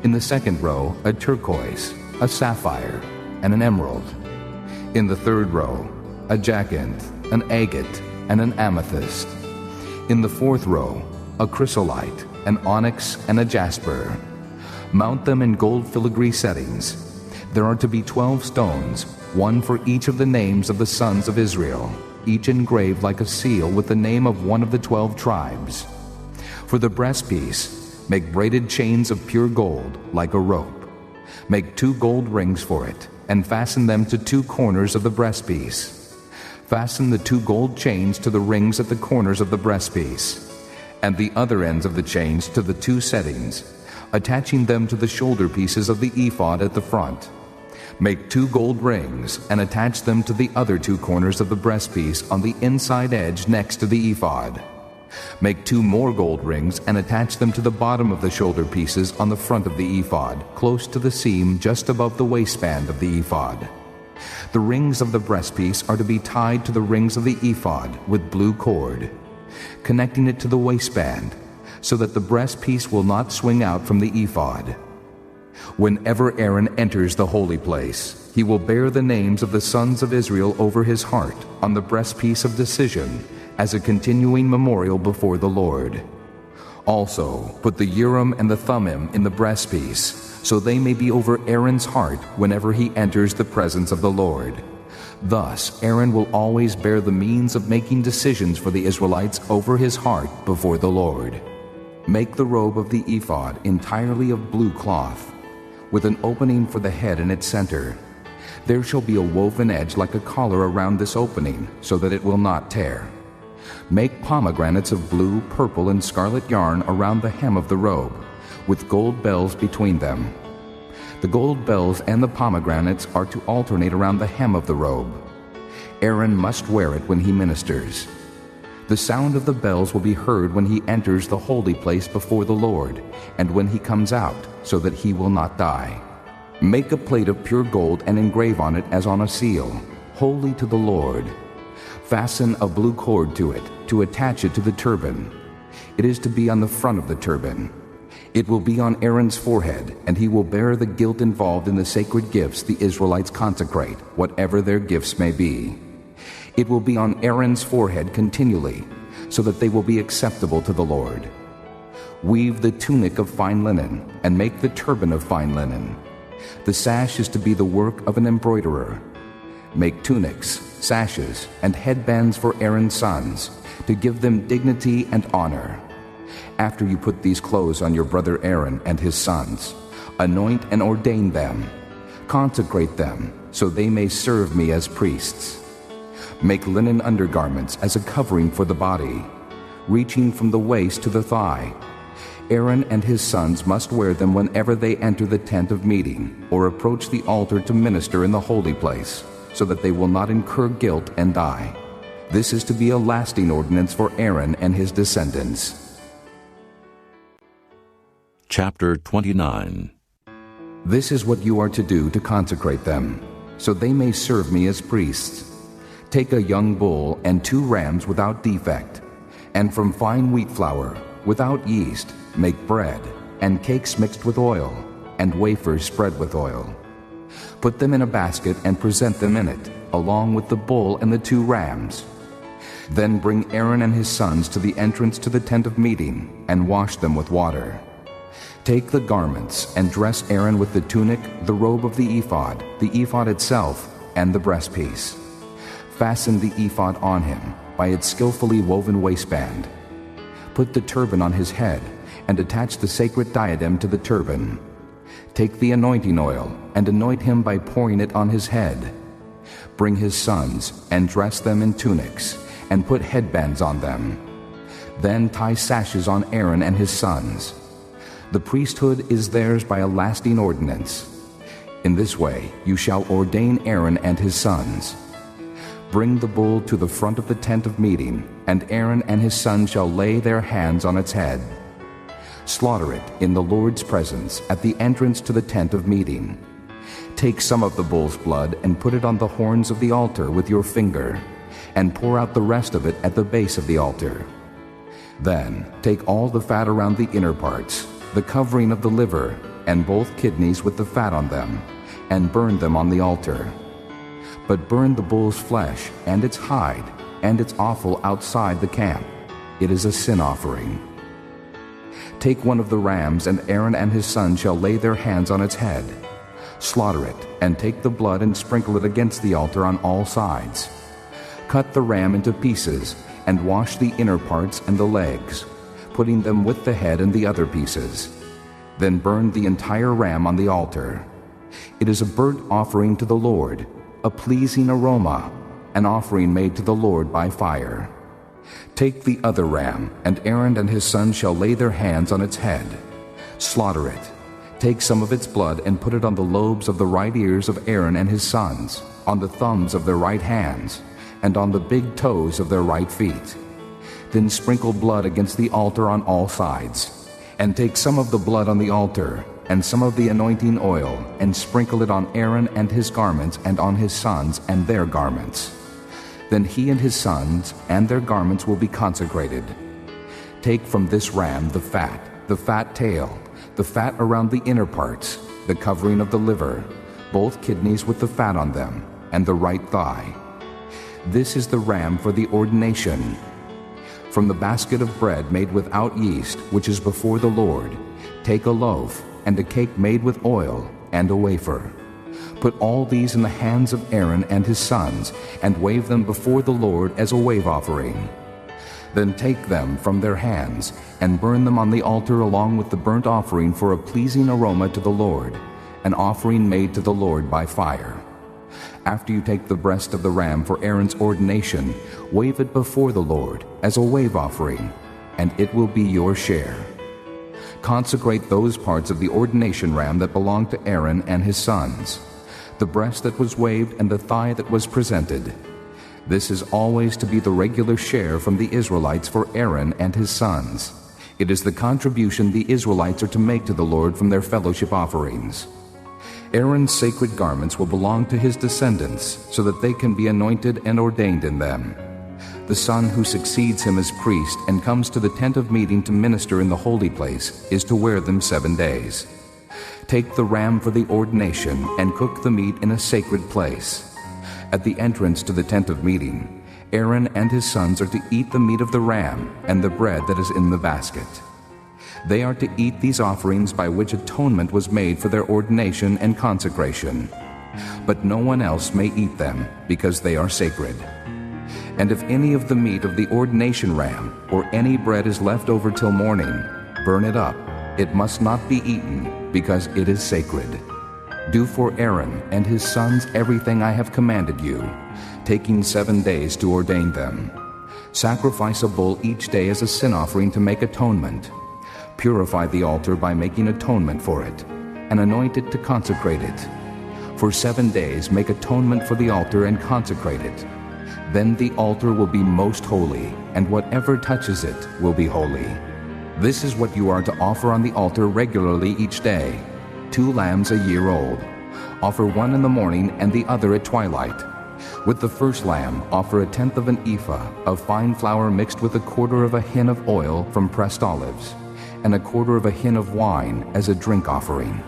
In the second row a turquoise, a sapphire, and an emerald. In the third row a jacinth, an agate, and an amethyst. In the fourth row a chrysolite, an onyx, and a jasper. Mount them in gold filigree settings. There are to be 12 stones, 1 for each of the names of the sons of Israel, each engraved like a seal with the name of one of the 12 tribes. For the breastpiece, make braided chains of pure gold, like a rope. Make 2 gold rings for it, and fasten them to 2 corners of the breastpiece. Fasten the 2 gold chains to the rings at the corners of the breastpiece, and the other ends of the chains to the 2 settings, attaching them to the shoulder pieces of the ephod at the front. Make 2 gold rings, and attach them to the other 2 corners of the breastpiece on the inside edge next to the ephod. Make 2 more gold rings, and attach them to the bottom of the shoulder pieces on the front of the ephod, close to the seam just above the waistband of the ephod. The rings of the breastpiece are to be tied to the rings of the ephod with blue cord, connecting it to the waistband, so that the breastpiece will not swing out from the ephod. Whenever Aaron enters the holy place, he will bear the names of the sons of Israel over his heart on the breastpiece of decision as a continuing memorial before the Lord. Also, put the Urim and the Thummim in the breastpiece, so they may be over Aaron's heart whenever he enters the presence of the Lord. Thus, Aaron will always bear the means of making decisions for the Israelites over his heart before the Lord. Make the robe of the ephod entirely of blue cloth, with an opening for the head in its center. There shall be a woven edge like a collar around this opening, so that it will not tear. Make pomegranates of blue, purple, and scarlet yarn around the hem of the robe, with gold bells between them. The gold bells and the pomegranates are to alternate around the hem of the robe. Aaron must wear it when he ministers. The sound of the bells will be heard when he enters the holy place before the Lord, and when he comes out, so that he will not die. Make a plate of pure gold and engrave on it as on a seal, holy to the Lord. Fasten a blue cord to it, to attach it to the turban. It is to be on the front of the turban. It will be on Aaron's forehead, and he will bear the guilt involved in the sacred gifts the Israelites consecrate, whatever their gifts may be. It will be on Aaron's forehead continually, so that they will be acceptable to the Lord. Weave the tunic of fine linen, and make the turban of fine linen. The sash is to be the work of an embroiderer. Make tunics, sashes, and headbands for Aaron's sons, to give them dignity and honor. After you put these clothes on your brother Aaron and his sons, anoint and ordain them. Consecrate them, so they may serve me as priests. Make linen undergarments as a covering for the body, reaching from the waist to the thigh. Aaron and his sons must wear them whenever they enter the tent of meeting or approach the altar to minister in the holy place, so that they will not incur guilt and die. This is to be a lasting ordinance for Aaron and his descendants. Chapter 29. This is what you are to do to consecrate them, so they may serve me as priests. Take a young bull and 2 rams without defect, and from fine wheat flour, without yeast, make bread, and cakes mixed with oil, and wafers spread with oil. Put them in a basket and present them in it, along with the bull and the 2 rams. Then bring Aaron and his sons to the entrance to the tent of meeting, and wash them with water. Take the garments and dress Aaron with the tunic, the robe of the ephod itself, and the breastpiece. Fasten the ephod on him by its skillfully woven waistband. Put the turban on his head and attach the sacred diadem to the turban. Take the anointing oil and anoint him by pouring it on his head. Bring his sons and dress them in tunics and put headbands on them. Then tie sashes on Aaron and his sons. The priesthood is theirs by a lasting ordinance. In this way you shall ordain Aaron and his sons. Bring the bull to the front of the tent of meeting, and Aaron and his sons shall lay their hands on its head. Slaughter it in the Lord's presence at the entrance to the tent of meeting. Take some of the bull's blood and put it on the horns of the altar with your finger, and pour out the rest of it at the base of the altar. Then take all the fat around the inner parts, the covering of the liver, and both kidneys with the fat on them, and burn them on the altar. But burn the bull's flesh and its hide and its offal outside the camp. It is a sin offering. Take one of the rams, and Aaron and his sons shall lay their hands on its head. Slaughter it, and take the blood and sprinkle it against the altar on all sides. Cut the ram into pieces, and wash the inner parts and the legs, putting them with the head and the other pieces. Then burn the entire ram on the altar. It is a burnt offering to the Lord, a pleasing aroma, an offering made to the Lord by fire. Take the other ram, and Aaron and his sons shall lay their hands on its head. Slaughter it. Take some of its blood and put it on the lobes of the right ears of Aaron and his sons, on the thumbs of their right hands, and on the big toes of their right feet. Then sprinkle blood against the altar on all sides. And take some of the blood on the altar, and some of the anointing oil, and sprinkle it on Aaron and his garments, and on his sons and their garments. Then he and his sons and their garments will be consecrated. Take from this ram the fat tail, the fat around the inner parts, the covering of the liver, both kidneys with the fat on them, and the right thigh. This is the ram for the ordination. From the basket of bread made without yeast, which is before the Lord, take a loaf, and a cake made with oil, and a wafer. Put all these in the hands of Aaron and his sons, and wave them before the Lord as a wave offering. Then take them from their hands, and burn them on the altar along with the burnt offering for a pleasing aroma to the Lord, an offering made to the Lord by fire. After you take the breast of the ram for Aaron's ordination, wave it before the Lord as a wave offering, and it will be your share. Consecrate those parts of the ordination ram that belong to Aaron and his sons, the breast that was waved and the thigh that was presented. This is always to be the regular share from the Israelites for Aaron and his sons. It is the contribution the Israelites are to make to the Lord from their fellowship offerings. Aaron's sacred garments will belong to his descendants, so that they can be anointed and ordained in them. The son who succeeds him as priest and comes to the tent of meeting to minister in the holy place is to wear them 7 days. Take the ram for the ordination and cook the meat in a sacred place. At the entrance to the tent of meeting, Aaron and his sons are to eat the meat of the ram and the bread that is in the basket. They are to eat these offerings by which atonement was made for their ordination and consecration. But no one else may eat them, because they are sacred. And if any of the meat of the ordination ram or any bread is left over till morning, burn it up. It must not be eaten, because it is sacred. Do for Aaron and his sons everything I have commanded you, taking 7 days to ordain them. Sacrifice a bull each day as a sin offering to make atonement. Purify the altar by making atonement for it, and anoint it to consecrate it. For 7 days make atonement for the altar and consecrate it. Then the altar will be most holy, and whatever touches it will be holy. This is what you are to offer on the altar regularly each day: 2 lambs a year old. Offer one in the morning and the other at twilight. With the first lamb, offer 1/10 of an ephah of fine flour mixed with 1/4 of a hin of oil from pressed olives, and 1/4 of a hin of wine as a drink offering.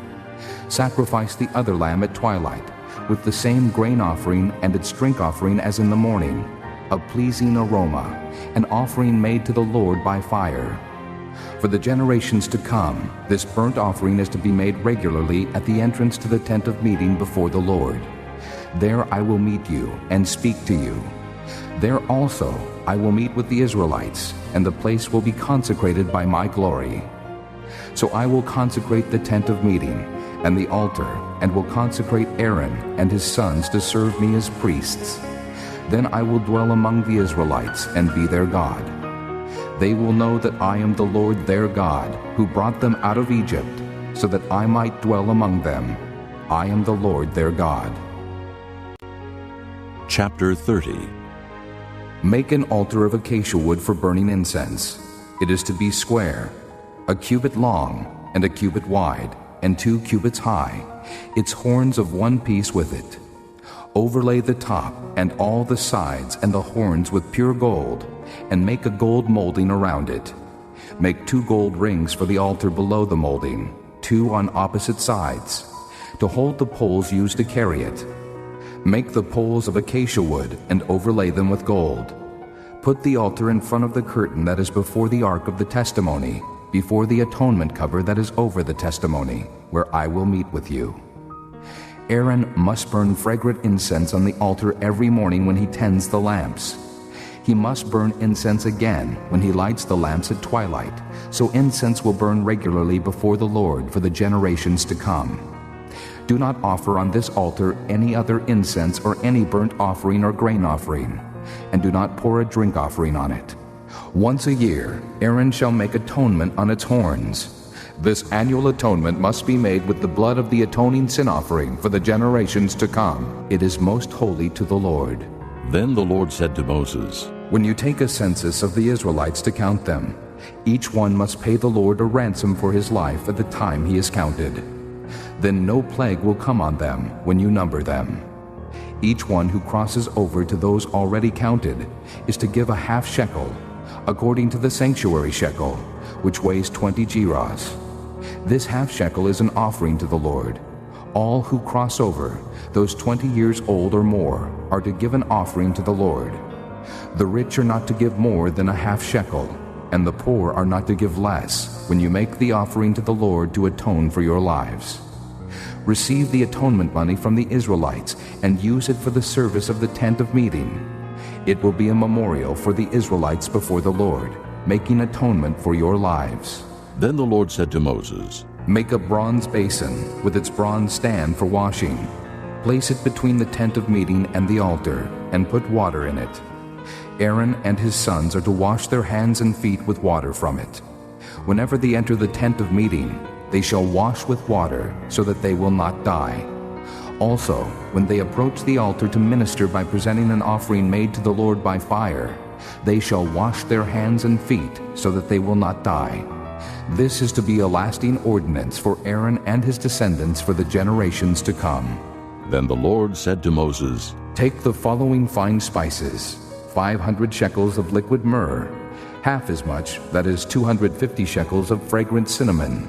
Sacrifice the other lamb at twilight, with the same grain offering and its drink offering as in the morning, a pleasing aroma, an offering made to the Lord by fire. For the generations to come, this burnt offering is to be made regularly at the entrance to the tent of meeting before the Lord. There I will meet you and speak to you. There also I will meet with the Israelites, and the place will be consecrated by my glory. So I will consecrate the tent of meeting and the altar, and will consecrate Aaron and his sons to serve me as priests. Then I will dwell among the Israelites and be their God. They will know that I am the Lord their God, who brought them out of Egypt, so that I might dwell among them. I am the Lord their God. Chapter 30. Make an altar of acacia wood for burning incense. It is to be square, 1 cubit long and 1 cubit wide, and 2 cubits high, its horns of 1 piece with it. Overlay the top and all the sides and the horns with pure gold, and make a gold molding around it. Make 2 gold rings for the altar below the molding, 2 on opposite sides, to hold the poles used to carry it. Make the poles of acacia wood and overlay them with gold. Put the altar in front of the curtain that is before the ark of the testimony, before the atonement cover that is over the testimony, where I will meet with you. Aaron must burn fragrant incense on the altar every morning when he tends the lamps. He must burn incense again when he lights the lamps at twilight, so incense will burn regularly before the Lord for the generations to come. Do not offer on this altar any other incense or any burnt offering or grain offering, and do not pour a drink offering on it. Once a year, Aaron shall make atonement on its horns. This annual atonement must be made with the blood of the atoning sin offering for the generations to come. It is most holy to the Lord. Then the Lord said to Moses, When you take a census of the Israelites to count them, each one must pay the Lord a ransom for his life at the time he is counted. Then no plague will come on them when you number them. Each one who crosses over to those already counted is to give a half shekel, according to the sanctuary shekel, which weighs 20 gerahs. This half shekel is an offering to the Lord. All who cross over, those 20 years old or more, are to give an offering to the Lord. The rich are not to give more than a half shekel, and the poor are not to give less when you make the offering to the Lord to atone for your lives. Receive the atonement money from the Israelites and use it for the service of the tent of meeting. It will be a memorial for the Israelites before the Lord, making atonement for your lives. Then the Lord said to Moses, Make a bronze basin with its bronze stand for washing. Place it between the tent of meeting and the altar, and put water in it. Aaron and his sons are to wash their hands and feet with water from it. Whenever they enter the tent of meeting, they shall wash with water, so that they will not die. Also, when they approach the altar to minister by presenting an offering made to the Lord by fire, they shall wash their hands and feet so that they will not die. This is to be a lasting ordinance for Aaron and his descendants for the generations to come. Then the Lord said to Moses, Take the following fine spices, 500 shekels of liquid myrrh, half as much, that is 250 shekels of fragrant cinnamon,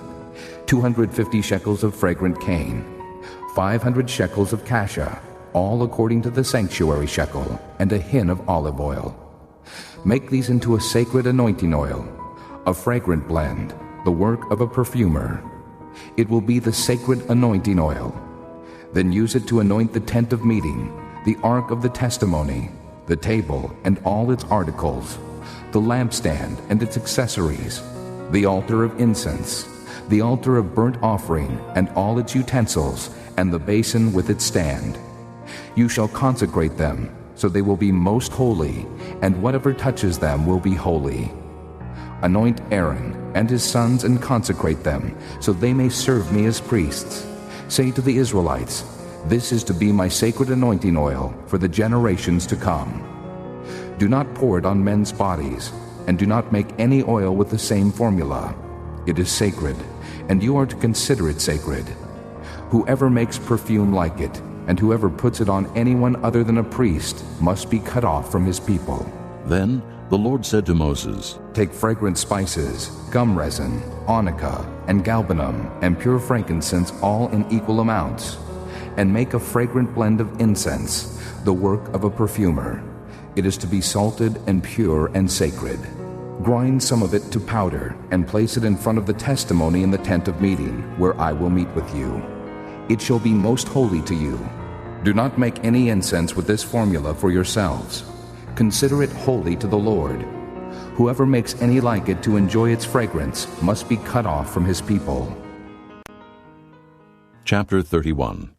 250 shekels of fragrant cane, 500 shekels of cassia, all according to the sanctuary shekel, and a hin of olive oil. Make these into a sacred anointing oil, a fragrant blend, the work of a perfumer. It will be the sacred anointing oil. Then use it to anoint the tent of meeting, the ark of the testimony, the table and all its articles, the lampstand and its accessories, the altar of incense, the altar of burnt offering and all its utensils, and the basin with its stand. You shall consecrate them, so they will be most holy, and whatever touches them will be holy. Anoint Aaron and his sons and consecrate them, so they may serve me as priests. Say to the Israelites, This is to be my sacred anointing oil for the generations to come. Do not pour it on men's bodies, and do not make any oil with the same formula. It is sacred, and you are to consider it sacred. Whoever makes perfume like it, and whoever puts it on anyone other than a priest, must be cut off from his people. Then the Lord said to Moses, Take fragrant spices, gum resin, onycha, and galbanum, and pure frankincense, all in equal amounts, and make a fragrant blend of incense, the work of a perfumer. It is to be salted and pure and sacred. Grind some of it to powder, and place it in front of the testimony in the tent of meeting, where I will meet with you. It shall be most holy to you. Do not make any incense with this formula for yourselves. Consider it holy to the Lord. Whoever makes any like it to enjoy its fragrance must be cut off from his people. Chapter 31.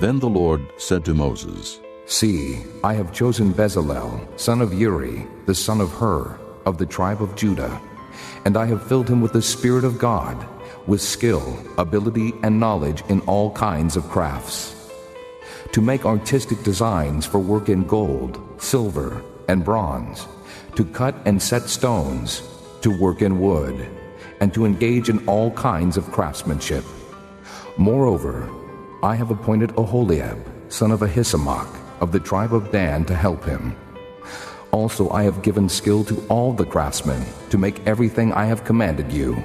Then the Lord said to Moses, See, I have chosen Bezalel, son of Uri, the son of Hur, of the tribe of Judah, and I have filled him with the Spirit of God, with skill, ability, and knowledge in all kinds of crafts, to make artistic designs for work in gold, silver, and bronze, to cut and set stones, to work in wood, and to engage in all kinds of craftsmanship. Moreover, I have appointed Oholiab, son of Ahisamach, of the tribe of Dan, to help him. Also I have given skill to all the craftsmen to make everything I have commanded you: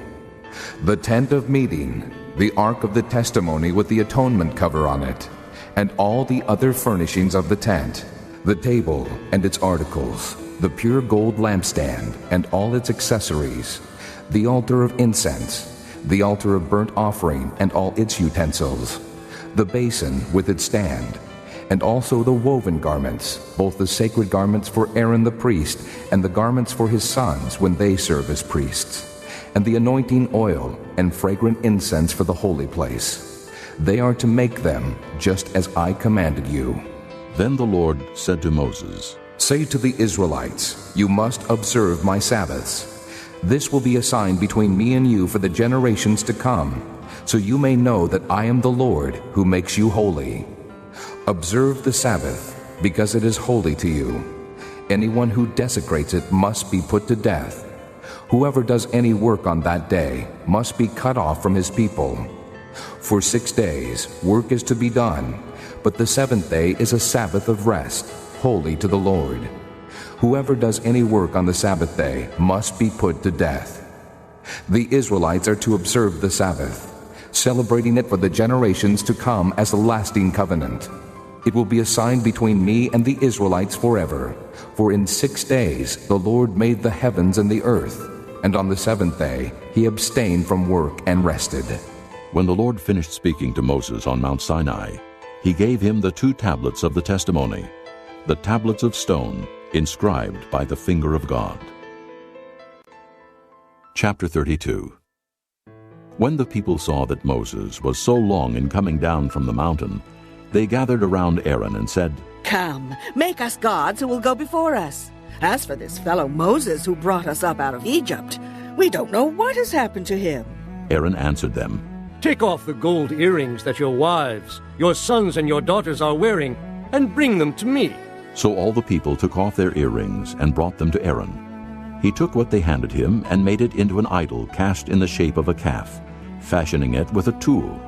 the tent of meeting, the ark of the testimony with the atonement cover on it, and all the other furnishings of the tent, the table and its articles, the pure gold lampstand and all its accessories, the altar of incense, the altar of burnt offering and all its utensils, the basin with its stand, and also the woven garments, both the sacred garments for Aaron the priest and the garments for his sons when they serve as priests, and the anointing oil and fragrant incense for the holy place. They are to make them just as I commanded you. Then the Lord said to Moses, Say to the Israelites, You must observe my Sabbaths. This will be a sign between me and you for the generations to come, so you may know that I am the Lord who makes you holy. Observe the Sabbath, because it is holy to you. Anyone who desecrates it must be put to death. Whoever does any work on that day must be cut off from his people. For 6 days work is to be done, but the seventh day is a Sabbath of rest, holy to the Lord. Whoever does any work on the Sabbath day must be put to death. The Israelites are to observe the Sabbath, celebrating it for the generations to come as a lasting covenant. It will be a sign between me and the Israelites forever, for in 6 days the Lord made the heavens and the earth, and on the seventh day he abstained from work and rested. When the Lord finished speaking to Moses on Mount Sinai, he gave him the 2 tablets of the testimony, the tablets of stone, inscribed by the finger of God. Chapter 32. When the people saw that Moses was so long in coming down from the mountain, they gathered around Aaron and said, Come, make us gods who will go before us. As for this fellow Moses who brought us up out of Egypt, we don't know what has happened to him. Aaron answered them, Take off the gold earrings that your wives, your sons, and your daughters are wearing, and bring them to me." So all the people took off their earrings and brought them to Aaron. He took what they handed him and made it into an idol cast in the shape of a calf, fashioning it with a tool.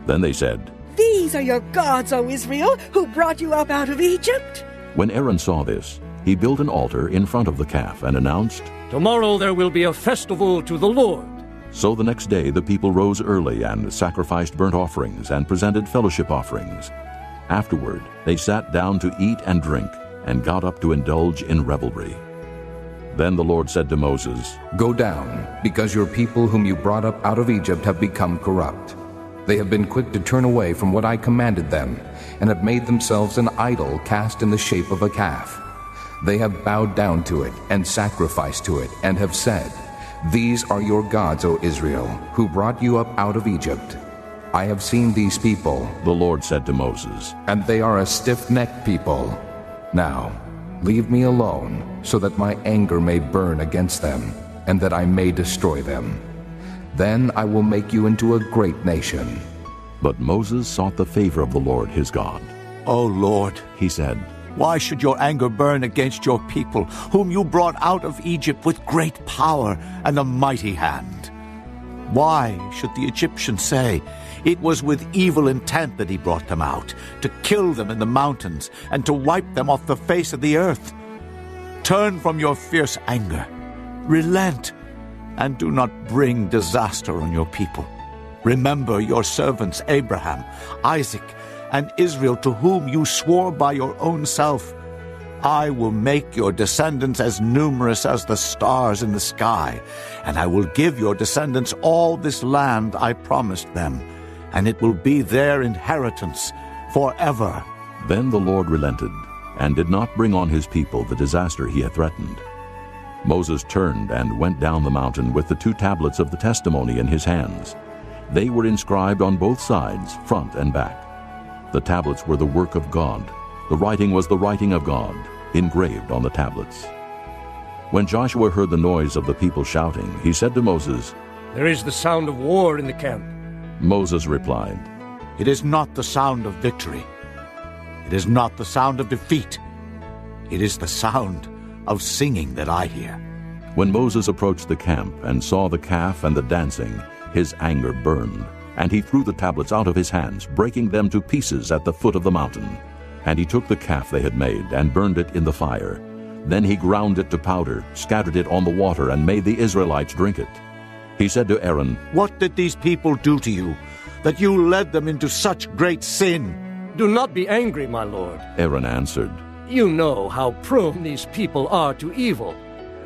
Then they said, "These are your gods, O Israel, who brought you up out of Egypt." When Aaron saw this, he built an altar in front of the calf and announced, "Tomorrow there will be a festival to the Lord." So the next day the people rose early and sacrificed burnt offerings and presented fellowship offerings. Afterward they sat down to eat and drink and got up to indulge in revelry. Then the Lord said to Moses, "Go down, because your people whom you brought up out of Egypt have become corrupt. They have been quick to turn away from what I commanded them, and have made themselves an idol cast in the shape of a calf. They have bowed down to it and sacrificed to it, and have said, 'These are your gods, O Israel, who brought you up out of Egypt.' I have seen these people," the Lord said to Moses, "and they are a stiff-necked people. Now, leave me alone, so that my anger may burn against them, and that I may destroy them. Then I will make you into a great nation." But Moses sought the favor of the Lord his God. "O Lord," he said, "why should your anger burn against your people, whom you brought out of Egypt with great power and a mighty hand? Why should the Egyptians say, 'It was with evil intent that he brought them out, to kill them in the mountains and to wipe them off the face of the earth'? Turn from your fierce anger, relent, and do not bring disaster on your people. Remember your servants Abraham, Isaac, and Israel, to whom you swore by your own self, 'I will make your descendants as numerous as the stars in the sky, and I will give your descendants all this land I promised them, and it will be their inheritance forever.'" Then the Lord relented, and did not bring on his people the disaster he had threatened. Moses turned and went down the mountain with the 2 tablets of the testimony in his hands. They were inscribed on both sides, front and back. The tablets were the work of God. The writing was the writing of God, engraved on the tablets. When Joshua heard the noise of the people shouting, he said to Moses, "There is the sound of war in the camp." Moses replied, "It is not the sound of victory. It is not the sound of defeat. It is the sound of singing that I hear." When Moses approached the camp and saw the calf and the dancing, his anger burned, and he threw the tablets out of his hands, breaking them to pieces at the foot of the mountain. And he took the calf they had made and burned it in the fire. Then he ground it to powder, scattered it on the water, and made the Israelites drink it. He said to Aaron, "What did these people do to you, that you led them into such great sin?" "Do not be angry, my lord," Aaron answered. "You know how prone these people are to evil.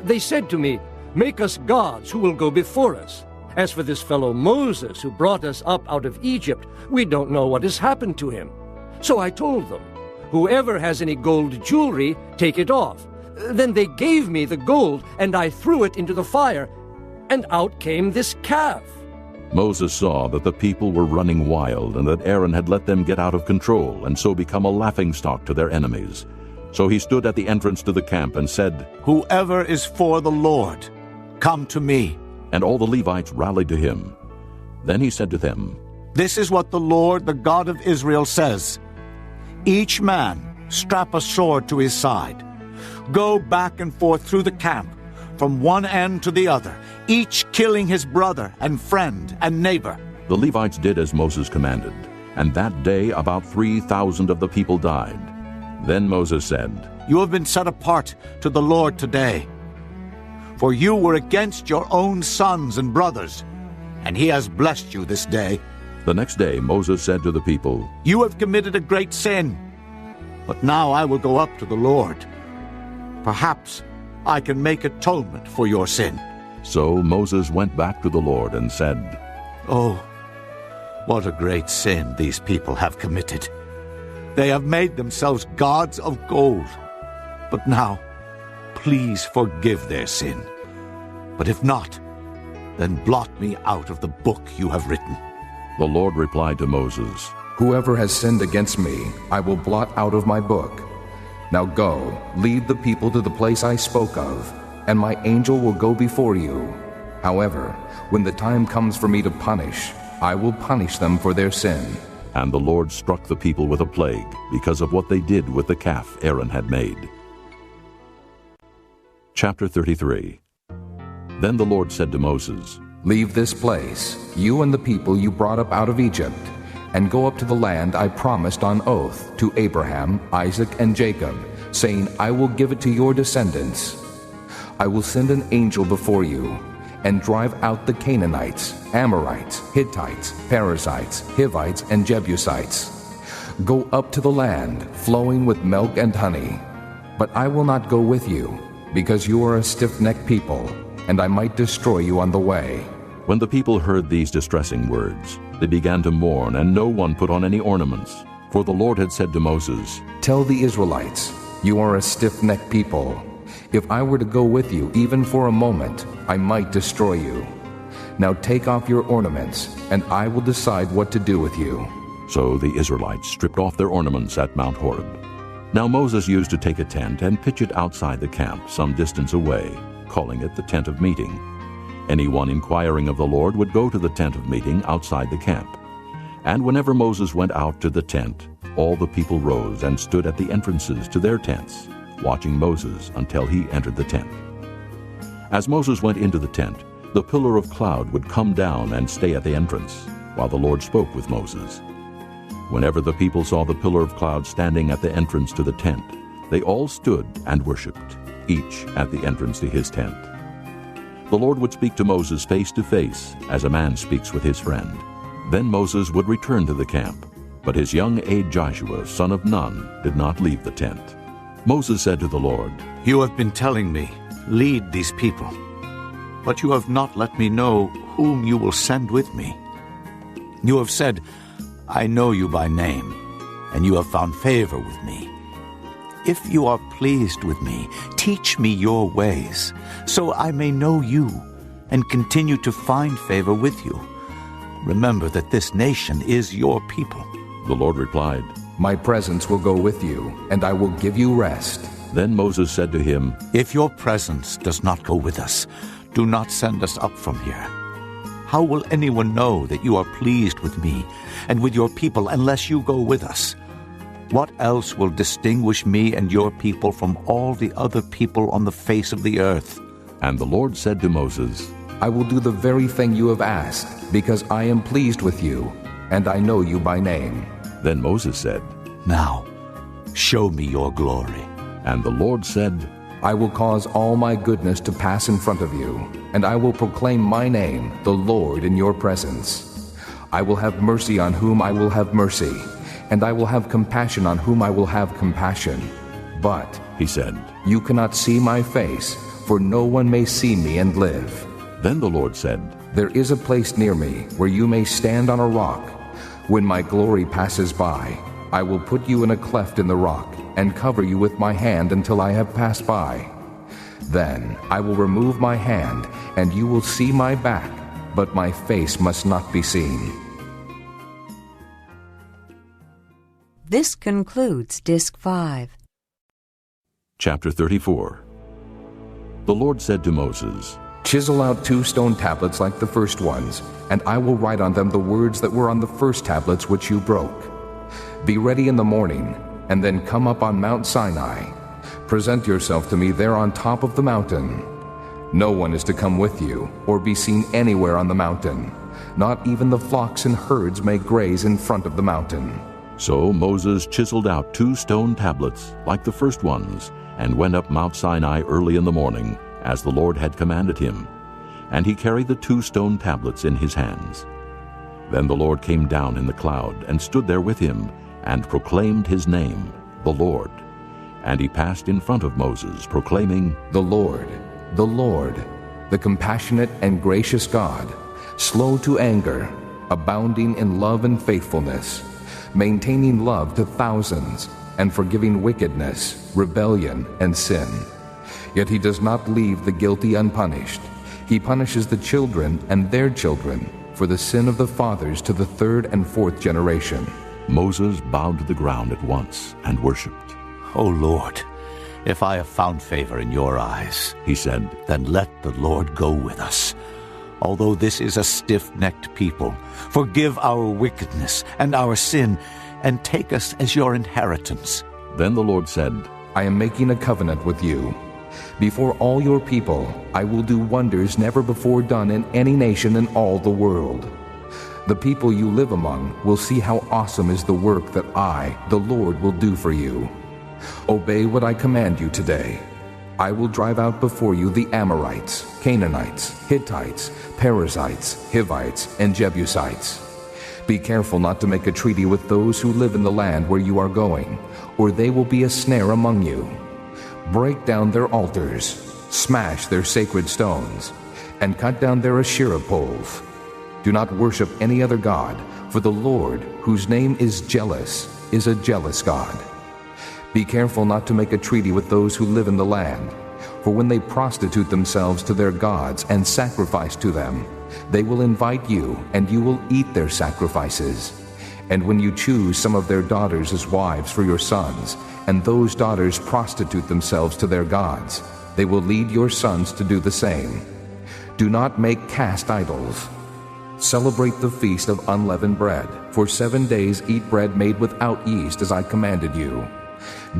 They said to me, 'Make us gods who will go before us.' As for this fellow Moses who brought us up out of Egypt, we don't know what has happened to him." So I told them, 'Whoever has any gold jewelry, take it off.' Then they gave me the gold, and I threw it into the fire, and out came this calf." Moses saw that the people were running wild, and that Aaron had let them get out of control, and so become a laughingstock to their enemies. So he stood at the entrance to the camp and said, "Whoever is for the Lord, come to me." And all the Levites rallied to him. Then he said to them, "This is what the Lord, the God of Israel, says. Each man strap a sword to his side. Go back and forth through the camp, from one end to the other, each killing his brother and friend and neighbor." The Levites did as Moses commanded, and that day about 3,000 of the people died. Then Moses said, "You have been set apart to the Lord today, for you were against your own sons and brothers, and he has blessed you this day." The next day Moses said to the people, "You have committed a great sin, but now I will go up to the Lord. Perhaps I can make atonement for your sin." So Moses went back to the Lord and said, "Oh, what a great sin these people have committed. They have made themselves gods of gold. But now, please forgive their sin. But if not, then blot me out of the book you have written." The Lord replied to Moses, "Whoever has sinned against me, I will blot out of my book. Now go, lead the people to the place I spoke of, and my angel will go before you. However, when the time comes for me to punish, I will punish them for their sin. And the Lord struck the people with a plague because of what they did with the calf Aaron had made. Chapter 33. Then the Lord said to Moses, Leave this place, you and the people you brought up out of Egypt, and go up to the land I promised on oath to Abraham, Isaac, and Jacob, saying, I will give it to your descendants. I will send an angel before you, and drive out the Canaanites, Amorites, Hittites, Perizzites, Hivites, and Jebusites. Go up to the land flowing with milk and honey. But I will not go with you, because you are a stiff-necked people, and I might destroy you on the way. When the people heard these distressing words, they began to mourn, and no one put on any ornaments. For the Lord had said to Moses, Tell the Israelites, you are a stiff-necked people. If I were to go with you even for a moment, I might destroy you. Now take off your ornaments, and I will decide what to do with you. So the Israelites stripped off their ornaments at Mount Horeb. Now Moses used to take a tent and pitch it outside the camp some distance away, calling it the tent of meeting. Anyone inquiring of the Lord would go to the tent of meeting outside the camp. And whenever Moses went out to the tent, all the people rose and stood at the entrances to their tents, watching Moses until he entered the tent. As Moses went into the tent, the pillar of cloud would come down and stay at the entrance, while the Lord spoke with Moses. Whenever the people saw the pillar of cloud standing at the entrance to the tent, they all stood and worshipped, each at the entrance to his tent. The Lord would speak to Moses face to face, as a man speaks with his friend. Then Moses would return to the camp, but his young aide Joshua, son of Nun, did not leave the tent. Moses said to the Lord, You have been telling me, lead these people, but you have not let me know whom you will send with me. You have said, I know you by name, and you have found favor with me. If you are pleased with me, teach me your ways, so I may know you and continue to find favor with you. Remember that this nation is your people. The Lord replied, My presence will go with you, and I will give you rest. Then Moses said to him, If your presence does not go with us, do not send us up from here. How will anyone know that you are pleased with me and with your people unless you go with us? What else will distinguish me and your people from all the other people on the face of the earth? And the Lord said to Moses, I will do the very thing you have asked, because I am pleased with you, and I know you by name. Then Moses said, Now, show me your glory. And the Lord said, I will cause all my goodness to pass in front of you, and I will proclaim my name, the Lord, in your presence. I will have mercy on whom I will have mercy, and I will have compassion on whom I will have compassion. But, he said, you cannot see my face, for no one may see me and live. Then the Lord said, There is a place near me where you may stand on a rock. When my glory passes by, I will put you in a cleft in the rock and cover you with my hand until I have passed by. Then I will remove my hand, and you will see my back, but my face must not be seen. This concludes Disc 5. Chapter 34. The Lord said to Moses, Chisel out 2 stone tablets like the first ones, and I will write on them the words that were on the first tablets which you broke. Be ready in the morning, and then come up on Mount Sinai. Present yourself to me there on top of the mountain. No one is to come with you, or be seen anywhere on the mountain. Not even the flocks and herds may graze in front of the mountain. So Moses chiseled out 2 stone tablets, like the first ones, and went up Mount Sinai early in the morning, as the Lord had commanded him. And he carried the 2 stone tablets in his hands. Then the Lord came down in the cloud, and stood there with him, and proclaimed his name, the Lord. And he passed in front of Moses, proclaiming, The Lord, the compassionate and gracious God, slow to anger, abounding in love and faithfulness, maintaining love to thousands, and forgiving wickedness, rebellion, and sin. Yet he does not leave the guilty unpunished. He punishes the children and their children for the sin of the fathers to the 3rd and 4th generation. Moses bowed to the ground at once and worshipped. O Lord, if I have found favor in your eyes, he said, then let the Lord go with us. Although this is a stiff-necked people, forgive our wickedness and our sin, and take us as your inheritance." Then the Lord said, I am making a covenant with you. Before all your people, I will do wonders never before done in any nation in all the world. The people you live among will see how awesome is the work that I, the Lord, will do for you. Obey what I command you today. I will drive out before you the Amorites, Canaanites, Hittites, Perizzites, Hivites, and Jebusites. Be careful not to make a treaty with those who live in the land where you are going, or they will be a snare among you. Break down their altars, smash their sacred stones, and cut down their Asherah poles. Do not worship any other god, for the Lord, whose name is jealous, is a jealous God. Be careful not to make a treaty with those who live in the land, for when they prostitute themselves to their gods and sacrifice to them, they will invite you, and you will eat their sacrifices. And when you choose some of their daughters as wives for your sons, and those daughters prostitute themselves to their gods, they will lead your sons to do the same. Do not make cast idols. Celebrate the feast of unleavened bread. For 7 days eat bread made without yeast, as I commanded you.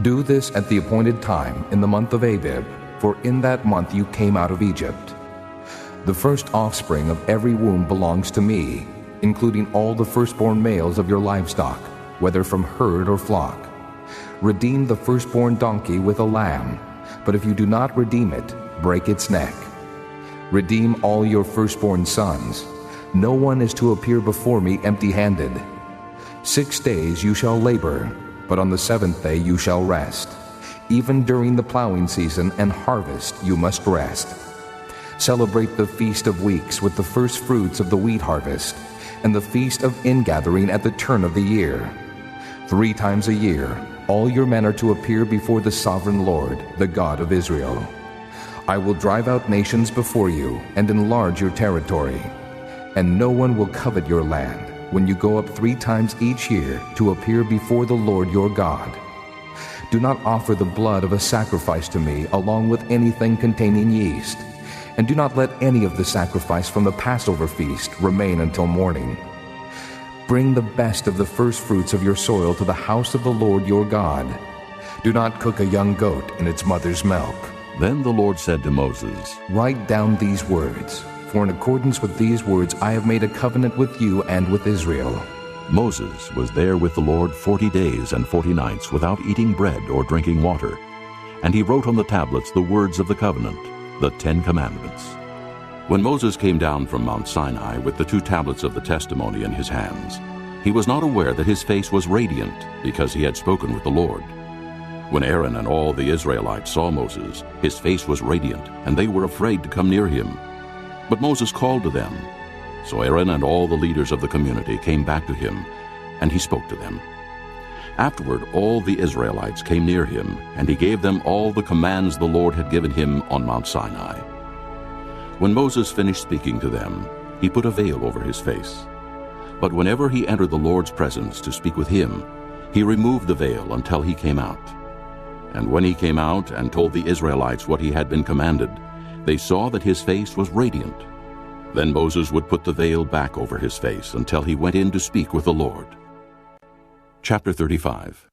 Do this at the appointed time in the month of Abib, for in that month you came out of Egypt. The first offspring of every womb belongs to me, including all the firstborn males of your livestock, whether from herd or flock. Redeem the firstborn donkey with a lamb, but if you do not redeem it, break its neck. Redeem all your firstborn sons. No one is to appear before me empty-handed. 6 days you shall labor, but on the 7th day you shall rest. Even during the plowing season and harvest you must rest. Celebrate the Feast of Weeks with the first fruits of the wheat harvest, and the Feast of Ingathering at the turn of the year. 3 times a year all your men are to appear before the sovereign Lord, the God of Israel. I will drive out nations before you and enlarge your territory, and no one will covet your land when you go up 3 times each year to appear before the Lord your God. Do not offer the blood of a sacrifice to me along with anything containing yeast, and do not let any of the sacrifice from the Passover feast remain until morning. Bring the best of the first fruits of your soil to the house of the Lord your God. Do not cook a young goat in its mother's milk. Then the Lord said to Moses, Write down these words, for in accordance with these words I have made a covenant with you and with Israel. Moses was there with the Lord 40 days and 40 nights without eating bread or drinking water. And he wrote on the tablets the words of the covenant, the 10 Commandments. When Moses came down from Mount Sinai with the 2 tablets of the testimony in his hands, he was not aware that his face was radiant, because he had spoken with the Lord. When Aaron and all the Israelites saw Moses, his face was radiant, and they were afraid to come near him. But Moses called to them. So Aaron and all the leaders of the community came back to him, and he spoke to them. Afterward all the Israelites came near him, and he gave them all the commands the Lord had given him on Mount Sinai. When Moses finished speaking to them, he put a veil over his face. But whenever he entered the Lord's presence to speak with him, he removed the veil until he came out. And when he came out and told the Israelites what he had been commanded, they saw that his face was radiant. Then Moses would put the veil back over his face until he went in to speak with the Lord. Chapter 35.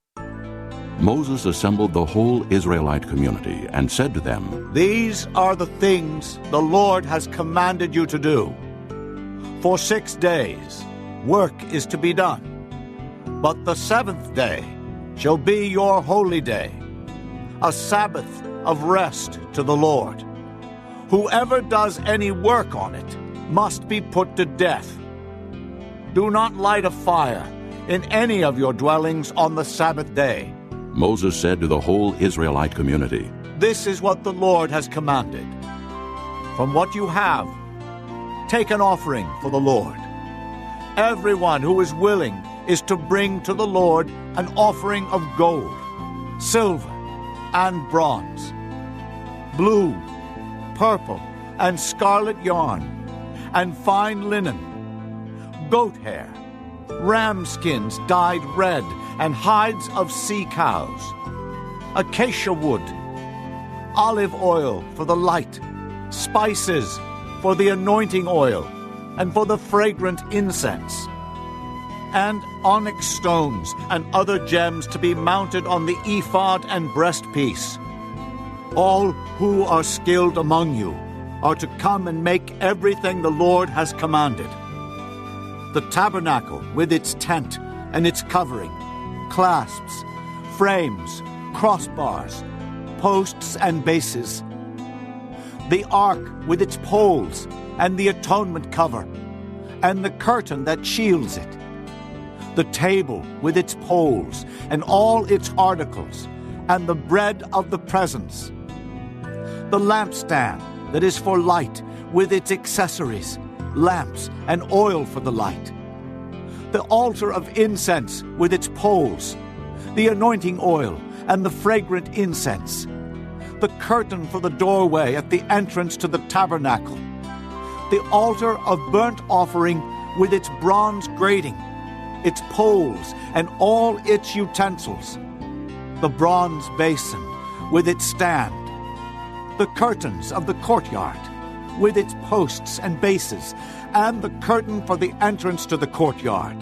Moses assembled the whole Israelite community and said to them, These are the things the Lord has commanded you to do. For 6 days work is to be done, but the 7th day shall be your holy day, a Sabbath of rest to the Lord. Whoever does any work on it must be put to death. Do not light a fire in any of your dwellings on the Sabbath day. Moses said to the whole Israelite community, This is what the Lord has commanded. From what you have, take an offering for the Lord. Everyone who is willing is to bring to the Lord an offering of gold, silver, and bronze, blue, purple, and scarlet yarn, and fine linen, goat hair, ram skins dyed red, and hides of sea cows, acacia wood, olive oil for the light, spices, for the anointing oil, and for the fragrant incense, and onyx stones and other gems to be mounted on the ephod and breastpiece. All who are skilled among you are to come and make everything the Lord has commanded. The tabernacle with its tent and its covering, clasps, frames, crossbars, posts and bases, the ark with its poles and the atonement cover, and the curtain that shields it, the table with its poles and all its articles, and the bread of the presence, the lampstand that is for light with its accessories, lamps and oil for the light, the altar of incense with its poles, the anointing oil and the fragrant incense, the curtain for the doorway at the entrance to the tabernacle, the altar of burnt offering with its bronze grating, its poles and all its utensils, the bronze basin with its stand, the curtains of the courtyard with its posts and bases, and the curtain for the entrance to the courtyard,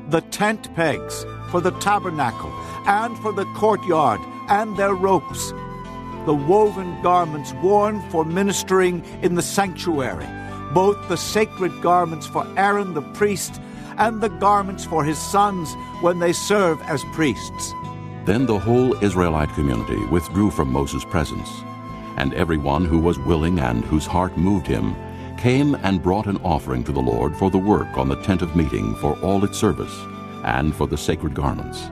the tent pegs for the tabernacle and for the courtyard and their ropes, the woven garments worn for ministering in the sanctuary, both the sacred garments for Aaron the priest and the garments for his sons when they serve as priests. Then the whole Israelite community withdrew from Moses' presence, and everyone who was willing and whose heart moved him came and brought an offering to the Lord for the work on the tent of meeting for all its service, and for the sacred garments.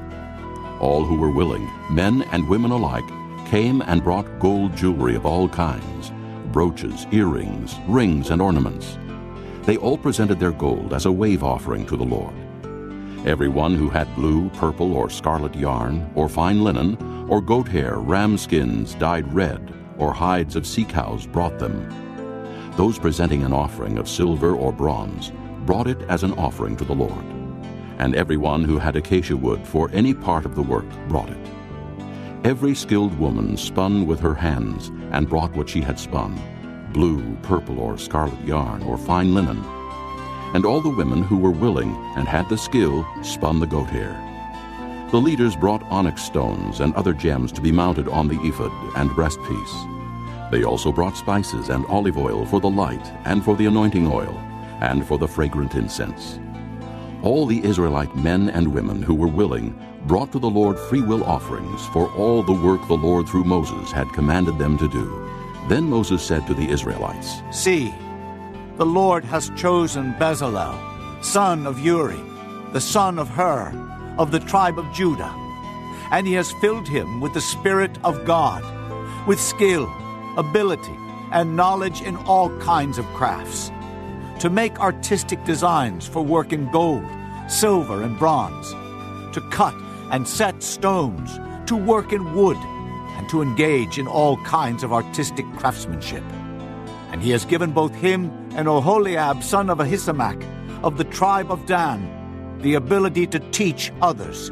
All who were willing, men and women alike, came and brought gold jewelry of all kinds, brooches, earrings, rings, and ornaments. They all presented their gold as a wave offering to the Lord. Everyone who had blue, purple, or scarlet yarn, or fine linen, or goat hair, ram skins dyed red, or hides of sea cows brought them. Those presenting an offering of silver or bronze brought it as an offering to the Lord. And everyone who had acacia wood for any part of the work brought it. Every skilled woman spun with her hands and brought what she had spun, blue, purple, or scarlet yarn, or fine linen. And all the women who were willing and had the skill spun the goat hair. The leaders brought onyx stones and other gems to be mounted on the ephod and breastpiece. They also brought spices and olive oil for the light, and for the anointing oil, and for the fragrant incense. All the Israelite men and women who were willing brought to the Lord freewill offerings for all the work the Lord through Moses had commanded them to do. Then Moses said to the Israelites, See, the Lord has chosen Bezalel, son of Uri, the son of Hur, of the tribe of Judah, and he has filled him with the Spirit of God, with skill, ability, and knowledge in all kinds of crafts, to make artistic designs for work in gold, silver, and bronze, to cut and set stones, to work in wood, and to engage in all kinds of artistic craftsmanship. And he has given both him and Oholiab, son of Ahisamach, of the tribe of Dan, the ability to teach others.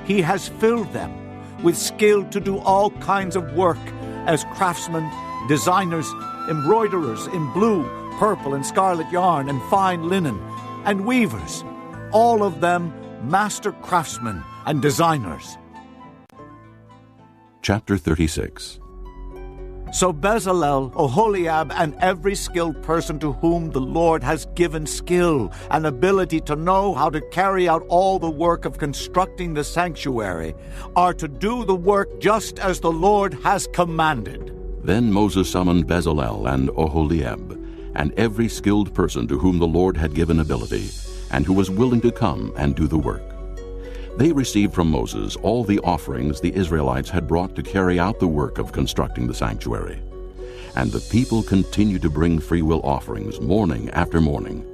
He has filled them with skill to do all kinds of work as craftsmen, designers, embroiderers in blue, purple, and scarlet yarn and fine linen, and weavers, all of them master craftsmen and designers. Chapter 36. So Bezalel, Oholiab, and every skilled person to whom the Lord has given skill and ability to know how to carry out all the work of constructing the sanctuary are to do the work just as the Lord has commanded. Then Moses summoned Bezalel and Oholiab, and every skilled person to whom the Lord had given ability, and who was willing to come and do the work. They received from Moses all the offerings the Israelites had brought to carry out the work of constructing the sanctuary. And the people continued to bring freewill offerings morning after morning.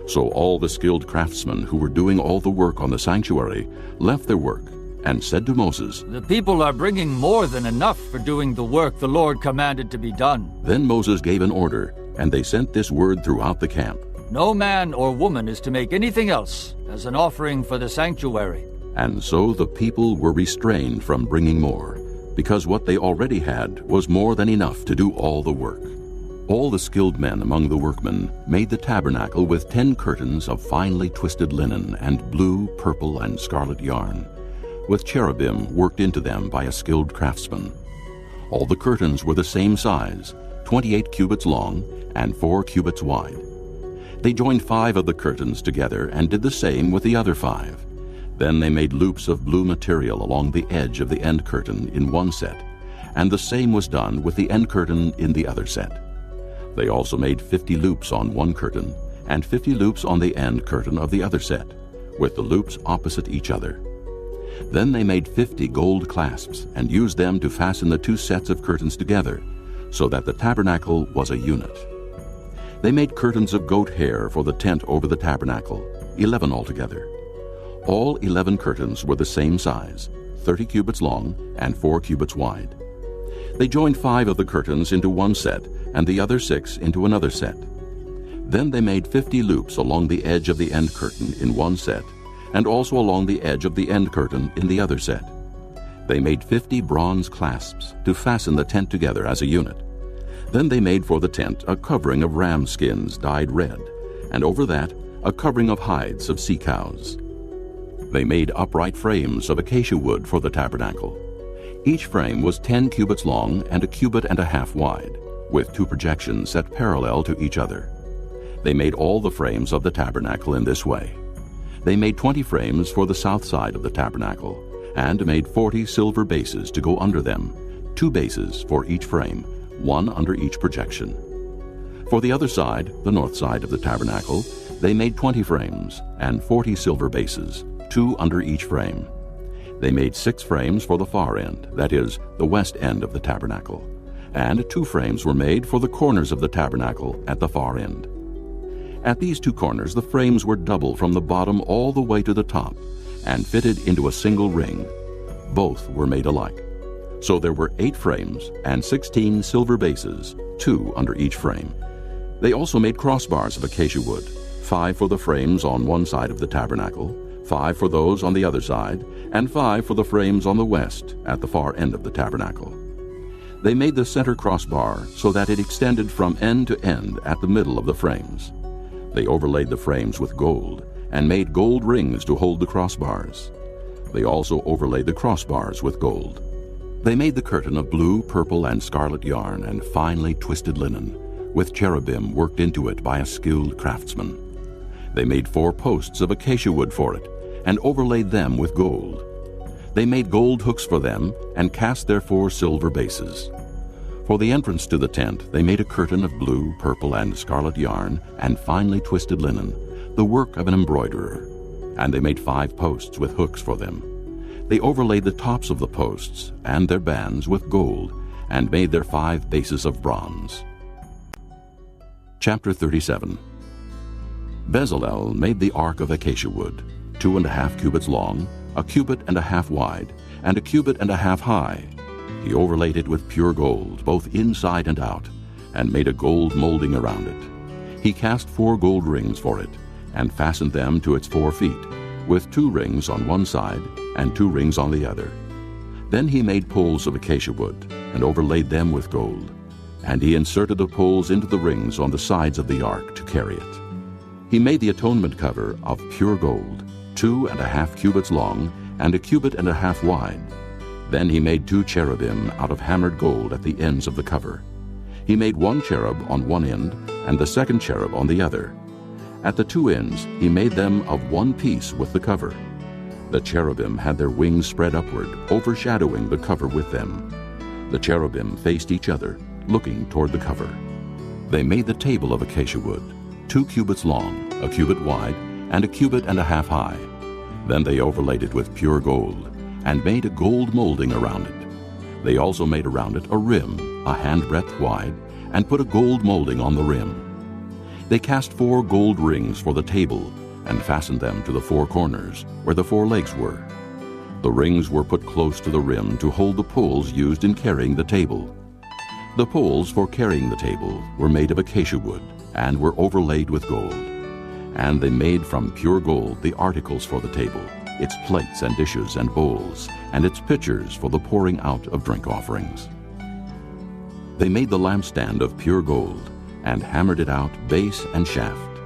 So all the skilled craftsmen who were doing all the work on the sanctuary left their work and said to Moses, The people are bringing more than enough for doing the work the Lord commanded to be done. Then Moses gave an order, and they sent this word throughout the camp. No man or woman is to make anything else as an offering for the sanctuary. And so the people were restrained from bringing more, because what they already had was more than enough to do all the work. All the skilled men among the workmen made the tabernacle with 10 curtains of finely twisted linen and blue, purple, and scarlet yarn, with cherubim worked into them by a skilled craftsman. All the curtains were the same size, 28 cubits long and 4 cubits wide. They joined 5 of the curtains together and did the same with the other 5. Then they made loops of blue material along the edge of the end curtain in one set, and the same was done with the end curtain in the other set. They also made 50 loops on one curtain and 50 loops on the end curtain of the other set, with the loops opposite each other. Then they made 50 gold clasps and used them to fasten the 2 sets of curtains together, so that the tabernacle was a unit. They made curtains of goat hair for the tent over the tabernacle, 11 altogether. All 11 curtains were the same size, 30 cubits long and 4 cubits wide. They joined 5 of the curtains into one set and the other 6 into another set. Then they made 50 loops along the edge of the end curtain in one set, and also along the edge of the end curtain in the other set. They made 50 bronze clasps to fasten the tent together as a unit. Then they made for the tent a covering of ram skins dyed red, and over that a covering of hides of sea cows. They made upright frames of acacia wood for the tabernacle. Each frame was 10 cubits long and a cubit and a half wide, with 2 projections set parallel to each other. They made all the frames of the tabernacle in this way. They made 20 frames for the south side of the tabernacle, and made 40 silver bases to go under them, 2 bases for each frame, 1 under each projection. For the other side, the north side of the tabernacle, they made 20 frames and 40 silver bases, 2 under each frame. They made 6 frames for the far end, that is, the west end of the tabernacle, and 2 frames were made for the corners of the tabernacle at the far end. At these 2 corners the frames were double from the bottom all the way to the top, and fitted into a single ring. Both were made alike. So there were 8 frames and 16 silver bases, 2 under each frame. They also made crossbars of acacia wood, 5 for the frames on one side of the tabernacle, 5 for those on the other side, and 5 for the frames on the west at the far end of the tabernacle. They made the center crossbar so that it extended from end to end at the middle of the frames. They overlaid the frames with gold and made gold rings to hold the crossbars. They also overlaid the crossbars with gold. They made the curtain of blue, purple, and scarlet yarn and finely twisted linen, with cherubim worked into it by a skilled craftsman. They made 4 posts of acacia wood for it and overlaid them with gold. They made gold hooks for them and cast their 4 silver bases. For the entrance to the tent they made a curtain of blue, purple, and scarlet yarn and finely twisted linen, the work of an embroiderer. And they made 5 posts with hooks for them. They overlaid the tops of the posts and their bands with gold and made their 5 bases of bronze. Chapter 37. Bezalel made the ark of acacia wood, 2.5 cubits long, a cubit and a half wide, and a cubit and a half high. He overlaid it with pure gold, both inside and out, and made a gold molding around it. He cast 4 gold rings for it, and fastened them to its 4 feet, with 2 rings on one side and 2 rings on the other. Then he made poles of acacia wood, and overlaid them with gold. And he inserted the poles into the rings on the sides of the ark to carry it. He made the atonement cover of pure gold, 2.5 cubits long, and a cubit and a half wide. Then he made 2 cherubim out of hammered gold at the ends of the cover. He made 1 cherub on one end, and the second cherub on the other. At the 2 ends he made them of one piece with the cover. The cherubim had their wings spread upward, overshadowing the cover with them. The cherubim faced each other, looking toward the cover. They made the table of acacia wood, 2 cubits long, a cubit wide, and a cubit and a half high. Then they overlaid it with pure gold, and made a gold molding around it. They also made around it a rim, a handbreadth wide, and put a gold molding on the rim. They cast 4 gold rings for the table, and fastened them to the 4 corners, where the 4 legs were. The rings were put close to the rim to hold the poles used in carrying the table. The poles for carrying the table were made of acacia wood, and were overlaid with gold. And they made from pure gold the articles for the table, its plates and dishes and bowls, and its pitchers for the pouring out of drink offerings. They made the lampstand of pure gold, and hammered it out base and shaft.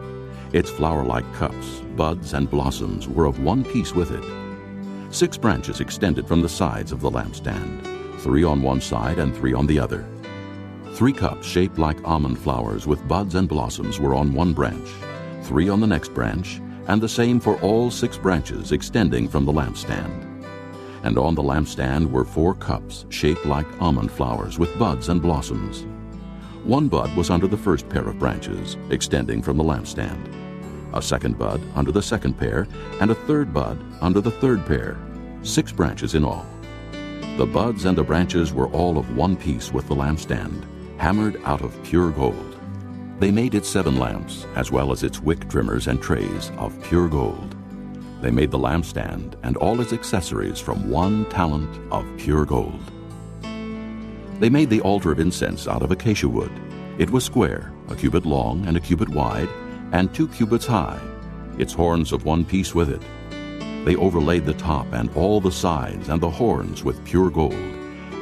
Its flower-like cups, buds, and blossoms were of one piece with it. 6 branches extended from the sides of the lampstand, 3 on one side and 3 on the other. 3 cups shaped like almond flowers with buds and blossoms were on one branch, 3 on the next branch, and the same for all 6 branches extending from the lampstand. And on the lampstand were 4 cups shaped like almond flowers with buds and blossoms. 1 bud was under the first pair of branches, extending from the lampstand, a second bud under the second pair, and a third bud under the third pair, 6 branches in all. The buds and the branches were all of one piece with the lampstand, hammered out of pure gold. They made its 7 lamps, as well as its wick trimmers and trays, of pure gold. They made the lampstand and all its accessories from 1 talent of pure gold. They made the altar of incense out of acacia wood. It was square, a cubit long and a cubit wide, and 2 cubits high, its horns of one piece with it. They overlaid the top and all the sides and the horns with pure gold,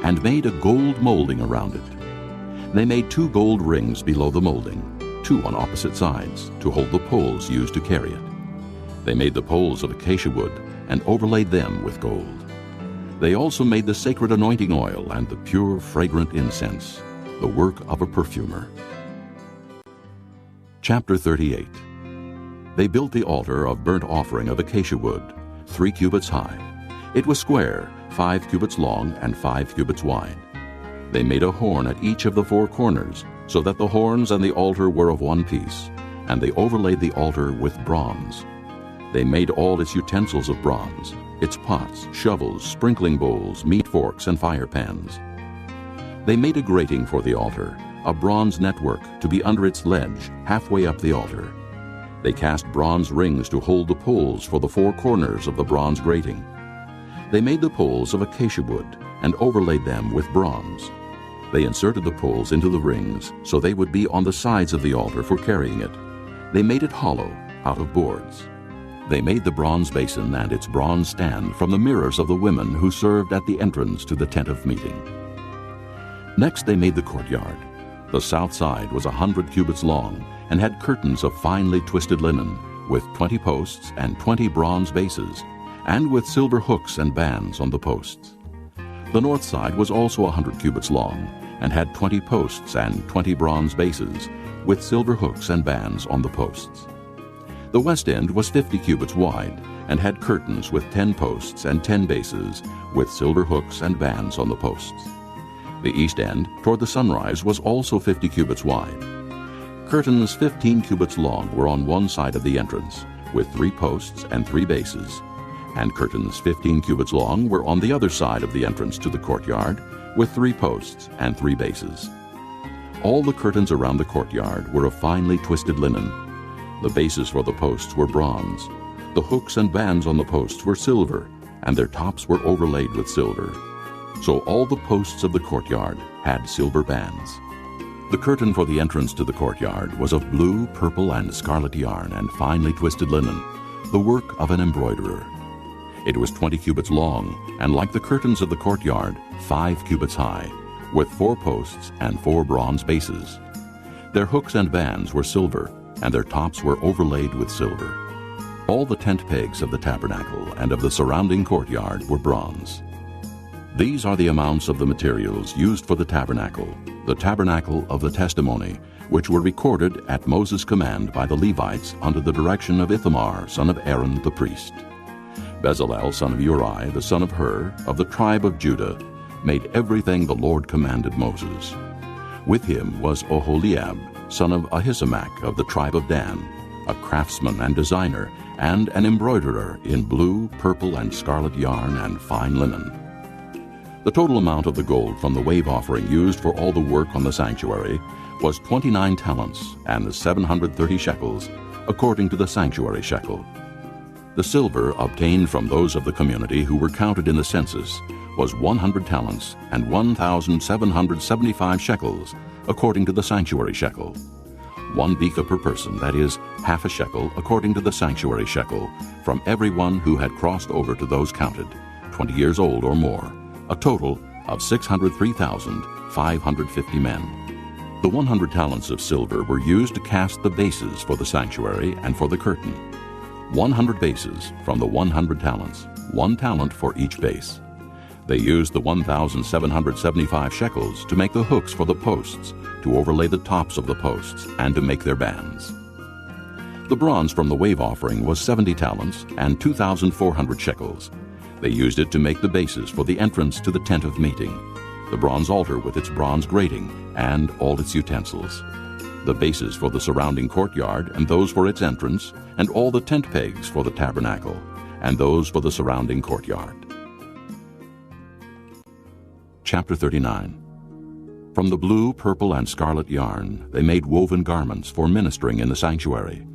and made a gold molding around it. They made 2 gold rings below the molding, 2 on opposite sides, to hold the poles used to carry it. They made the poles of acacia wood and overlaid them with gold. They also made the sacred anointing oil and the pure fragrant incense, the work of a perfumer. Chapter 38. They built the altar of burnt offering of acacia wood, 3 cubits high. It was square, 5 cubits long and 5 cubits wide. They made a horn at each of the 4 corners, so that the horns and the altar were of one piece, and they overlaid the altar with bronze. They made all its utensils of bronze, its pots, shovels, sprinkling bowls, meat forks, and fire pans. They made a grating for the altar, a bronze network to be under its ledge, halfway up the altar. They cast bronze rings to hold the poles for the 4 corners of the bronze grating. They made the poles of acacia wood and overlaid them with bronze. They inserted the poles into the rings so they would be on the sides of the altar for carrying it. They made it hollow, out of boards. They made the bronze basin and its bronze stand from the mirrors of the women who served at the entrance to the tent of meeting. Next they made the courtyard. The south side was 100 cubits long and had curtains of finely twisted linen, with 20 posts and 20 bronze bases, and with silver hooks and bands on the posts. The north side was also 100 cubits long, and had 20 posts and 20 bronze bases, with silver hooks and bands on the posts. The west end was 50 cubits wide, and had curtains with 10 posts and 10 bases, with silver hooks and bands on the posts. The east end, toward the sunrise, was also 50 cubits wide. Curtains 15 cubits long were on one side of the entrance, with 3 posts and 3 bases, and curtains 15 cubits long were on the other side of the entrance to the courtyard, with 3 posts and 3 bases. All the curtains around the courtyard were of finely twisted linen. The bases for the posts were bronze. The hooks and bands on the posts were silver, and their tops were overlaid with silver. So all the posts of the courtyard had silver bands. The curtain for the entrance to the courtyard was of blue, purple, and scarlet yarn and finely twisted linen, the work of an embroiderer. It was 20 cubits long, and like the curtains of the courtyard, 5 cubits high, with 4 posts and 4 bronze bases. Their hooks and bands were silver, and their tops were overlaid with silver. All the tent pegs of the tabernacle and of the surrounding courtyard were bronze. These are the amounts of the materials used for the tabernacle of the testimony, which were recorded at Moses' command by the Levites under the direction of Ithamar, son of Aaron the priest. Bezalel, son of Uri, the son of Hur, of the tribe of Judah, made everything the Lord commanded Moses. With him was Oholiab, son of Ahisamach of the tribe of Dan, a craftsman and designer, and an embroiderer in blue, purple, and scarlet yarn and fine linen. The total amount of the gold from the wave offering used for all the work on the sanctuary was 29 talents and 730 shekels, according to the sanctuary shekel. The silver obtained from those of the community who were counted in the census was 100 talents and 1,775 shekels, according to the sanctuary shekel. 1 beka per person, that is, half a shekel, according to the sanctuary shekel, from everyone who had crossed over to those counted, 20 years old or more, a total of 603,550 men. The 100 talents of silver were used to cast the bases for the sanctuary and for the curtain. 100 bases from the 100 talents, 1 talent for each base. They used the 1,775 shekels to make the hooks for the posts, to overlay the tops of the posts, and to make their bands. The bronze from the wave offering was 70 talents and 2,400 shekels. They used it to make the bases for the entrance to the tent of meeting, the bronze altar with its bronze grating and all its utensils, the bases for the surrounding courtyard and those for its entrance, and all the tent pegs for the tabernacle, and those for the surrounding courtyard. Chapter 39. From the blue, purple, and scarlet yarn they made woven garments for ministering in the sanctuary.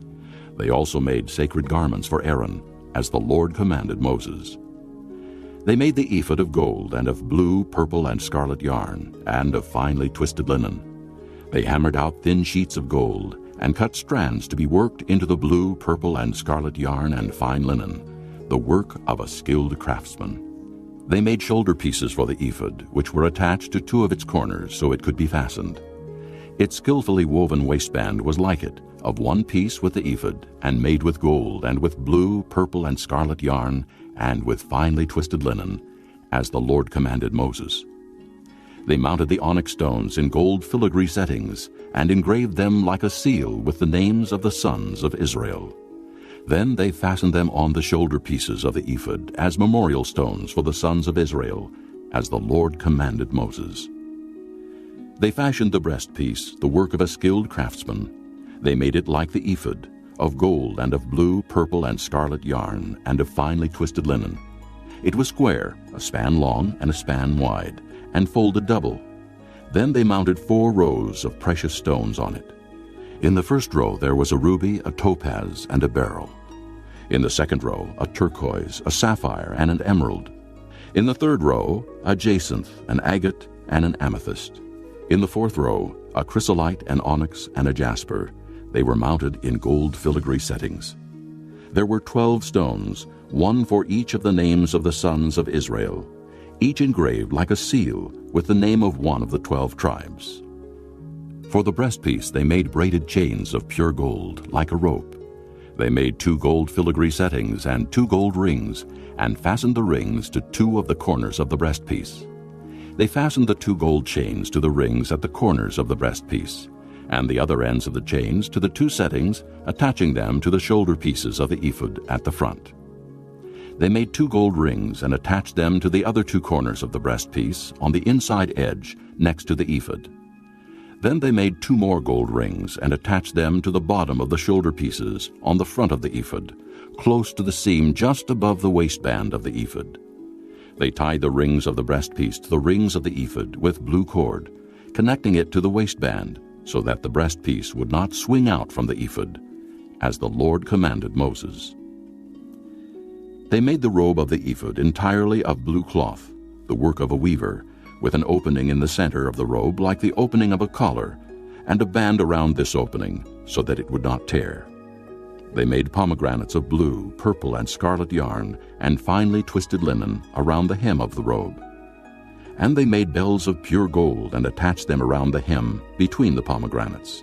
They also made sacred garments for Aaron, as the Lord commanded Moses. They made the ephod of gold and of blue, purple, and scarlet yarn, and of finely twisted linen. They hammered out thin sheets of gold, and cut strands to be worked into the blue, purple, and scarlet yarn and fine linen, the work of a skilled craftsman. They made shoulder pieces for the ephod, which were attached to 2 of its corners so it could be fastened. Its skillfully woven waistband was like it, of 1 piece with the ephod, and made with gold, and with blue, purple, and scarlet yarn, and with finely twisted linen, as the Lord commanded Moses. They mounted the onyx stones in gold filigree settings, and engraved them like a seal with the names of the sons of Israel. Then they fastened them on the shoulder pieces of the ephod as memorial stones for the sons of Israel, as the Lord commanded Moses. They fashioned the breastpiece, the work of a skilled craftsman. They made it like the ephod, of gold and of blue, purple, and scarlet yarn, and of finely twisted linen. It was square, a span long and a span wide, and folded double. Then they mounted 4 rows of precious stones on it. In the first row there was a ruby, a topaz, and a beryl. In the second row a turquoise, a sapphire, and an emerald. In the third row a jacinth, an agate, and an amethyst. In the fourth row a chrysolite, an onyx, and a jasper. They were mounted in gold filigree settings. There were 12 stones, 1 for each of the names of the sons of Israel, each engraved like a seal with the name of one of the 12 tribes. For the breastpiece they made braided chains of pure gold, like a rope. They made 2 gold filigree settings and 2 gold rings, and fastened the rings to 2 of the corners of the breastpiece. They fastened the 2 gold chains to the rings at the corners of the breastpiece, and the other ends of the chains to the 2 settings, attaching them to the shoulder pieces of the ephod at the front. They made 2 gold rings and attached them to the other 2 corners of the breastpiece on the inside edge next to the ephod. Then they made 2 more gold rings and attached them to the bottom of the shoulder pieces on the front of the ephod, close to the seam just above the waistband of the ephod. They tied the rings of the breastpiece to the rings of the ephod with blue cord, connecting it to the waistband, so that the breastpiece would not swing out from the ephod, as the Lord commanded Moses. They made the robe of the ephod entirely of blue cloth, the work of a weaver, with an opening in the center of the robe like the opening of a collar, and a band around this opening, so that it would not tear. They made pomegranates of blue, purple, and scarlet yarn, and finely twisted linen around the hem of the robe. And they made bells of pure gold and attached them around the hem between the pomegranates.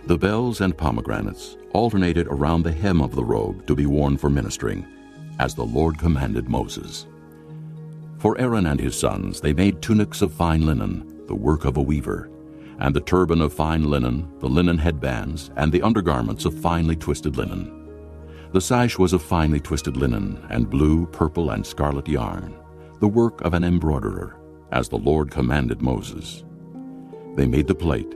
The bells and pomegranates alternated around the hem of the robe to be worn for ministering, as the Lord commanded Moses. For Aaron and his sons they made tunics of fine linen, the work of a weaver, and the turban of fine linen, the linen headbands, and the undergarments of finely twisted linen. The sash was of finely twisted linen, and blue, purple, and scarlet yarn, the work of an embroiderer, as the Lord commanded Moses. They made the plate,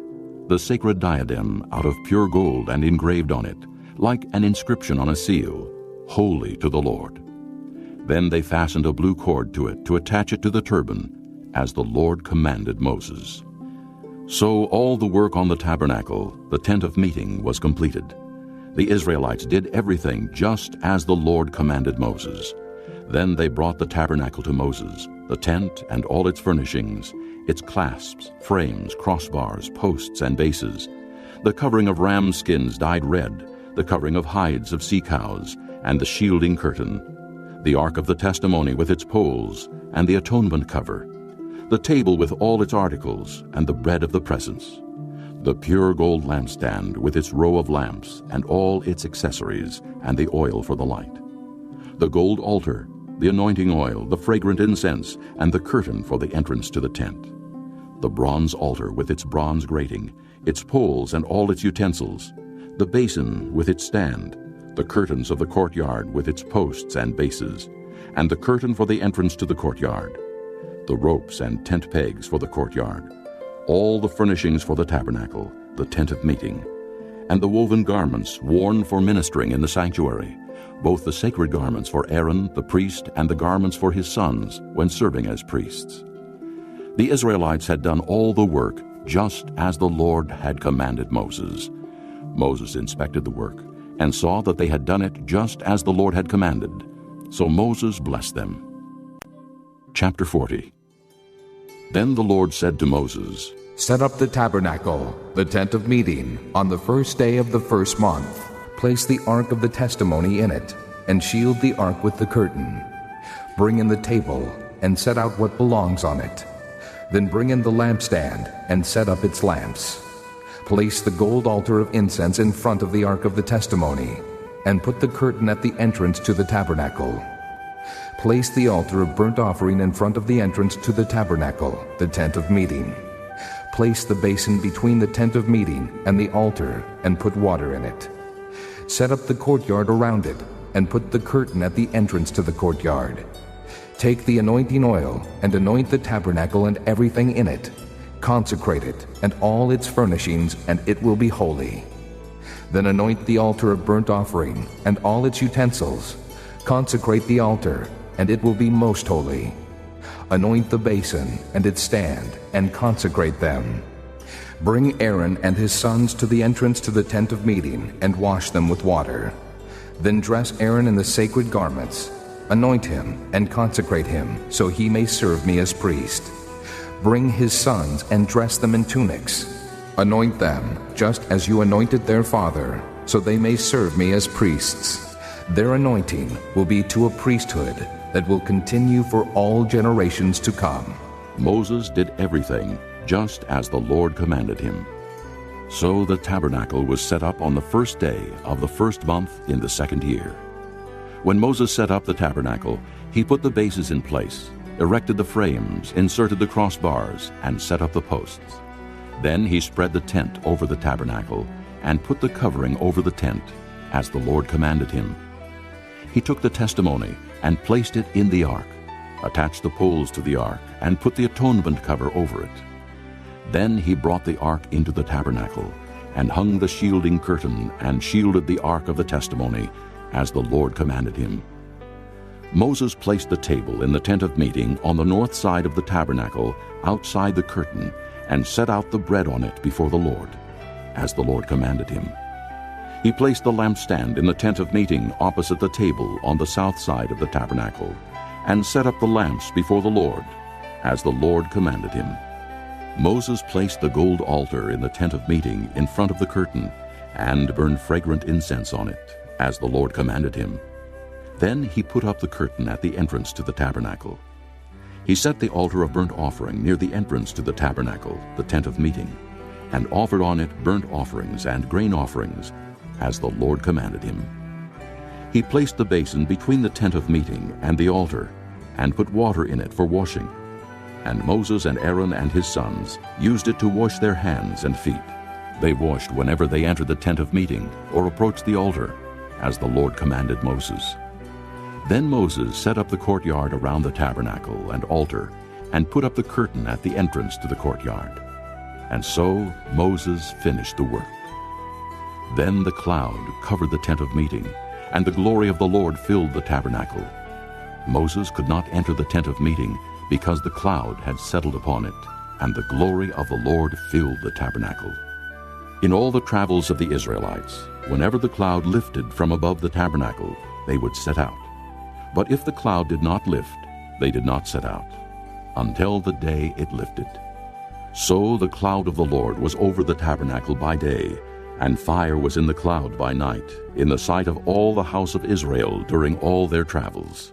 the sacred diadem, out of pure gold and engraved on it, like an inscription on a seal, "Holy to the Lord." Then they fastened a blue cord to it to attach it to the turban, as the Lord commanded Moses. So all the work on the tabernacle, the tent of meeting, was completed. The Israelites did everything just as the Lord commanded Moses. Then they brought the tabernacle to Moses, the tent and all its furnishings, its clasps, frames, crossbars, posts, and bases, the covering of ram skins dyed red, the covering of hides of sea cows, and the shielding curtain, the ark of the testimony with its poles, and the atonement cover, the table with all its articles, and the bread of the presence, the pure gold lampstand with its row of lamps and all its accessories, and the oil for the light, the gold altar, the anointing oil, the fragrant incense, and the curtain for the entrance to the tent, the bronze altar with its bronze grating, its poles and all its utensils, the basin with its stand, the curtains of the courtyard with its posts and bases, and the curtain for the entrance to the courtyard, the ropes and tent pegs for the courtyard, all the furnishings for the tabernacle, the tent of meeting, and the woven garments worn for ministering in the sanctuary, both the sacred garments for Aaron the priest and the garments for his sons when serving as priests. The Israelites had done all the work just as the Lord had commanded Moses. Moses inspected the work and saw that they had done it just as the Lord had commanded. So Moses blessed them. Chapter 40. Then the Lord said to Moses, Set up the tabernacle, the tent of meeting, on the first day of the first month. Place the ark of the testimony in it, and shield the ark with the curtain. Bring in the table, and set out what belongs on it. Then bring in the lampstand, and set up its lamps. Place the gold altar of incense in front of the ark of the testimony, and put the curtain at the entrance to the tabernacle. Place the altar of burnt offering in front of the entrance to the tabernacle, the tent of meeting. Place the basin between the tent of meeting and the altar, and put water in it. Set up the courtyard around it, and put the curtain at the entrance to the courtyard. Take the anointing oil, and anoint the tabernacle and everything in it. Consecrate it, and all its furnishings, and it will be holy. Then anoint the altar of burnt offering, and all its utensils. Consecrate the altar, and it will be most holy. Anoint the basin and its stand, and consecrate them. Bring Aaron and his sons to the entrance to the tent of meeting, and wash them with water. Then dress Aaron in the sacred garments. Anoint him and consecrate him, so he may serve me as priest. Bring his sons and dress them in tunics. Anoint them, just as you anointed their father, so they may serve me as priests. Their anointing will be to a priesthood that will continue for all generations to come. Moses did everything just as the Lord commanded him. So the tabernacle was set up on the first day of the first month in the second year. When Moses set up the tabernacle, he put the bases in place, erected the frames, inserted the crossbars, and set up the posts. Then he spread the tent over the tabernacle and put the covering over the tent, as the Lord commanded him. He took the testimony and placed it in the ark, attached the poles to the ark, and put the atonement cover over it. Then he brought the ark into the tabernacle, and hung the shielding curtain, and shielded the ark of the testimony, as the Lord commanded him. Moses placed the table in the tent of meeting on the north side of the tabernacle, outside the curtain, and set out the bread on it before the Lord, as the Lord commanded him. He placed the lampstand in the tent of meeting opposite the table on the south side of the tabernacle, and set up the lamps before the Lord, as the Lord commanded him. Moses placed the gold altar in the tent of meeting in front of the curtain, and burned fragrant incense on it, as the Lord commanded him. Then he put up the curtain at the entrance to the tabernacle. He set the altar of burnt offering near the entrance to the tabernacle, the tent of meeting, and offered on it burnt offerings and grain offerings, as the Lord commanded him. He placed the basin between the tent of meeting and the altar, and put water in it for washing. And Moses and Aaron and his sons used it to wash their hands and feet. They washed whenever they entered the tent of meeting or approached the altar, as the Lord commanded Moses. Then Moses set up the courtyard around the tabernacle and altar, and put up the curtain at the entrance to the courtyard. And so Moses finished the work. Then the cloud covered the tent of meeting, and the glory of the Lord filled the tabernacle. Moses could not enter the tent of meeting, because the cloud had settled upon it, and the glory of the Lord filled the tabernacle. In all the travels of the Israelites, whenever the cloud lifted from above the tabernacle, they would set out. But if the cloud did not lift, they did not set out, until the day it lifted. So the cloud of the Lord was over the tabernacle by day, and fire was in the cloud by night, in the sight of all the house of Israel during all their travels.